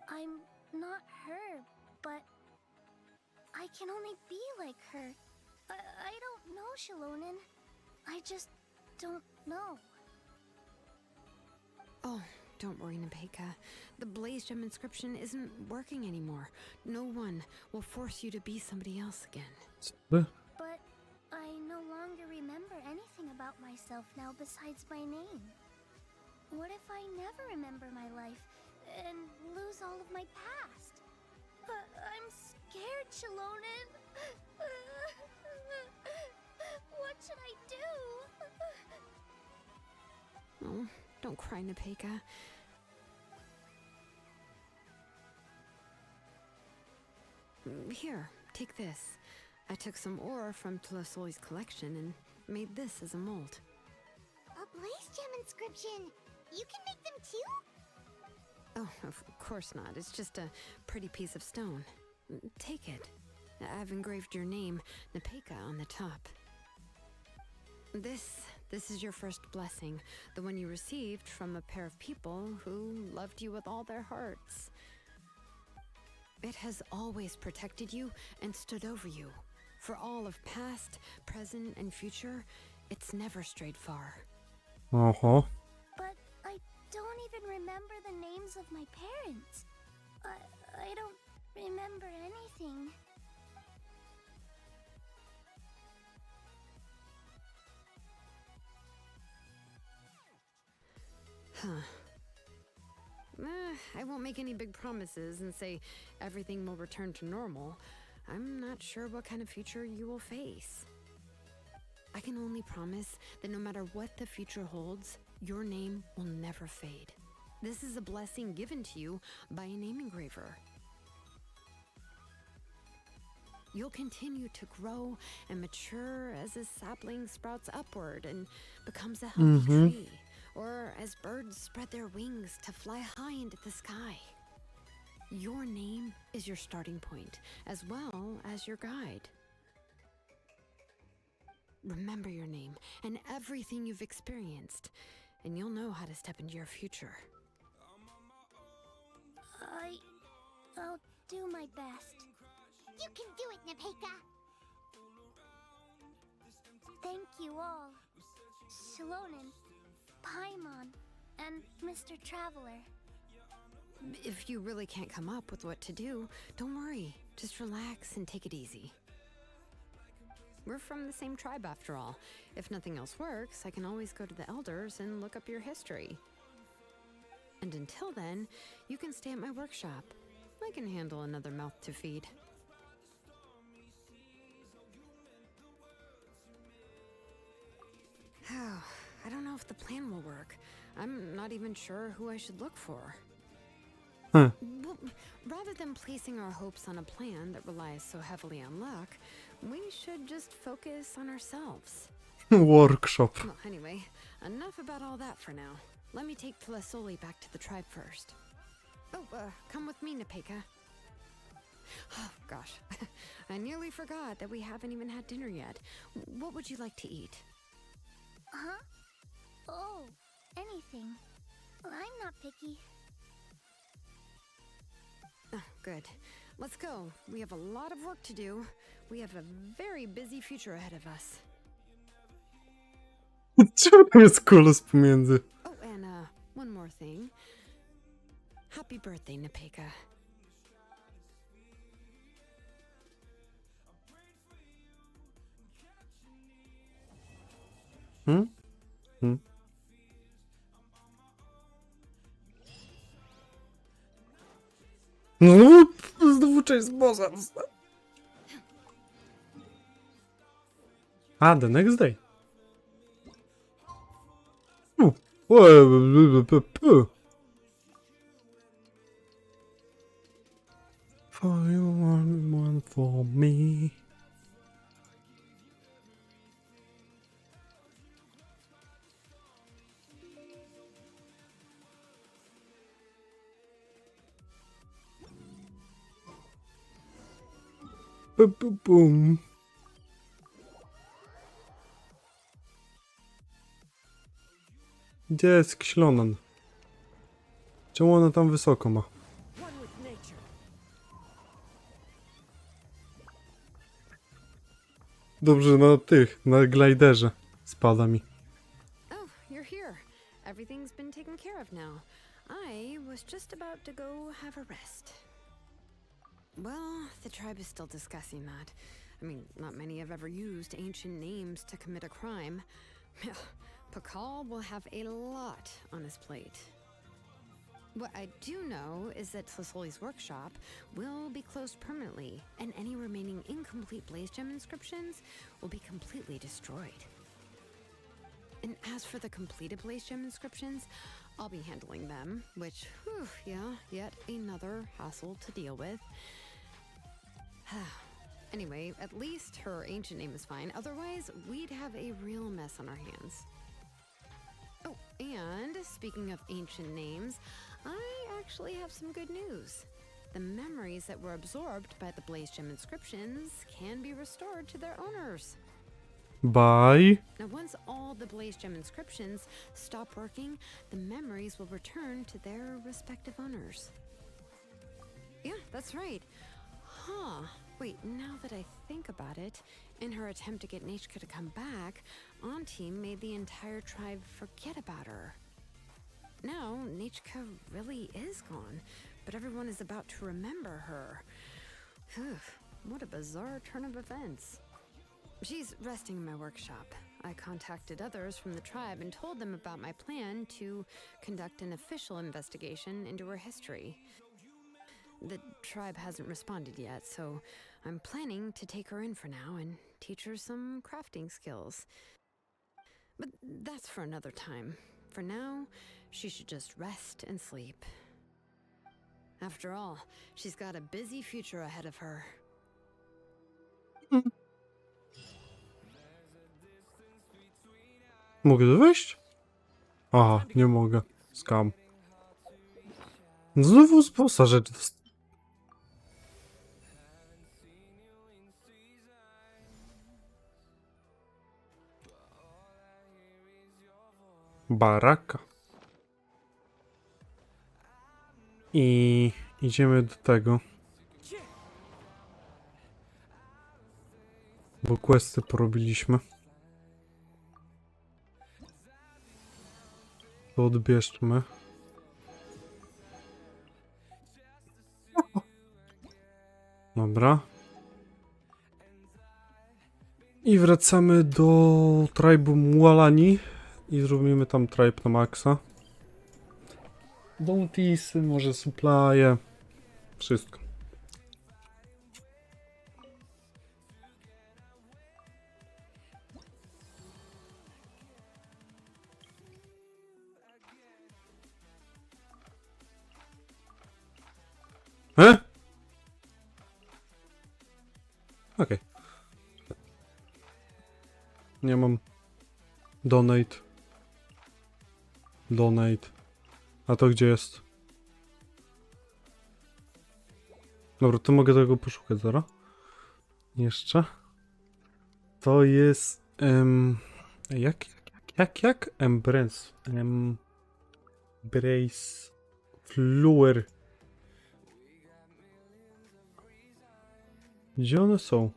I'm not her, but I can only be like her. I don't know, Xilonen. I just don't know. Oh, don't worry, Napeka. The Blaze Gem inscription isn't working anymore. No one will force you to be somebody else again. But I no longer remember anything about myself now besides my name. What if I never remember my life and lose all of my past? I'm scared, Xilonen. What should I do? Oh, don't cry, Napeka. Here, take this. I took some ore from Tlasoli's collection and made this as a mold. A blaze gem inscription. You can make them too? Oh, of course not. It's just a pretty piece of stone. Take it. I've engraved your name, Nepeka, on the top. This is your first blessing, the one you received from a pair of people who loved you with all their hearts. It has always protected you and stood over you. For all of past, present, and future, it's never strayed far. Oho. But I don't even remember the names of my parents. I don't remember anything. I won't make any big promises and say everything will return to normal. I'm not sure what kind of future you will face. I can only promise that no matter what the future holds, your name will never fade. This is a blessing given to you by a name engraver. You'll continue to grow and mature as a sapling sprouts upward and becomes a healthy tree, or as birds spread their wings to fly high into the sky. Your name is your starting point, as well as your guide. Remember your name and everything you've experienced, and you'll know how to step into your future. I'll do my best. You can do it, Nepeka. Thank you all. Xilonen, Paimon, and Mr. Traveler. If you really can't come up with what to do, don't worry. Just relax and take it easy. We're from the same tribe after all. If nothing else works, I can always go to the elders and look up your history. And until then, you can stay at my workshop. I can handle another mouth to feed. I don't know if the plan will work. I'm not even sure who I should look for. Well, rather than placing our hopes on a plan that relies so heavily on luck, we should just focus on ourselves. Workshop. Well, anyway, enough about all that for now. Let me take Tlasoli back to the tribe first. Oh, come with me, Nepeka. Oh, gosh. I nearly forgot that we haven't even had dinner yet. What would you like to eat? Huh? Oh, anything. I'm not picky. Oh, good. Let's go. We have a lot of work to do. We have a very busy future ahead of us. Czemu tam jest kolos pomiędzy? Oh, and one more thing. Happy birthday, Nepeka. No, znowu część z bossa. A, the next day. For you, one for me. Boom, boom, boom. Gdzie jest Xilonen? Czemu ona tam wysoko ma? Dobrze, na glajderze spada mi. Oh, you're here. Everything's been taken care of now. I was just about to go have a rest. Well, the tribe is still discussing that. I mean, not many have ever used ancient names to commit a crime. Pakal will have a lot on his plate. What I do know is that Tlasoli's workshop will be closed permanently, and any remaining incomplete blaze gem inscriptions will be completely destroyed. And as for the completed blaze gem inscriptions, I'll be handling them, which, yet another hassle to deal with. Anyway, at least her ancient name is fine. Otherwise, we'd have a real mess on our hands. Oh, and speaking of ancient names, I actually have some good news. The memories that were absorbed by the Blaze Gem inscriptions can be restored to their owners. Bye. Now, once all the Blaze Gem inscriptions stop working, the memories will return to their respective owners. Yeah, that's right. Huh. Wait, now that I think about it, in her attempt to get Nechka to come back, Auntie made the entire tribe forget about her. Now, Nechka really is gone, but everyone is about to remember her. Phew, what a bizarre turn of events. She's resting in my workshop. I contacted others from the tribe and told them about my plan to conduct an official investigation into her history. The tribe hasn't responded yet, so I'm planning to take her in for now and teach her some crafting skills. But that's for another time. For now, she should just rest and sleep. After all, she's got a busy future ahead of her. Mogę tu wejść? Aha, nie mogę. Skam. Znowu z bossa rzecz baraka. I idziemy do tego. Bo questy porobiliśmy. To odbierzmy. Dobra. I wracamy do tribu Mualani. I zrobimy tam tribe na maksa. Bountiesy, może supply'e. Wszystko. Okej. Nie mam. Donate. Donate. A to gdzie jest? Dobra, to mogę tego poszukać zaraz. Jeszcze. To jest... Jak? Embrace. Embrace. Fluer. Gdzie one są?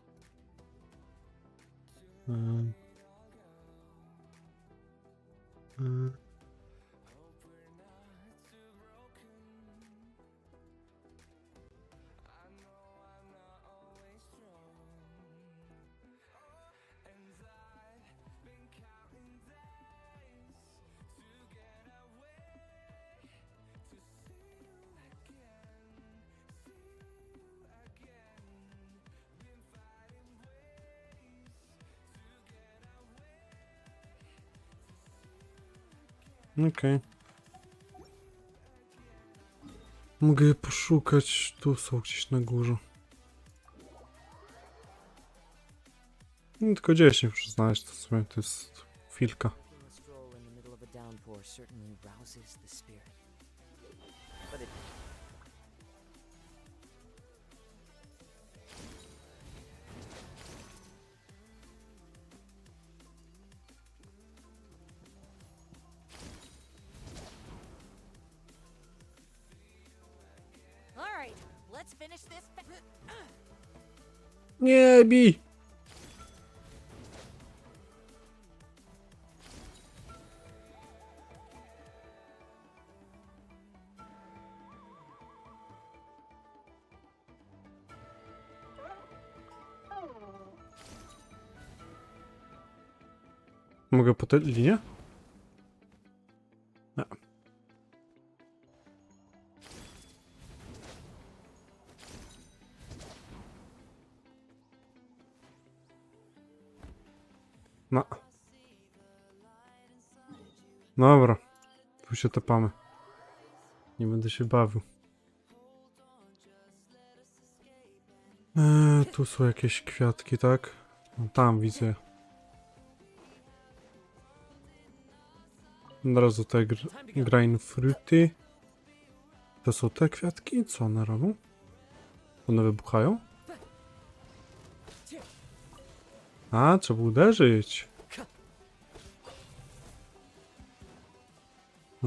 Okej. Mogę je poszukać. Tu są gdzieś na górze. Tylko 10 muszę znaleźć, to sobie to jest chwilka. Nie bij! Mogę po tej linie? Nie. No. Dobra. Tu się tepamy. Nie będę się bawił. Tu są jakieś kwiatki, tak? No, tam widzę. Od razu te grain fruity. To są te kwiatki? Co one robią? One wybuchają? A, trzeba uderzyć.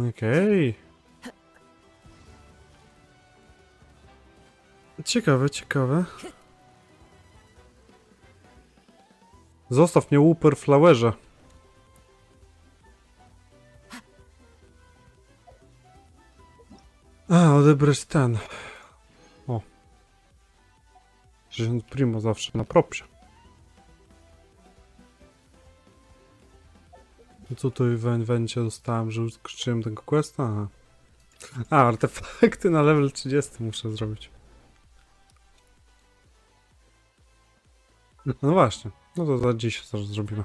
Okej. Ciekawe, ciekawe. Zostaw mnie, Whooper Flowerze. A, odebrać ten. O. 60 primo zawsze na propsie. I co tu w evencie dostałem, że uskoczyłem tego questa? Aha. A, artefakty na level 30 muszę zrobić. No właśnie. No to za dziś zaraz zrobimy.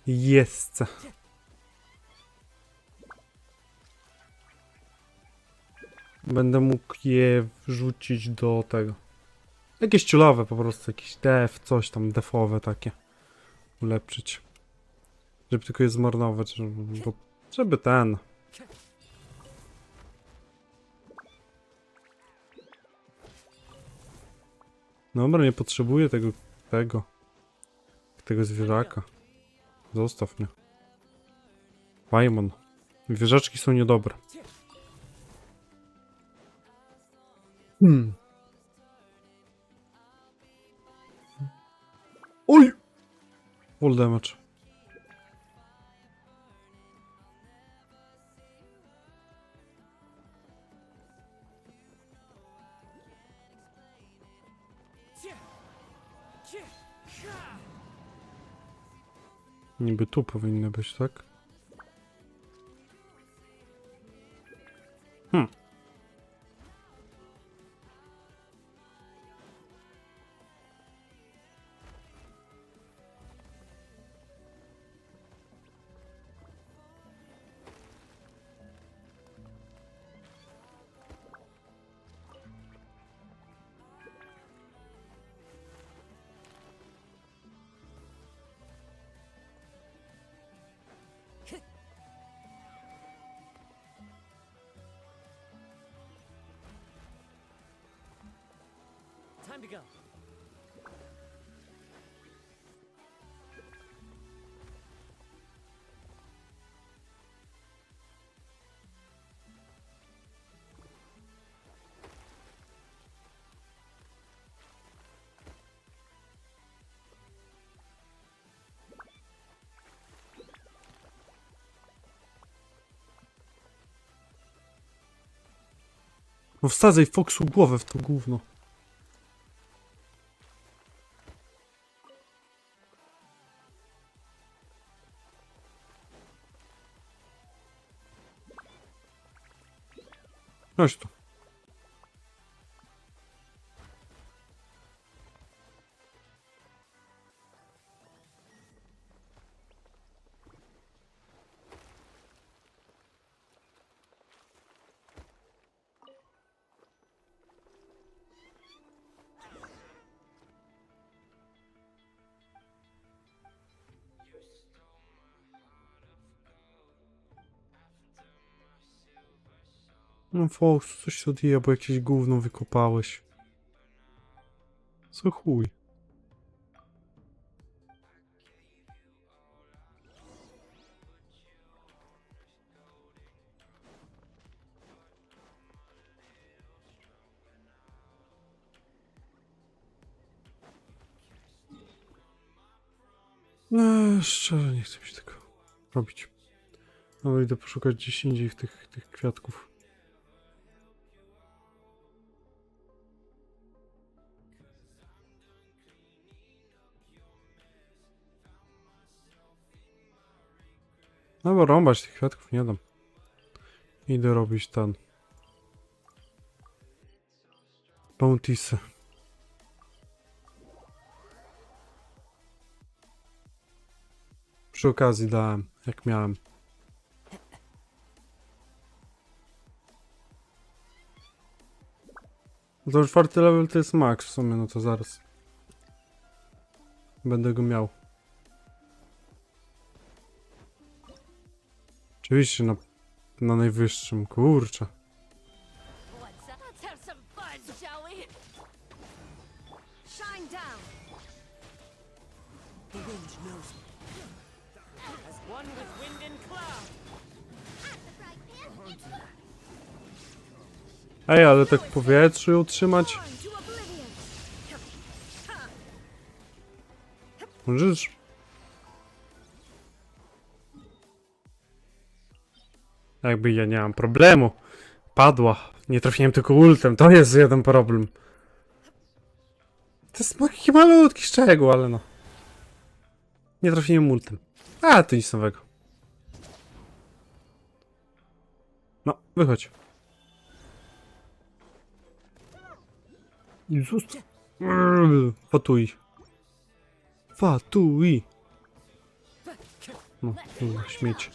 Jest. Będę mógł je wrzucić do tego. Jakieś ciulowe po prostu, jakiś def, coś tam defowe takie. Ulepszyć. Żeby tylko je zmarnować, żeby ten. Dobra, nie potrzebuję tego zwierzaka. Zostaw mnie. Paimon. Zwierzaczki są niedobre. Oj! Full damage. Niby tu powinny być, tak? Time to go. No wsadzaj Foxu głowę w to gówno. Chodź tu. No Fox, coś się odjeba, bo jakieś gówno wykopałeś. Co chuj. No, szczerze nie chcę mi się tego robić. No idę poszukać gdzieś indziej tych kwiatków. No bo rąbać tych kwiatków nie dam. Idę robić ten. Bountiesy. Przy okazji dałem, jak miałem. No to 4. level to jest max w sumie, no to zaraz. Będę go miał. Oczywiście na najwyższym, kurczę. What's up? Let's have some fun, shall we? Shine down! The wind knows me. As one with wind and cloud. Ej, ale tak w powietrzu utrzymać? On to oblivion! Możesz? Jakby ja nie mam problemu. Padła. Nie trafiłem tylko ultem. To jest jeden problem. To jest taki malutki szczegół, ale no. Nie trafiłem ultem. A, to nic nowego. No, wychodź. Jezus. Fatuj. Fatuj. No, śmieć.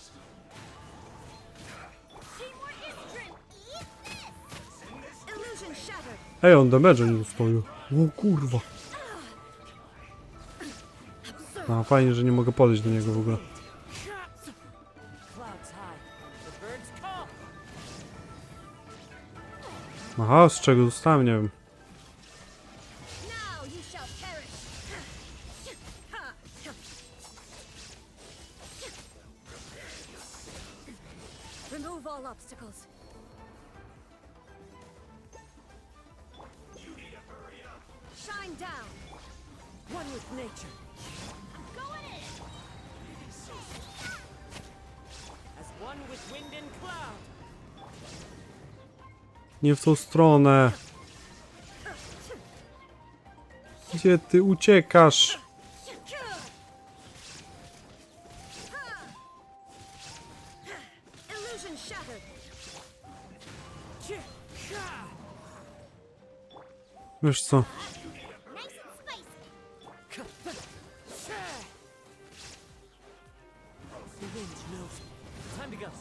Illusion shattered! Ej, on damage nie dostaje. O kurwa. A, fajnie, że nie mogę podejść do niego w ogóle. Clouds high. The birds call. Aha, z czego dostałem, nie wiem. Now you shall perish! Remove all obstacles. Shine down! One with nature. As one with wind and cloud. Nie w tą stronę. Gdzie ty uciekasz? Illusion shattered! Wiesz co? Nice and spicy. The wind knows me. Time to go.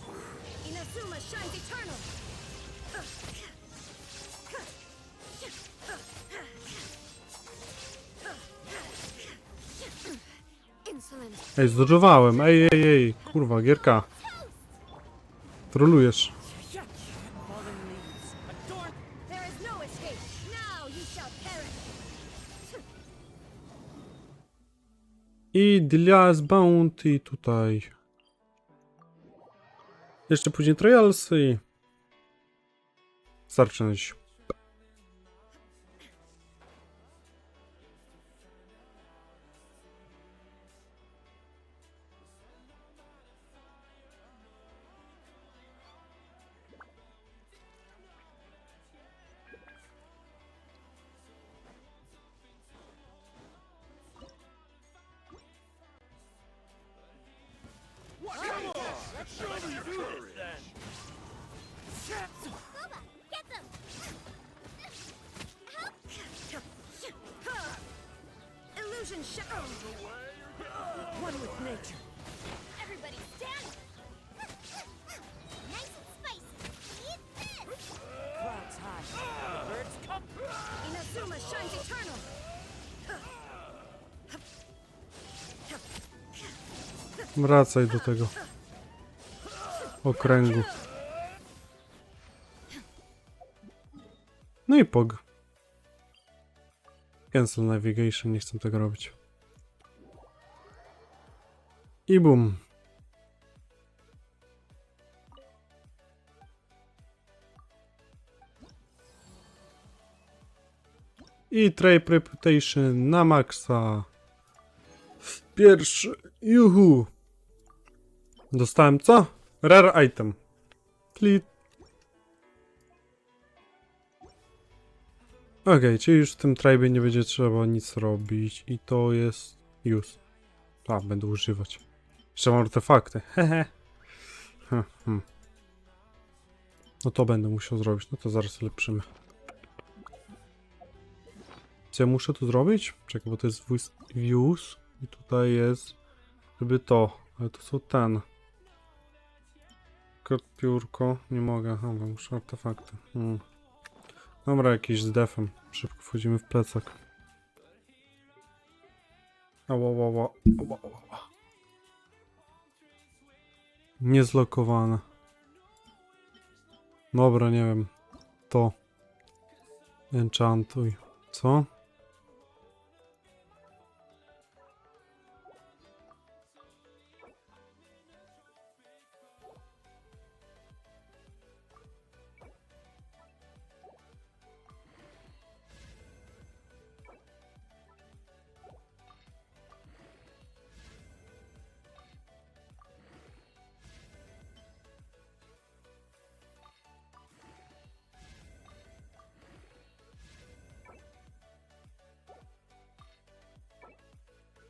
Inazuma shines eternal! Insolent! Ej, zdodżowałem. Ej. Kurwa, gierka. Trolujesz. Fallen leaves. Adorn. There is no escape! Now you shall perish! I dla z Bounty tutaj. Jeszcze później Trialsy i... Starczy na dziś. Bubba, get them! Illusion shattered! One with nature. Everybody stand! Nice and spicy. Eat this! Clouds high. The birds come. Inazuma shines eternal! Wracaj do tego okręgu. No i pog. Cancel navigation, nie chcę tego robić. I boom. I Trade Reputation na maksa. Pierwszy. Juhu. Dostałem co? Rare item. Klik. Okej, czyli już w tym tribe nie będzie trzeba nic robić. I to jest... Use. A, będę używać. Jeszcze mam artefakty. Hehe. No to będę musiał zrobić. No to zaraz lepszymy. Co ja muszę tu zrobić? Czekaj, bo to jest views. I tutaj jest... Żeby to. Ale to są ten. Piórko. Nie mogę. Aha, bo muszę artefakty. Dobra, jakiś z defem. Szybko wchodzimy w plecak. Ała, ała, ała, ała, ała. Niezlokowane. Dobra, nie wiem. To. Enchantuj. Co?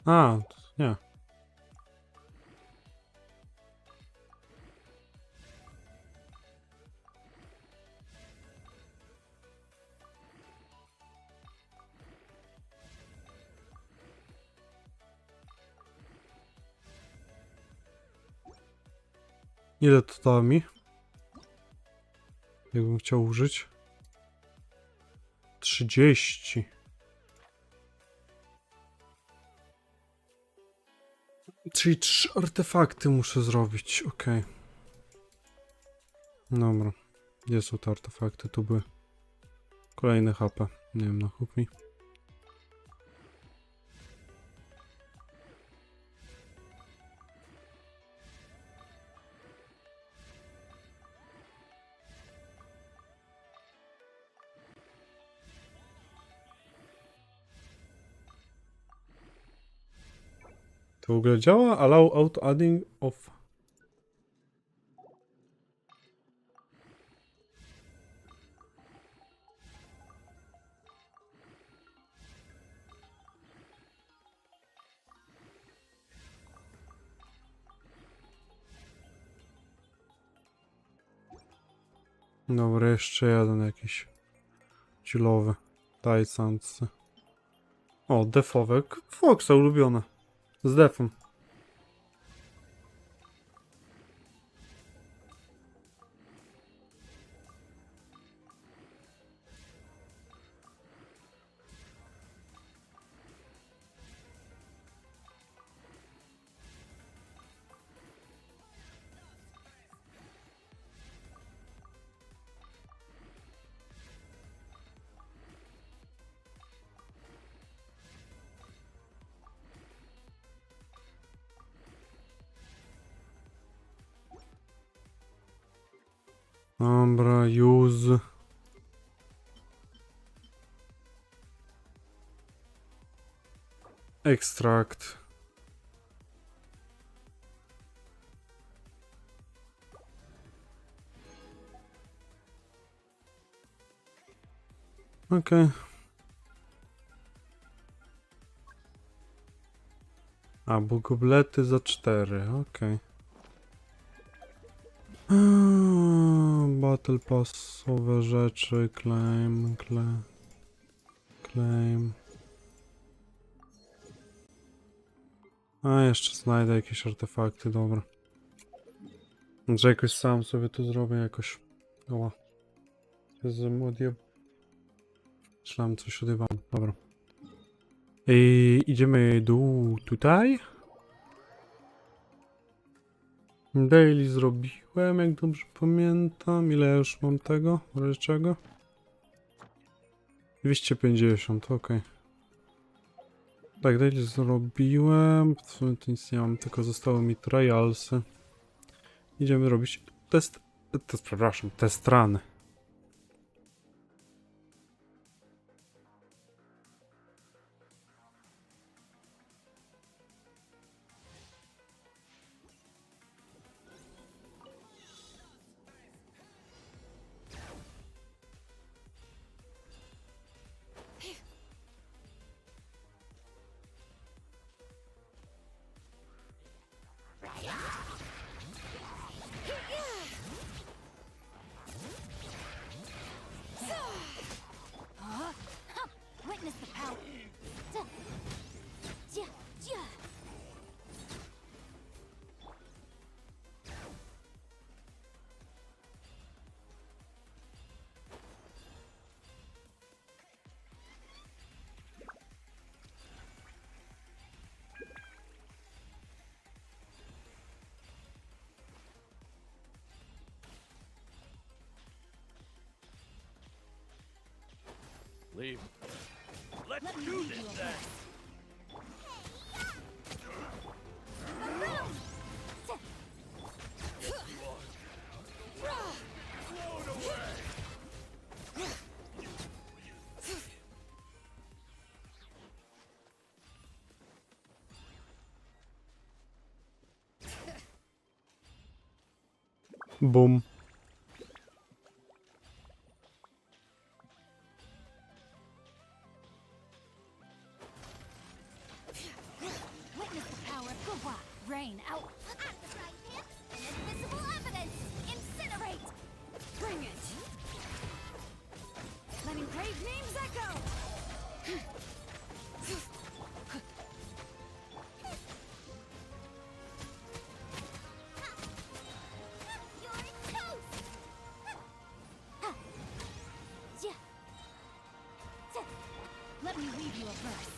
A, nie. Ile to da mi? Jakbym chciał użyć? 30. Czyli 3 artefakty muszę zrobić, okej. Dobra. Gdzie są te artefakty? Tu były. Kolejne HP. Nie wiem, no kup mi. To w ogóle działa? Allow auto adding of... Dobra, jeszcze jeden jakiś chillowy. Daj sance. O, defowek. Foxa ulubione. Z defem. Dobra, use. Extract. Okej. A, bo goblety za 4, okej. Battle passowe rzeczy, claim. A, jeszcze znajdę jakieś artefakty, dobra. Że jakoś sam sobie to zrobię jakoś. Oła. Jezu, odjeb... Myślałem, coś odjebam, dobra. I idziemy tutaj. Daily zrobiłem, jak dobrze pamiętam. Ile już mam tego? W czego? 250, ok. Tak, daily zrobiłem. W sumie to nic nie mam, tylko zostały mi trialsy. Idziemy robić test rany. Leave. Let's do this then. Bum. Witness the power of Gubwa. Rain out. At the frying pan, invisible evidence. Incinerate. Bring it. Letting brave names echo. You're toast. Let me weave you a verse.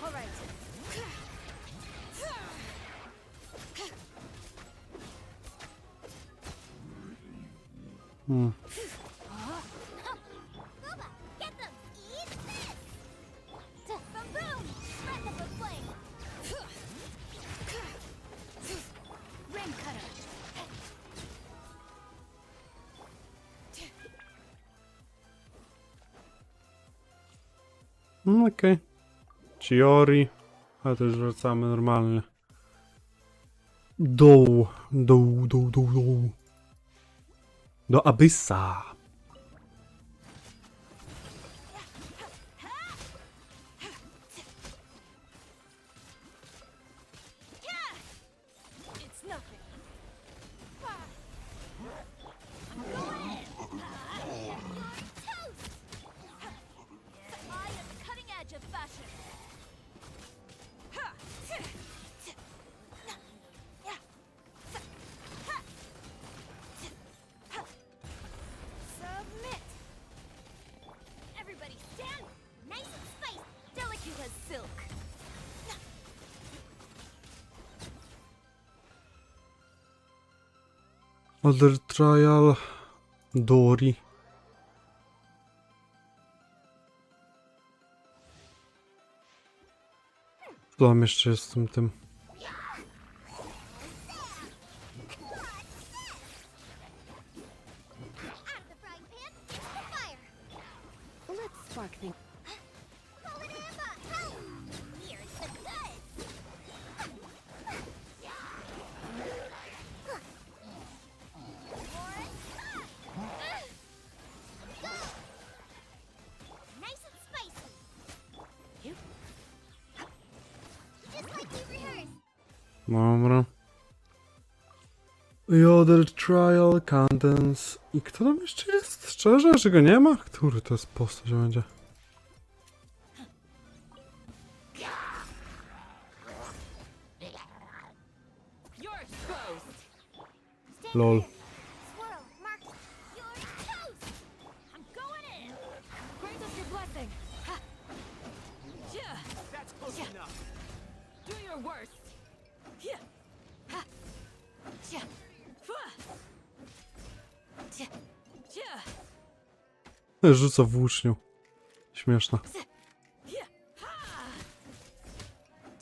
All right. Hmm. Booba, get them. Eat this. Boom. Breath of a flame. Rain cutter. Okej. Chiori. Ale to już wracamy normalnie. Dół. Do Abyssa. It's nothing. I am the cutting edge of fashion. Submit. Everybody stand. Nice and spiced. Delicate as silk. Other Trial. Dori. Co tam jeszcze jest z tym? At the frying pan, it's the fire. Let's spark things. Pull it in, but here's the goods. Nice and spicy. Just like we rehearsed. Dobra. Yodel Trial, Cadence. I kto tam jeszcze jest? Szczerze, że go nie ma? Który to jest postać będzie? You're exposed. Stand Lol. clear. Swirl, mark. You're toast. I'm going in. Grant us your blessing. Ha. Yeah. That's close enough. Do your worst. Yeah. Ha. Yeah. Fua. Yeah. Yeah. Rzuca włócznią. Śmieszna. Yeah. Ha.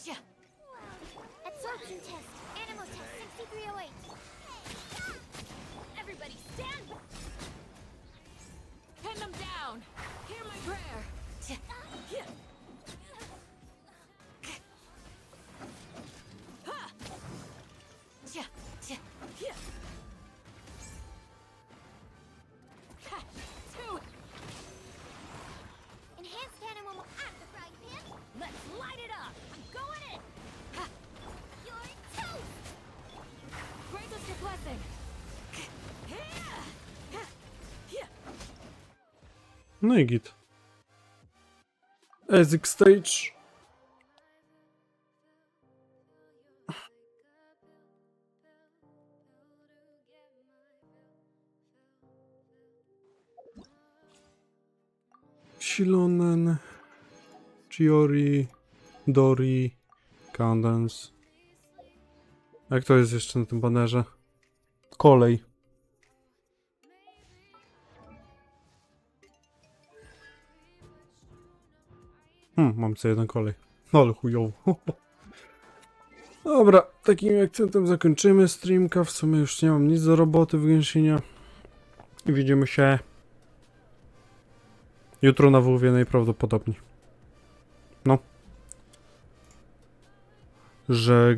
Yeah. Absorption test. Animal test 6308. Everybody stand. Pin them down. Hear my prayer. Yeah. Yeah. Ha. Yeah. Yeah. Yeah. Ha. Two. Enhanced animal at the frying pan. Let's light it up. I'm going in. Ha. You're toast. Grant us your blessing. Yeah. Yeah. No i git. Exit Stage. Xilonen. Chiori. Dori. Cadence. Jak to jest jeszcze na tym banerze? Kolej. Mam co jeden kolej. No ale chujowo. Dobra, takim akcentem zakończymy streamka. W sumie już nie mam nic do roboty w Genshinie. I widzimy się jutro na WoWie najprawdopodobniej. No. Żegnam.